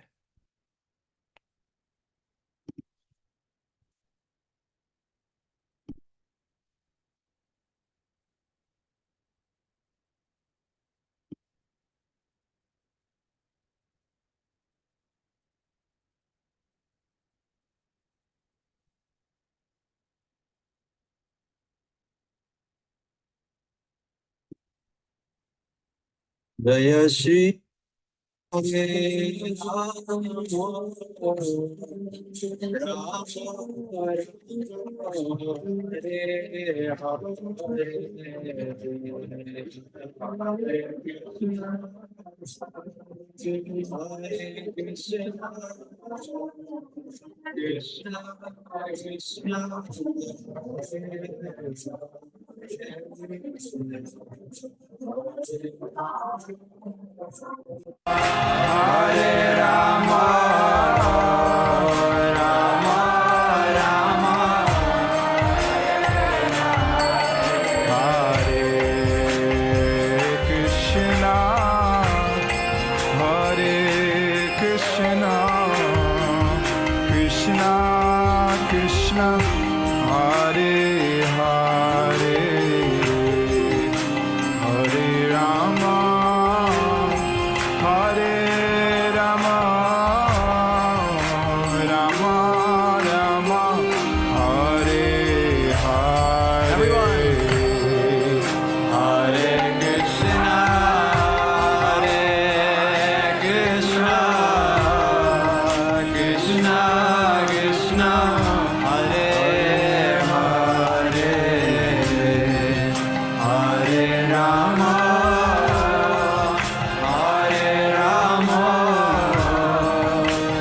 Jaya Shri Hare Rama, Rama Rama, Hare Krishna, Krishna Krishna, Hare Hare, Hare Rama, Hare Rama, Rama Rama, Hare Hare. Everyone. Hare Krishna, Krishna Krishna, Hare Hare, Hare Rama, Hare Rama,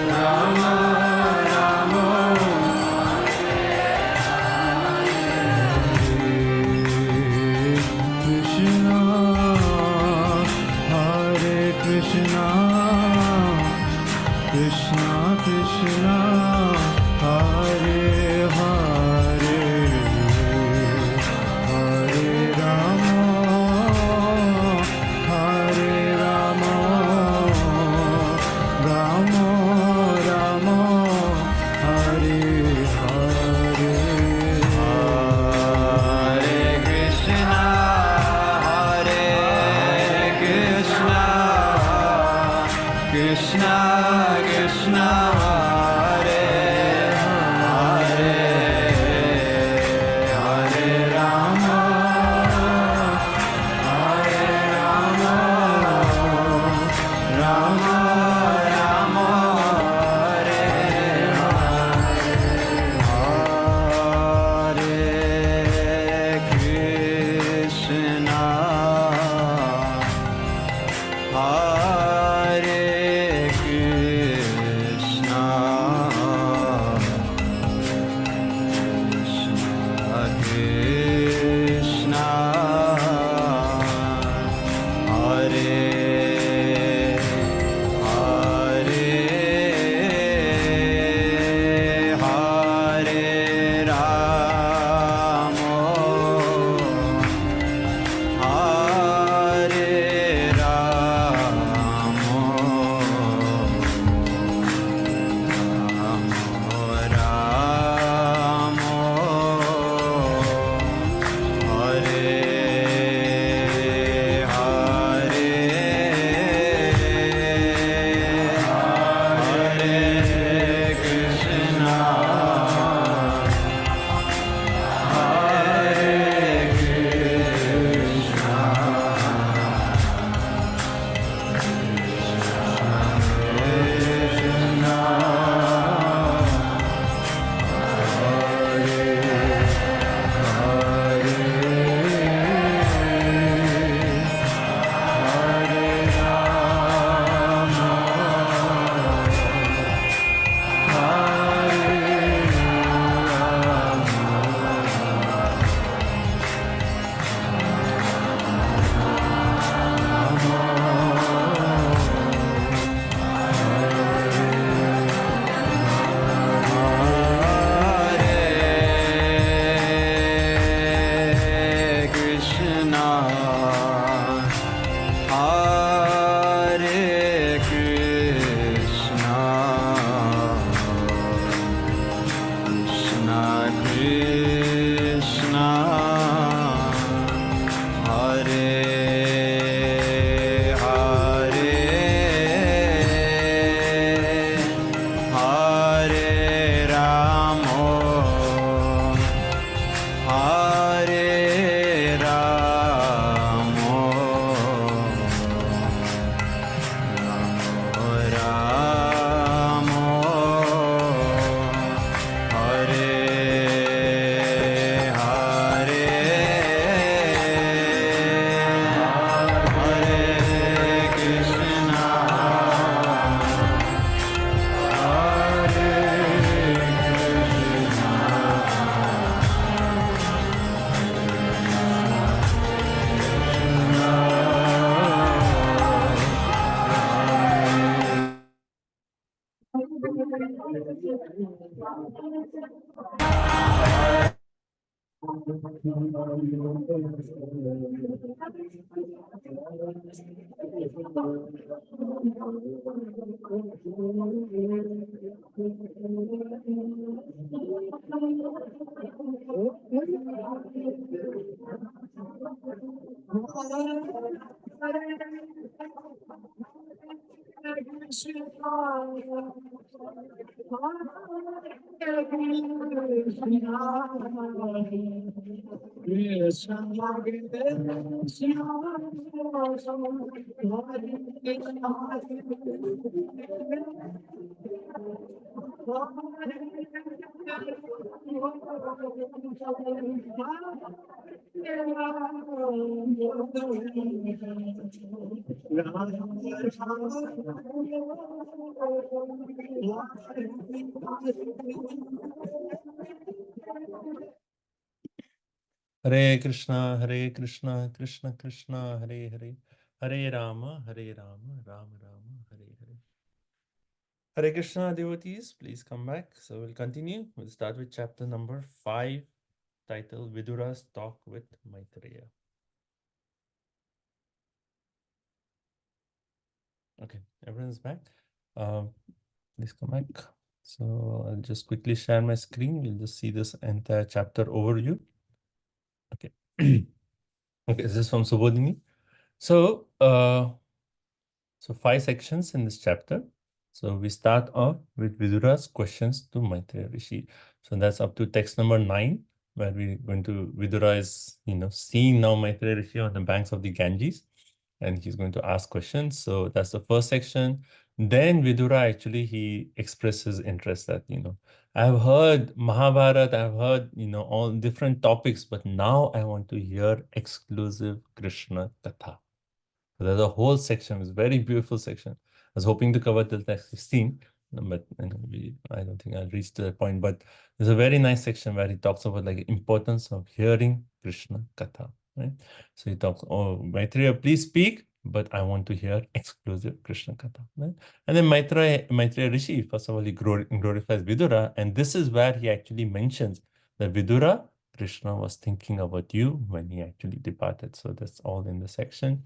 Rama Rama, Krishna, Hare Krishna, Krishna Krishna, Hare Hare, Hare Rama, Hare Rama, Rama Hare Krishna, Krishna Krishna, Hare Hare, Hare Rama, Rama Rama, Hare Hare. Hare Krishna devotees, please come back. So we'll continue. We'll start with chapter number 5, titled Vidura's Talk with Maitreya. Okay, everyone's back. Please come back. So I'll just quickly share my screen. You'll just see this entire chapter overview. Okay. Okay, this is from Subodhini. So, so 5 sections in this chapter. So we start off with Vidura's questions to Maitreya Rishi. So that's up to text number 9, where we're going to, Vidura is, seeing now Maitreya Rishi on the banks of the Ganges, and he's going to ask questions. So that's the first section. Then Vidura actually, he expresses interest that, I've heard Mahabharata, I've heard, all different topics, but now I want to hear exclusive Krishna Katha. So there's a whole section, it's a very beautiful section. I was hoping to cover till text 16, but I don't think I'll reach to that point. But there's a very nice section where he talks about like the importance of hearing Krishna Katha, right? So he talks, oh, Maitreya, please speak, but I want to hear exclusive Krishna Katha, right? And then Maitreya Rishi, first of all, he glorifies Vidura, and this is where he actually mentions that Vidura, Krishna was thinking about you when he actually departed. So that's all in the section.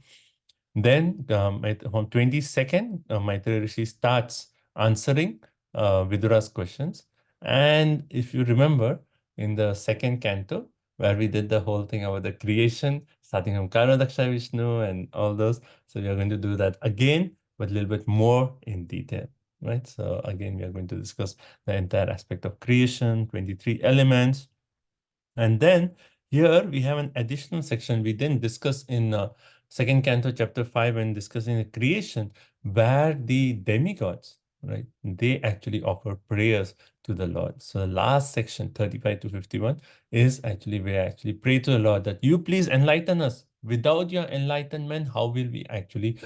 Then on 22nd, Maitreya Rishi starts answering Vidura's questions. And if you remember, in the second canto, where we did the whole thing about the creation, starting from Karadaksha Vishnu and all those. So we are going to do that again, but a little bit more in detail, right? So again, we are going to discuss the entire aspect of creation, 23 elements. And then here we have an additional section we didn't discuss in second canto, chapter 5, when discussing the creation, where the demigods, right, they actually offer prayers to the Lord. So the last section, 35 to 51, is actually where I actually pray to the Lord that you please enlighten us. Without your enlightenment, how will we actually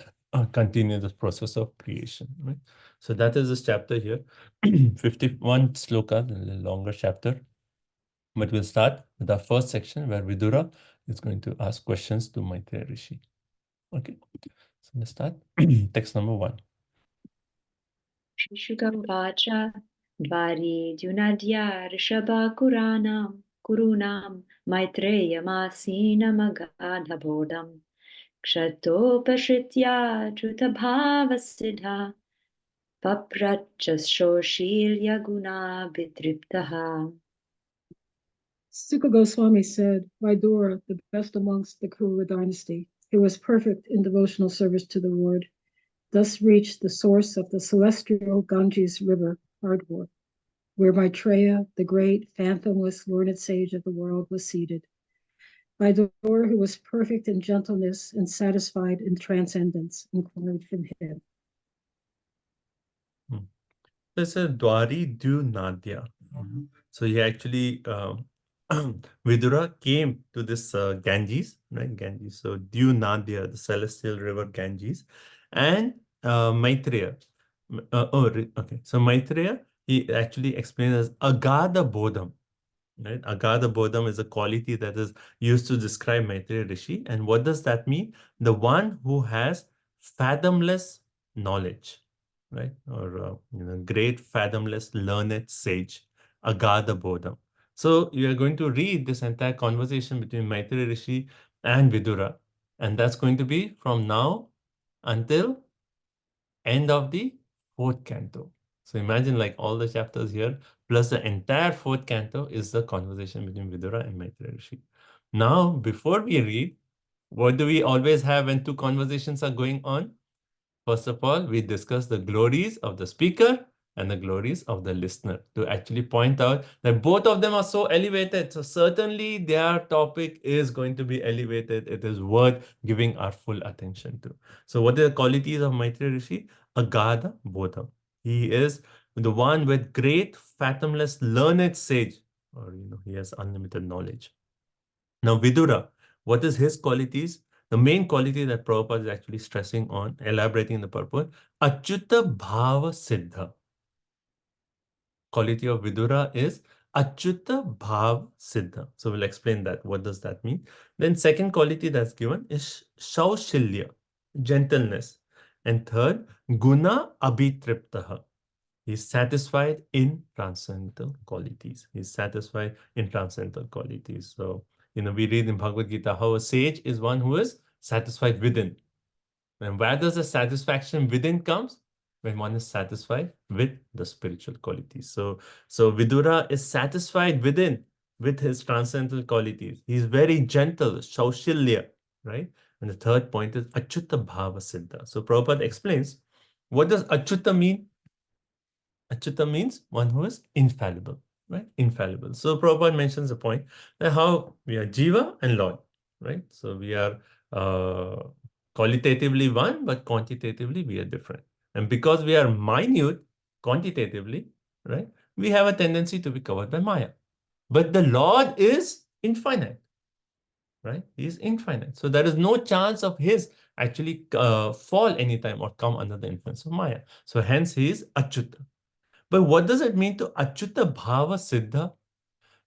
continue this process of creation, right? So that is this chapter here, 51 slokas, a little longer chapter. But we'll start with our first section where Vidura is going to ask questions to Maitreya Rishi. Okay, so let's start. Text number 1. Shishukavacha Dvari Dunadya Rishabha Kurunam Maitreya Masina Magadhabodam Kshatopashitya Chutabhava Siddha Paprachas Shoshilya Guna Vidriptaha. Suka Goswami said, Vidura, the best amongst the Kuru dynasty, who was perfect in devotional service to the Lord, thus reached the source of the celestial Ganges River, Hardwar, where Maitreya, the great fathomless learned sage of the world, was seated. Vidura, who was perfect in gentleness and satisfied in transcendence, inquired from him. This is Dwari Dunadya. So he actually Vidura came to this Ganges, right? Ganges. So Dunadya, the celestial river Ganges, and Maitreya. Okay. So Maitreya, he actually explains as Agada Bodham, right? Agada Bodham is a quality that is used to describe Maitreya Rishi. And what does that mean? The one who has fathomless knowledge, right? Or great, fathomless, learned sage, Agadha Bodham. So you are going to read this entire conversation between Maitreya Rishi and Vidura, and that's going to be from now until end of the fourth canto. So imagine like all the chapters here, plus the entire fourth canto is the conversation between Vidura and Maitreya Rishi. Now, before we read, what do we always have when two conversations are going on? First of all, we discuss the glories of the speaker and the glories of the listener to actually point out that both of them are so elevated. So certainly their topic is going to be elevated. It is worth giving our full attention to. So what are the qualities of Maitreya Rishi? Agadha Bodham. He is the one with great, fathomless, learned sage, or he has unlimited knowledge. Now, Vidura, what is his qualities? The main quality that Prabhupada is actually stressing on, elaborating the purport, Achyuta Bhava Siddha. Quality of Vidura is Achyuta Bhav Siddha. So we'll explain that. What does that mean? Then second quality that's given is Shaushilya, gentleness. And third, Guna Abhitriptaha. He's satisfied in transcendental qualities. He's satisfied in transcendental qualities. So, we read in Bhagavad Gita how a sage is one who is satisfied within. And where does the satisfaction within comes? When one is satisfied with the spiritual qualities. So Vidura is satisfied within with his transcendental qualities. He's very gentle, Shaushilya, right? And the third point is Achyuta Bhava Siddha. So Prabhupada explains, what does Achyuta mean? Achyuta means one who is infallible, right? Infallible. So Prabhupada mentions the point that how we are Jiva and Lord, right? So we are qualitatively one, but quantitatively we are different. And because we are minute quantitatively, right, we have a tendency to be covered by Maya. But the Lord is infinite, right? He is infinite. So there is no chance of his actually fall anytime or come under the influence of Maya. So hence he is Achyuta. But what does it mean to Achyuta Bhava Siddha?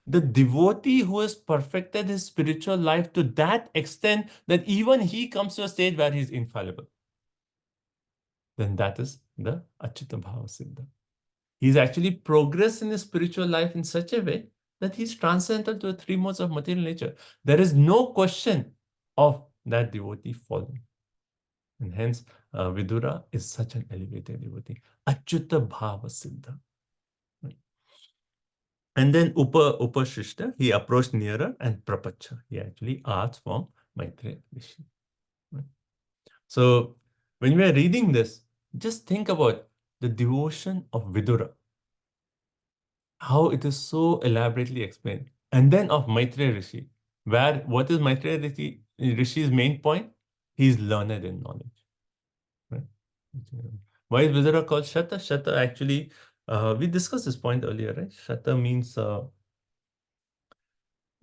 The devotee who has perfected his spiritual life to that extent that even he comes to a stage where he's infallible. Then that is the Achyuta Bhava Siddha. He's actually progressed in his spiritual life in such a way that he's transcendental to the three modes of material nature. There is no question of that devotee falling. And hence, Vidura is such an elevated devotee. Achyuta Bhava Siddha. And then Upashishta, he approached nearer and Prapacha. He actually asked from Maitreya Rishi. Right? So when we are reading this, just think about the devotion of Vidura, how it is so elaborately explained. And then of Maitreya Rishi, where what is Maitreya Rishi's main point? He is learned in knowledge. Right? Why is Vidura called Shata? Shata actually, we discussed this point earlier, right? Shata means, does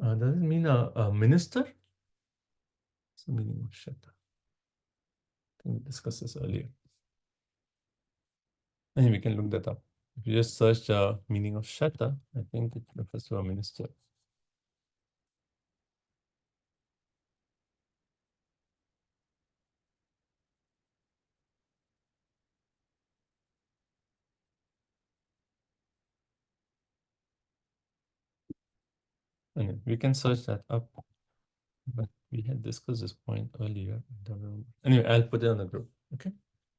it mean a minister? What's the meaning of Shata? I think we discussed this earlier. And we can look that up. If you just search the meaning of Shata, I think it refers to a minister. Anyway, we can search that up. But we had discussed this point earlier. I don't remember. Anyway, I'll put it on the group. Okay.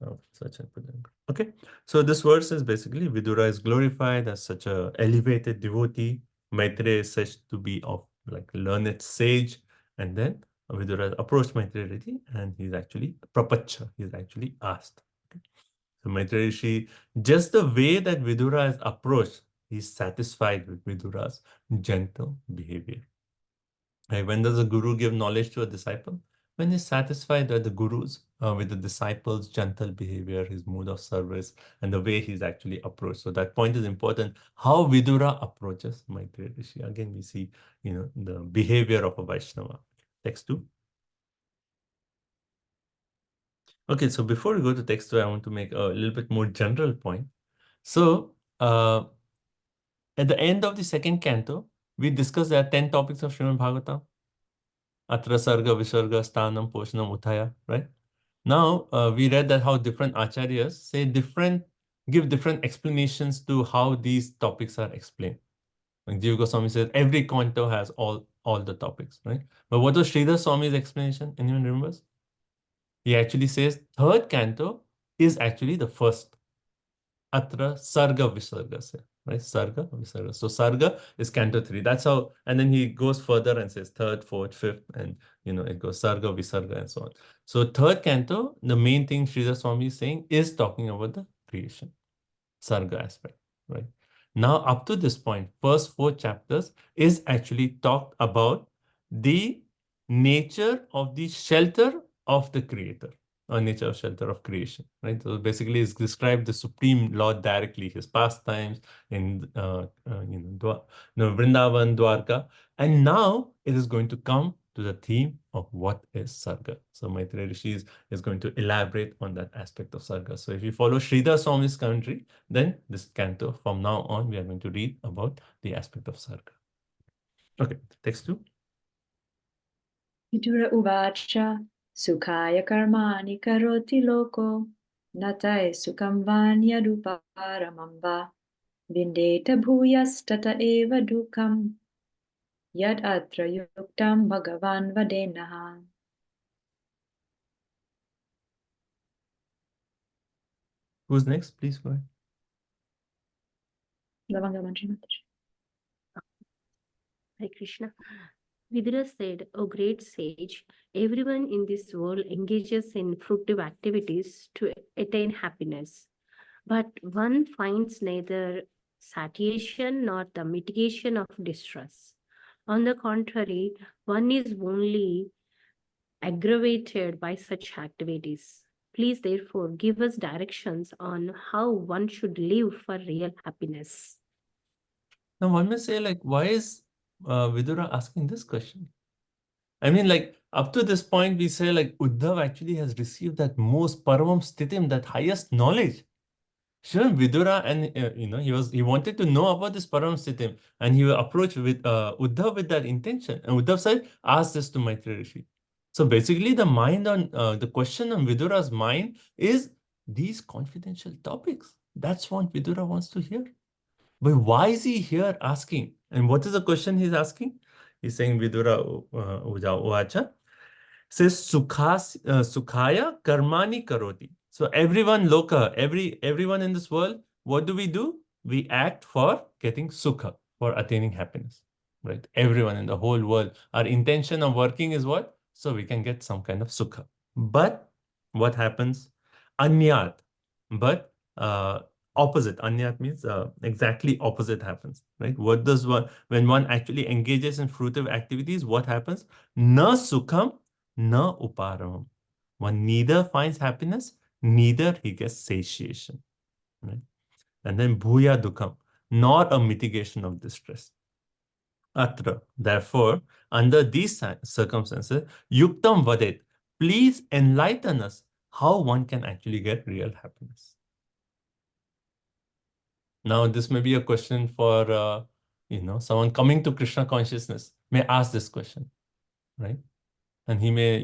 I'll search and put it on the group. Okay. So this verse is basically Vidura is glorified as such a elevated devotee. Maitreya is said to be of like learned sage. And then Vidura approached Maitreya Rishi and he's actually Prapacha. He's actually asked. Okay. So Maitreya Rishi, just the way that Vidura is approached, he's satisfied with Vidura's gentle behavior. Right? When does a guru give knowledge to a disciple? When he's satisfied with the guru's, with the disciple's gentle behavior, his mood of service, and the way he's actually approached. So that point is important. How Vidura approaches Maitreya Rishi. Again, we see, the behavior of a Vaishnava. Text 2. Okay, so before we go to text 2, I want to make a little bit more general point. So, at the end of the second canto, we discussed there are 10 topics of Srimad Bhagavatam. Atra, Sarga, Visarga, Sthanam, Poshanam, Uthaya, right? Now, we read that how different acharyas say give different explanations to how these topics are explained. Like Jiva Goswami says, every canto has all the topics, right? But what was Sridhar Swami's explanation? Anyone remembers? He actually says third canto is actually the first. Atra Sarga Visarga se, right? Sarga Visarga. So Sarga is canto 3. That's how, and then he goes further and says third, fourth, fifth, and it goes Sarga Visarga and so on. So third canto, the main thing Sridhar Swami is saying is talking about the creation, Sarga aspect, right? Now, up to this point, first 4 chapters is actually talked about the nature of the shelter of the creator, or nature of shelter of creation, right? So basically, it's described the Supreme Lord directly, his pastimes in Vrindavan, Dwarka, and now it is going to come to the theme of what is Sarga. So Maitreya Rishi is going to elaborate on that aspect of Sarga. So if you follow Sridhar Swami's commentary, then this canto, from now on, we are going to read about the aspect of Sarga. Okay, text 2. Vidura uvacha sukhaya karmani karoti loko natai sukham vanyaduparamam va vindeta bhuyastata eva dukam yad atra yuktam bhagavan vadenaha. Who's next? Please go ahead. Lavanga Manjimataji. Hare Krishna. Vidura said, O great sage, everyone in this world engages in fruitive activities to attain happiness, but one finds neither satiation nor the mitigation of distress. On the contrary, one is only aggravated by such activities. Please, therefore, give us directions on how one should live for real happiness. Now, one may say, like, why is Vidura asking this question? I mean, like, up to this point, we say, like, Uddhav actually has received that most paramam sthitim, that highest knowledge. Sure, Vidura, and he wanted to know about this param sthitim, and he approached with Uddhav with that intention. And Uddhav said, ask this to Maitreya Rishi. So basically, the question on Vidura's mind is these confidential topics. That's what Vidura wants to hear. But why is he here asking? And what is the question he's asking? He's saying Vidura Uvacha says Sukhaya Karmani Karoti. So everyone everyone in this world, what do? We act for getting sukha, for attaining happiness, right? Everyone in the whole world. Our intention of working is what? So we can get some kind of sukha. But what happens? Anyat. But opposite. Anyat means exactly opposite happens, right? What does when one actually engages in fruitive activities, what happens? Na sukham, na uparamam. One neither finds happiness, neither he gets satiation, right? And then bhuya dukham, not a mitigation of distress. Atra, therefore, under these circumstances, yuktam vadet, please enlighten us how one can actually get real happiness. Now, this may be a question for, someone coming to Krishna consciousness may ask this question, right? And he may,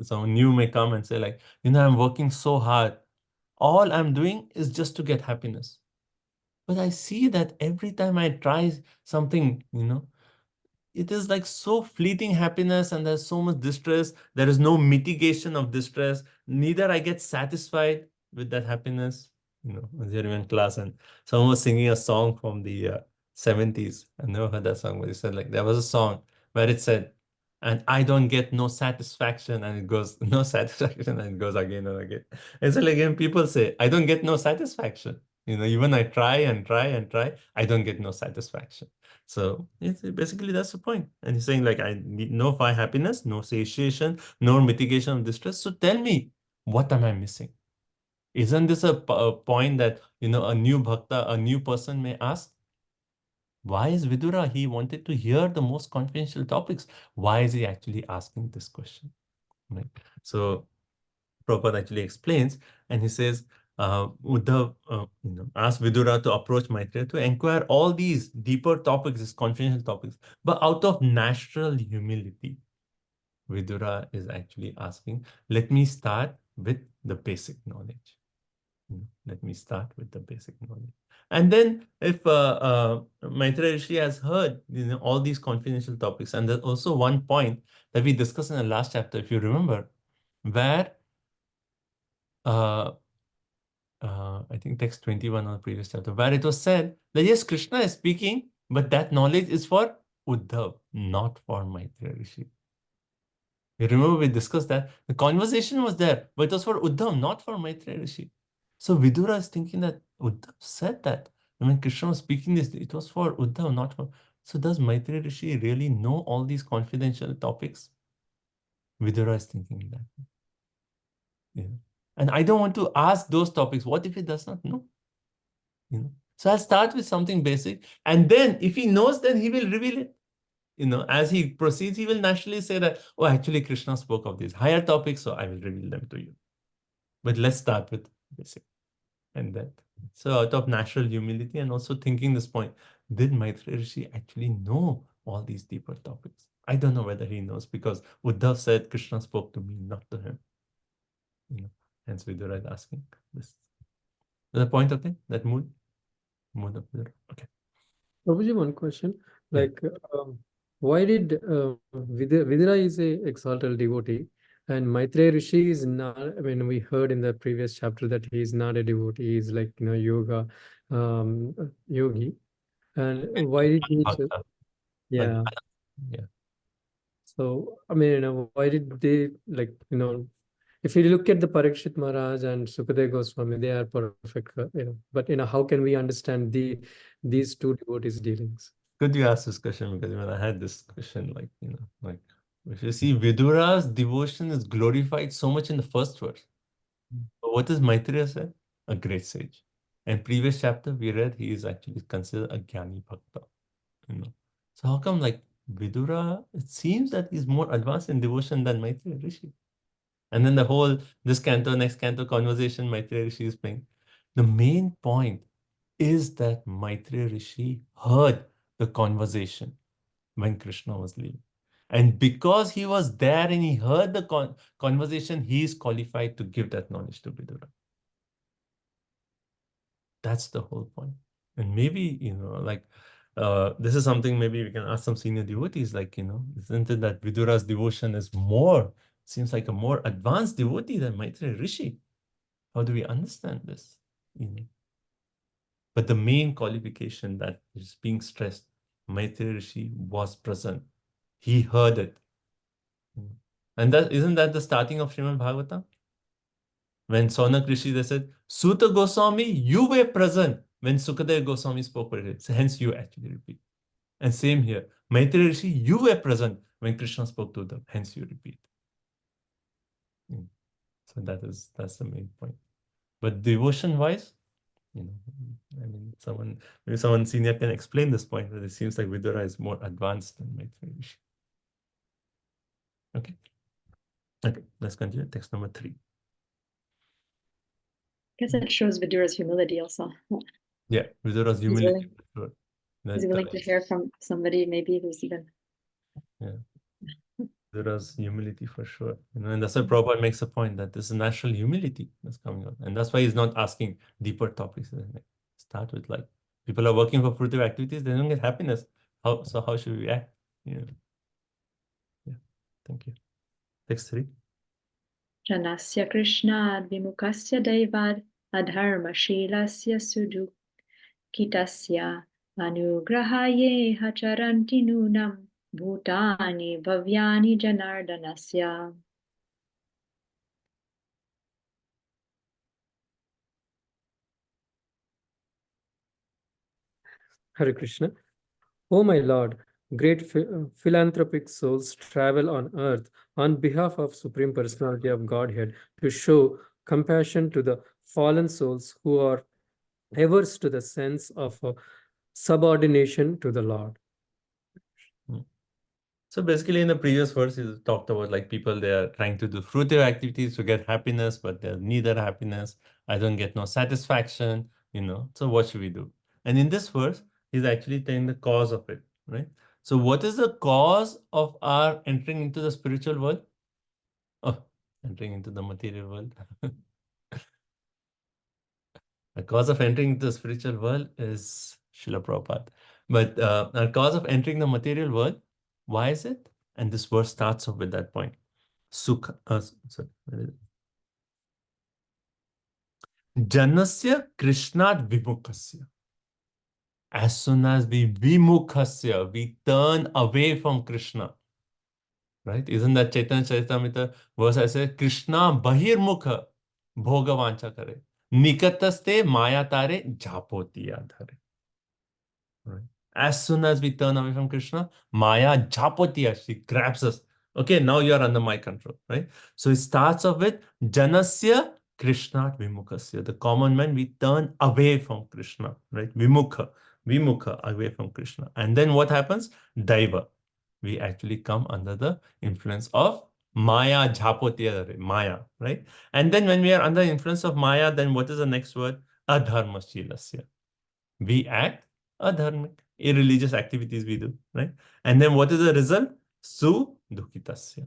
someone new may come and say like, I'm working so hard. All I'm doing is just to get happiness. But I see that every time I try something, it is like so fleeting happiness and there's so much distress. There is no mitigation of distress. Neither I get satisfied with that happiness. I was here in class and someone was singing a song from the 70s. I never heard that song, but he said like there was a song where it said, and I don't get no satisfaction, and it goes no satisfaction, and it goes again and again. And so again, people say, I don't get no satisfaction. Even I try and try and try, I don't get no satisfaction. So basically that's the point. And he's saying like, I need no happiness, no satiation, no mitigation of distress. So tell me, what am I missing? Isn't this a point that, a new bhakta, a new person may ask? Why is Vidura? He wanted to hear the most confidential topics. Why is he actually asking this question? Right? So Prabhupada actually explains, and he says, Uddhav asked Vidura to approach Maitreya to inquire all these deeper topics, these confidential topics, but out of natural humility. Vidura is actually asking, let me start with the basic knowledge. Let me start with the basic knowledge. And then if Maitreya Rishi has heard all these confidential topics, and there's also one point that we discussed in the last chapter, if you remember, where I think text 21 on the previous chapter, where it was said that yes, Krishna is speaking, but that knowledge is for Uddhav, not for Maitreya Rishi. You remember we discussed that? The conversation was there, but it was for Uddhav, not for Maitreya Rishi. So Vidura is thinking that Uddhav said that. When Krishna was speaking this, it was for Uddhav, not for... So does Maitreya Rishi really know all these confidential topics? Vidura is thinking that. Yeah. And I don't want to ask those topics. What if he does not know? So I'll start with something basic. And then if he knows, then he will reveal it. As he proceeds, he will naturally say that, oh, actually, Krishna spoke of these higher topics, so I will reveal them to you. But let's start with basic. And that. So out of natural humility and also thinking this point, did Maitreya Rishi actually know all these deeper topics? I don't know whether he knows, because Uddhav said Krishna spoke to me, not to him. Hence Vidura is asking this. Is the point okay? That mood of Vidura. Okay. Prabhuji, one question. Like, why did Vidura is a exalted devotee, and Maitreya Rishi is not? I mean, we heard in the previous chapter that he is not a devotee. He is like yoga yogi. And why did he? Yeah. So I mean, why did they like if you look at the Parikshit Maharaj and Sukadeva Goswami, they are perfect, but how can we understand these two devotees' dealings? Good you ask this question, because when I had this question, if you see Vidura's devotion is glorified so much in the first verse. But what does Maitreya say? A great sage. And previous chapter we read, he is actually considered a Jnani Bhakta. So how come Vidura, it seems that he's more advanced in devotion than Maitreya Rishi. And then the whole, this canto, next canto conversation Maitreya Rishi is playing. The main point is that Maitreya Rishi heard the conversation when Krishna was leaving. And because he was there and he heard the conversation, he is qualified to give that knowledge to Vidura. That's the whole point. And maybe, this is something maybe we can ask some senior devotees, isn't it that Vidura's devotion is more, seems like a more advanced devotee than Maitreya Rishi? How do we understand this? But the main qualification that is being stressed, Maitreya Rishi was present. He heard it. And isn't that the starting of Srimad Bhagavatam? When Sonak Rishi, they said, Suta Goswami, you were present when Sukadeva Goswami spoke with it. So hence you actually repeat. And same here. Maitreya Rishi, you were present when Krishna spoke to them. Hence you repeat. So that's the main point. But devotion-wise, maybe someone senior can explain this point, but it seems like Vidura is more advanced than Maitreya Rishi. Okay. Okay, let's continue. Text number 3. I guess it shows Vidura's humility also. Yeah, Vidura's humility. He's willing to hear from somebody maybe who's even... Yeah. Vidura's humility for sure. And that's why Prabhupada makes a point that this is natural humility that's coming out. And that's why he's not asking deeper topics. Start with people are working for fruitive activities, they don't get happiness. How should we act? Yeah. Thank you. Text 3. Janasya Krishna Vimukasya Daivad Adharma Shilasya Sudu Kitasya Anugrahaye Hacharanti Nunam Bhutani Bhavyani Janardanasya. Hare Krishna. Oh my Lord, great philanthropic souls travel on earth on behalf of Supreme Personality of Godhead to show compassion to the fallen souls who are averse to the sense of subordination to the Lord. So basically in the previous verse, he talked about people, they are trying to do fruitive activities to get happiness, but they're neither happiness. I don't get no satisfaction, So what should we do? And in this verse, he's actually telling the cause of it, right? So what is the cause of our entering into the spiritual world? Oh, entering into the material world. The cause of entering into the spiritual world is Srila Prabhupada. But the cause of entering the material world, why is it? And this verse starts off with that point. Sukha. Sorry. Where is it? Janasya Krishnad Vimukasya. As soon as we Vimukhasya, we turn away from Krishna. Right? Isn't that Chaitanya Charitamrita verse I say, Krishna Bahirmukha Bhogavancha Kare. Nikataste Maya Tare Japoti Adhare. Right? As soon as we turn away from Krishna, Maya Japotiya, she grabs us. Okay, now you are under my control, right? So it starts off with Janasya Krishna Vimukasya. The common man, we turn away from Krishna, right? Vimukha, away from Krishna. And then what happens? Daiva. We actually come under the influence of Maya Japotiya, Maya, right? And then when we are under influence of Maya, then what is the next word? Adharmashilasya. We act adharmic, irreligious activities we do, right? And then what is the result? Su-dukitasya.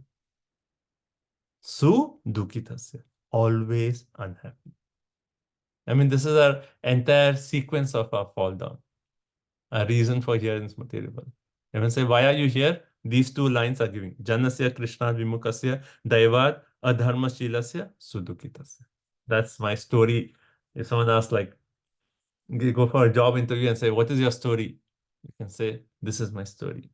Su-dukitasya. Always unhappy. I mean, this is our entire sequence of our fall down. A reason for here in this material world. Even say, why are you here? These two lines are giving. Janasya Krishna Vimukasya Daivad Adharmashilasya Sudukitasya. That's my story. If someone asks, like, you go for a job interview and say, what is your story? You can say, this is my story.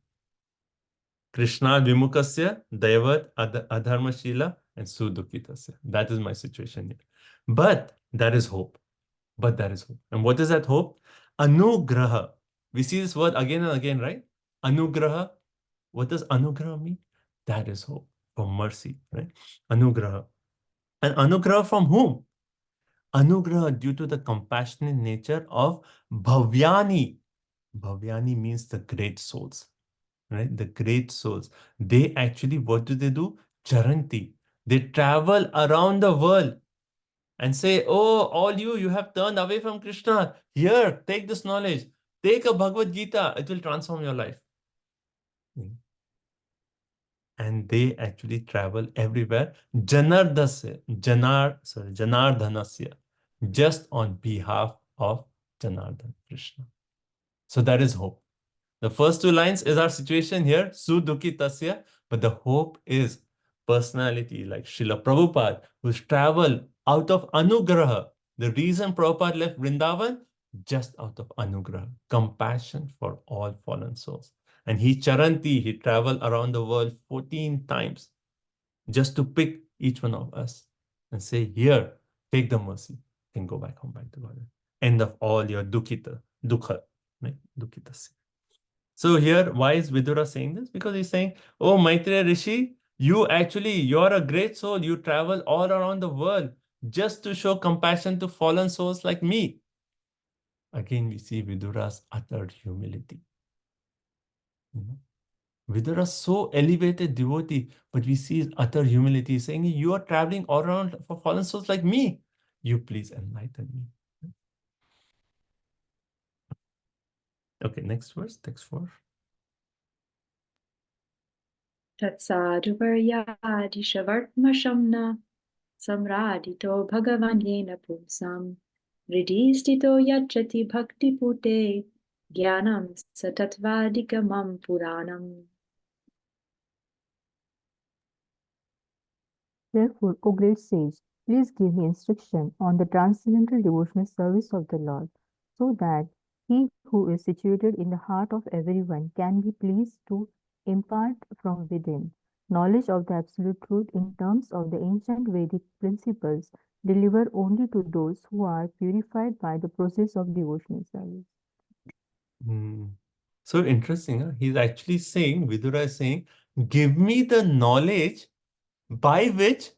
Krishna Vimukasya, Daivat, Adharmashila, and Sudukitasya. That is my situation here. But there is hope. But there is hope. And what is that hope? Anugraha. We see this word again and again, right? Anugraha. What does anugraha mean? That is hope. For mercy, right? Anugraha. And anugraha from whom? Anugraha due to the compassionate nature of Bhavyani. Bhavyani means the great souls, right? The great souls. They actually, what do? Charanti. They travel around the world and say, oh, all you have turned away from Krishna. Here, take this knowledge. Take a Bhagavad Gita. It will transform your life. And they actually travel everywhere. Janardhanasya. Just on behalf of Janardhan Krishna. So that is hope. The first two lines is our situation here, Sudukitasya, but the hope is personality like Srila Prabhupada, who's traveled out of Anugraha. The reason Prabhupada left Vrindavan, just out of Anugraha, compassion for all fallen souls. And he traveled around the world 14 times just to pick each one of us and say, here, take the mercy, and go back home, back to God. End of all your dukha, right? Dukitasya. So here, why is Vidura saying this? Because he's saying, oh, Maitreya Rishi, you're a great soul. You travel all around the world just to show compassion to fallen souls like me. Again, we see Vidura's utter humility. Vidura's so elevated devotee, but we see his utter humility, saying, you are traveling all around for fallen souls like me. You please enlighten me. Okay, next verse, text 4. Tatsadhuvaryadishavartmashamna samradito bhagavan yena pumsam hridistito yachati bhakti pute jnanam satatvadigamam puranam. Therefore, O great sage, please give me instruction on the transcendental devotional service of the Lord, so that he who is situated in the heart of everyone can be pleased to impart from within knowledge of the absolute truth in terms of the ancient Vedic principles delivered only to those who are purified by the process of devotional service. So interesting. Huh? He's actually saying, Vidura is saying, give me the knowledge by which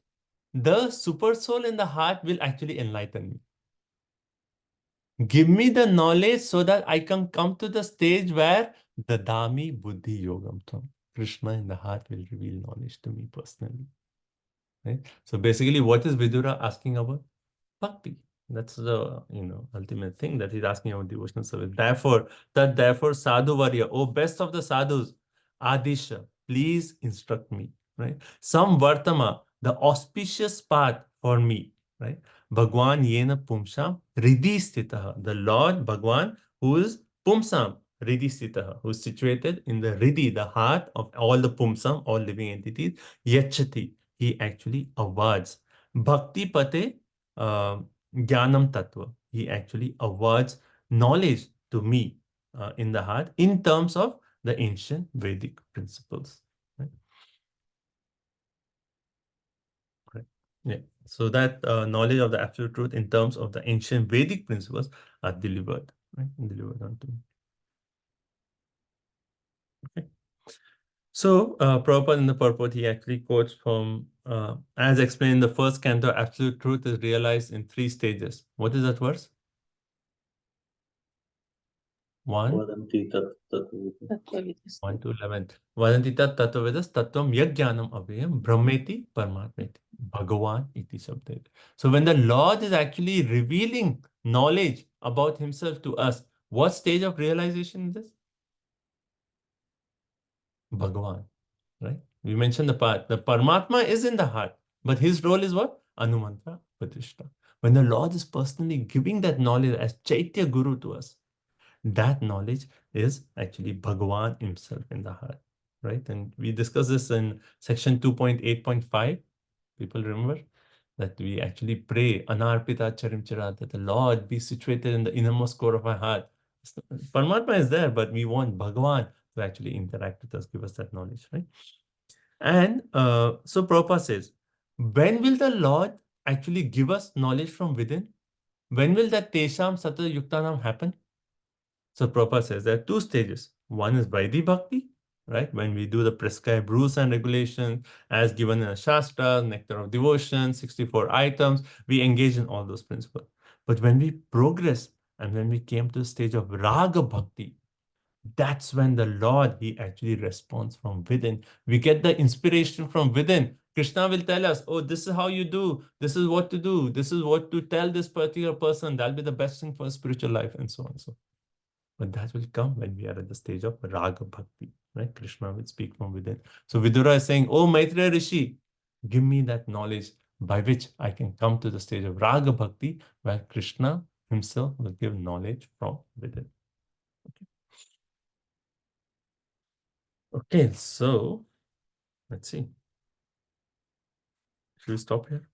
the super soul in the heart will actually enlighten me. Give me the knowledge so that I can come to the stage where Dadami Buddhi Yogam Tvam. Krishna in the heart will reveal knowledge to me personally. Right? So basically, what is Vidura asking about? Bhakti. That's the ultimate thing that he's asking about devotional service. Therefore, sadhu varya, oh best of the sadhus, Adisha, please instruct me. Right? Some vartama, the auspicious path for me. Right? Bhagwan yena pumsam ridhi stitaha. The Lord Bhagwan, who is pumsam ridhi stitaha, who is situated in the ridhi, the heart of all the pumsam, all living entities. Yachati, he actually awards. Bhakti pate. Jnanam Tattva. He actually awards knowledge to me in the heart in terms of the ancient Vedic principles. Right? Right. Yeah. So that knowledge of the absolute truth in terms of the ancient Vedic principles are delivered, right? Delivered unto me. Okay. So, Prabhupada in the purport, he actually quotes from, as explained in the first canto, absolute truth is realized in 3 stages. What is that verse? 1 Vadanti tat Tattvavidas. 1 to 11. Vadanti tat tattvavidas tattvam yajnanam avayam brahmeti paramatmeti. Bhagavan iti shabdet. So when the Lord is actually revealing knowledge about himself to us, what stage of realization is this? Bhagavan, right? We mentioned the part. The Paramatma is in the heart, but his role is what? Anumantra Pratishta. When the Lord is personally giving that knowledge as Chaitya Guru to us, that knowledge is actually Bhagavan himself in the heart, right? And we discussed this in section 2.8.5. People remember that we actually pray, Anarpita Charimchara, that the Lord be situated in the innermost core of our heart. Paramatma is there, but we want Bhagavan to actually interact with us, give us that knowledge, right? And so Prabhupada says, when will the Lord actually give us knowledge from within? When will that Tesham Sata Yuktanam happen? So Prabhupada says there are 2 stages. One is Vaidhi Bhakti, right? When we do the prescribed rules and regulations as given in a Shastra, Nectar of Devotion, 64 items, we engage in all those principles. But when we progress and when we came to the stage of Raga Bhakti, that's when the Lord, he actually responds from within. We get the inspiration from within. Krishna will tell us, oh, this is how you do. This is what to do. This is what to tell this particular person. That'll be the best thing for spiritual life and so on and so on. But that will come when we are at the stage of Raga Bhakti, right? Krishna will speak from within. So Vidura is saying, oh, Maitreya Rishi, give me that knowledge by which I can come to the stage of Raga Bhakti, where Krishna himself will give knowledge from within. Okay, so let's see. Should we stop here?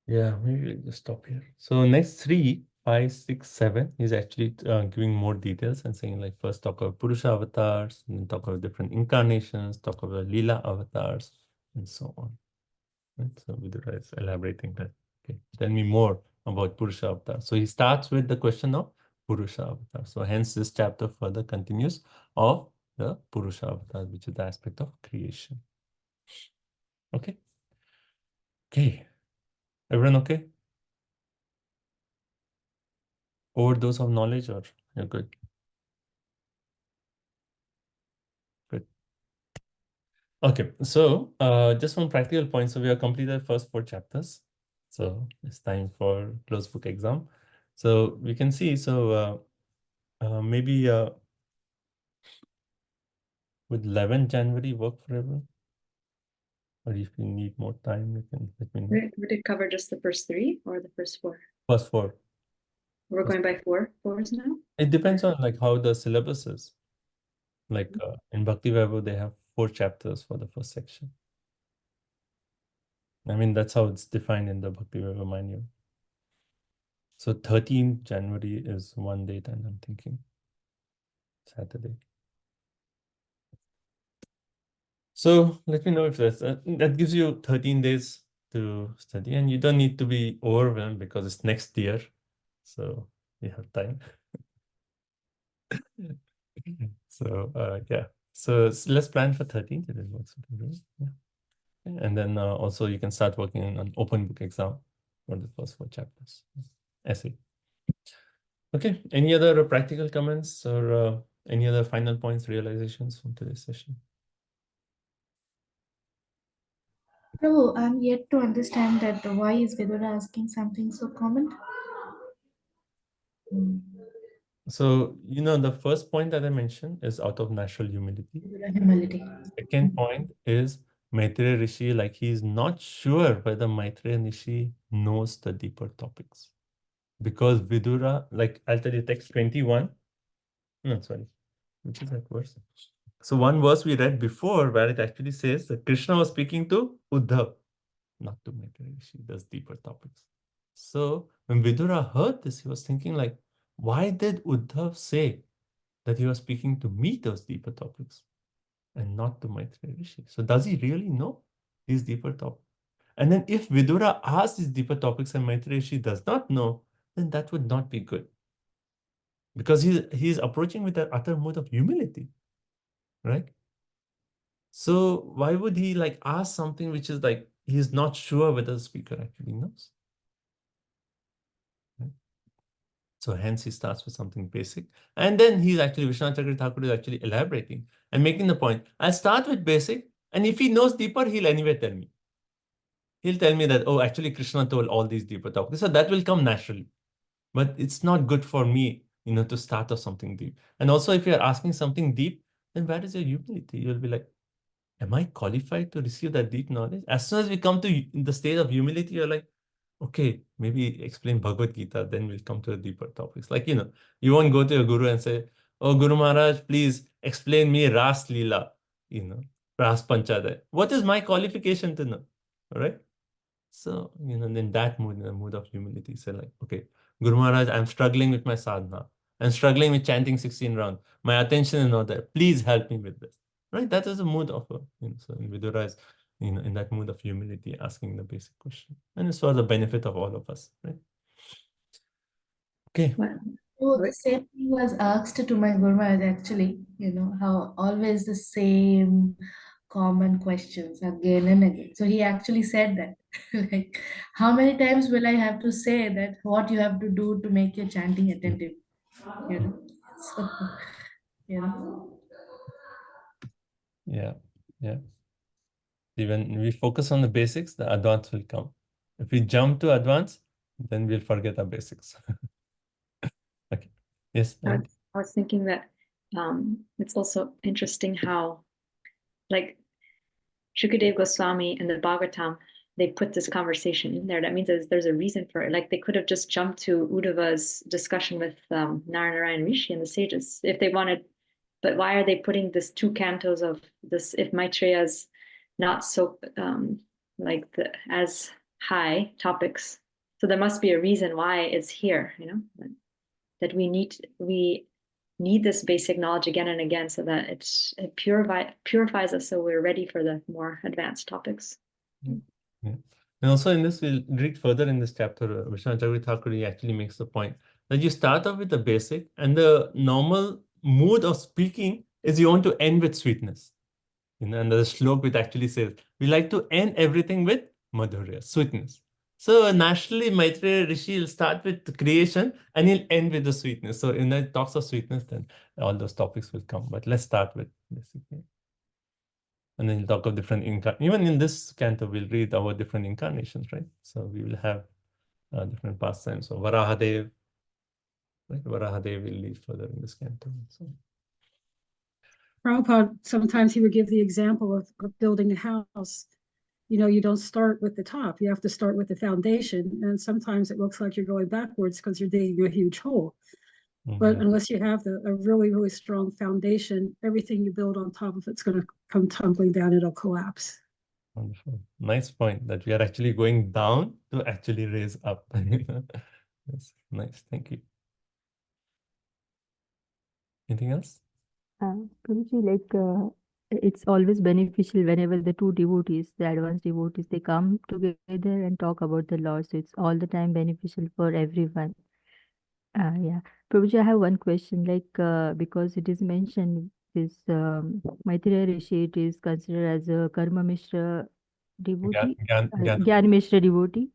Yeah, maybe we'll just stop here. So next 3, 5, 6, 7 is actually giving more details and saying like first talk about Purusha avatars, and then talk about different incarnations, talk about Leela avatars, and so on. Right? So Vidura is elaborating that. Okay, tell me more about Purusha avatar. So he starts with the question of Purusha avatar. So hence this chapter further continues of the Purusha avatar, which is the aspect of creation. Okay. Okay. Everyone okay? Overdose of knowledge, or you're good? Good. Okay, so just one practical point. So we have completed the first 4 chapters. So it's time for closed book exam. So we can see, so maybe would 11 January work for everyone? Or if you need more time, you can let me know. Would it cover just the first 3 or the first 4? First 4. We're going by 4s now? It depends on like how the syllabus is. Like in Bhakti Vaibhav, they have 4 chapters for the first section. I mean, that's how it's defined in the Bhakti Vaibhav manual. So 13th January is one date, and I'm thinking Saturday. So let me know if that gives you 13 days to study, and you don't need to be overwhelmed because it's next year. So you have time. So yeah. So let's plan for 13th. It works for everyone. Yeah. And then also you can start working on an open book exam for the first 4 chapters. Essay. Okay. Any other practical comments or Any other final points, realizations from today's session? Prabhu, I'm yet to understand that why is Vidura asking something so common? So, the first point that I mentioned is out of natural humility. Vidura humility. Second point is Maitreya Rishi, like he's not sure whether Maitreya Rishi knows the deeper topics. Because Vidura, like I'll tell you text 21. No, sorry. Which is that verse? So one verse we read before where it actually says that Krishna was speaking to Uddhav, not to Maitreya Rishi, those deeper topics. So when Vidura heard this, he was thinking like, why did Uddhav say that he was speaking to me those deeper topics and not to Maitreya Rishi? So does he really know these deeper topics? And then if Vidura asks these deeper topics and Maitreya Rishi does not know, then that would not be good. Because he's approaching with an utter mood of humility, right? So why would he like ask something which is like he's not sure whether the speaker actually knows? Right? So hence he starts with something basic. And then Vishwanath Chakravarti Thakur is actually elaborating and making the point. I'll start with basic, and if he knows deeper, he'll anyway tell me. He'll tell me that, oh, actually Krishna told all these deeper topics. So that will come naturally. But it's not good for me, to start off something deep. And also if you're asking something deep, then where is your humility? You'll be like, am I qualified to receive that deep knowledge? As soon as we come to the state of humility, you're like, okay, maybe explain Bhagavad Gita, then we'll come to the deeper topics. Like, you won't go to your guru and say, oh, Guru Maharaj, please explain me Ras Leela, Ras Panchadaya. What is my qualification to know? All right? So, in that mood, in the mood of humility, say like, okay, Guru Maharaj, I'm struggling with my sadhana. I'm struggling with chanting 16 rounds. My attention is not there. Please help me with this. Right? That is the mood of, so Vidura is, in that mood of humility, asking the basic question. And it's for the benefit of all of us, right? Okay. Well, Oh, the same thing was asked to my Guru Maharaj actually, how always the same common questions again and again. So he actually said that, like, how many times will I have to say that what you have to do to make your chanting attentive? So, Yeah. When we focus on the basics, the advance will come. If we jump to advance, then we'll forget our basics. Okay. Yes. I was thinking that it's also interesting how, like, Shukadev Goswami and the Bhagavatam, they put this conversation in there. That means there's a reason for it. Like they could have just jumped to Uddhava's discussion with Narayana Rishi and the sages if they wanted. But why are they putting this 2 cantos of this if Maitreya's not so as high topics? So there must be a reason why it's here, that we need this basic knowledge again and again so that it purifies us so we're ready for the more advanced topics. Yeah. And also in this, we'll read further in this chapter, Vishwanath Chakravarti Thakur actually makes the point that you start off with the basic, and the normal mood of speaking is you want to end with sweetness. And the shlok which actually says, we like to end everything with madhurya, sweetness. So naturally, Maitreya Rishi will start with the creation and he'll end with the sweetness. So in the talks of sweetness, then all those topics will come. But let's start with basically. And then he'll talk of different incarnations. Even in this canto, we'll read our different incarnations, right? So we will have different pastimes. So Varahadev, right? Varahadev will lead further in this canto. So. Prabhupada, sometimes he would give the example of building a house. You don't start with the top, you have to start with the foundation. And sometimes it looks like you're going backwards because you're digging a huge hole. But unless you have a really, really strong foundation, everything you build on top of it's going to come tumbling down, it'll collapse. Wonderful. Nice point that we are actually going down to actually raise up. Yes, nice. Thank you. Anything else? Guruji, it's always beneficial whenever the two devotees, the advanced devotees, they come together and talk about the Lord. So it's all the time beneficial for everyone. Yeah. Prabhuji, I have one question, because it is mentioned, this Maitreya Rishi, it is considered as a Karma Mishra devotee, Gyan Mishra devotee.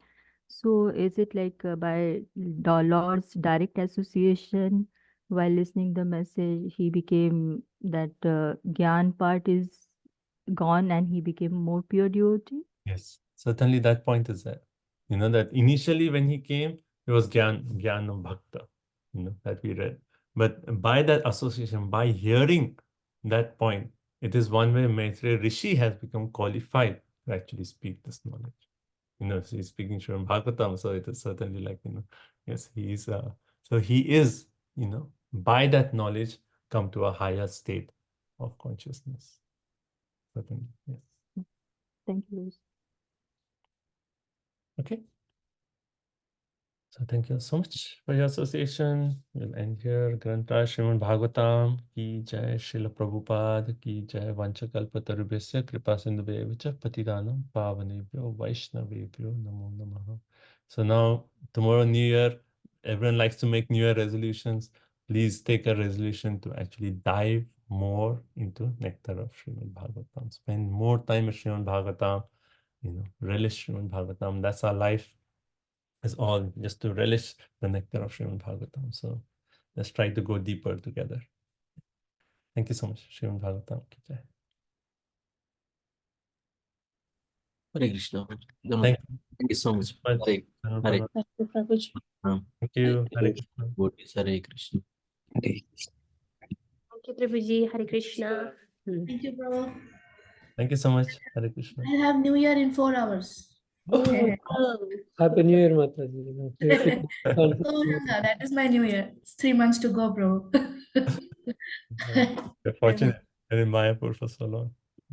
So is it by the Lord's direct association while listening the message, he became that Gyan part is gone and he became more pure devotee? Yes, certainly that point is there. You know, that initially when he came, it was Jnana Bhakta, you know, that we read. But by that association, by hearing that point, it is one way Maitreya Rishi has become qualified to actually speak this knowledge. You know, he's speaking Srimad Bhagavatam, so it is certainly like, you know, yes, he is, so he is, you know, by that knowledge, come to a higher state of consciousness. Certainly, yes. Thank you, Guruji. Okay. So thank you so much for your association. We'll end here. Granta Srimad Bhagavatam ki jai, Srila Prabhupada ki jai, Vanchakalpatarubhyasya kripa sindhubhyevacha patidanam pavanebhyo vaishnavebhyo namo namaha. So now, tomorrow New Year, everyone likes to make New Year resolutions. Please take a resolution to actually dive more into nectar of Srimad Bhagavatam. Spend more time with Srimad Bhagavatam, you know, relish Srimad Bhagavatam. That's our life. Is all just to relish the nectar of Srimad Bhagavatam. So let's try to go deeper together. Thank you so much. Srimad Bhagavatam ki jai. Hare Krishna. Thank Thank you so much. you. Hare, Hare. Thank you, Prabhuji. Thank you. Hare Krishna. Devotees, Hare Krishna. Thank you, Prabhuji. Hare Krishna. Thank you, Prabhu. Thank you so much. Hare Krishna. I'll have New Year in 4 hours. Oh, Happy New Year, Mataji. So, Nanda, that is my New Year. It's 3 months to go, bro. You're fortunate. You're in Mayapur for so long.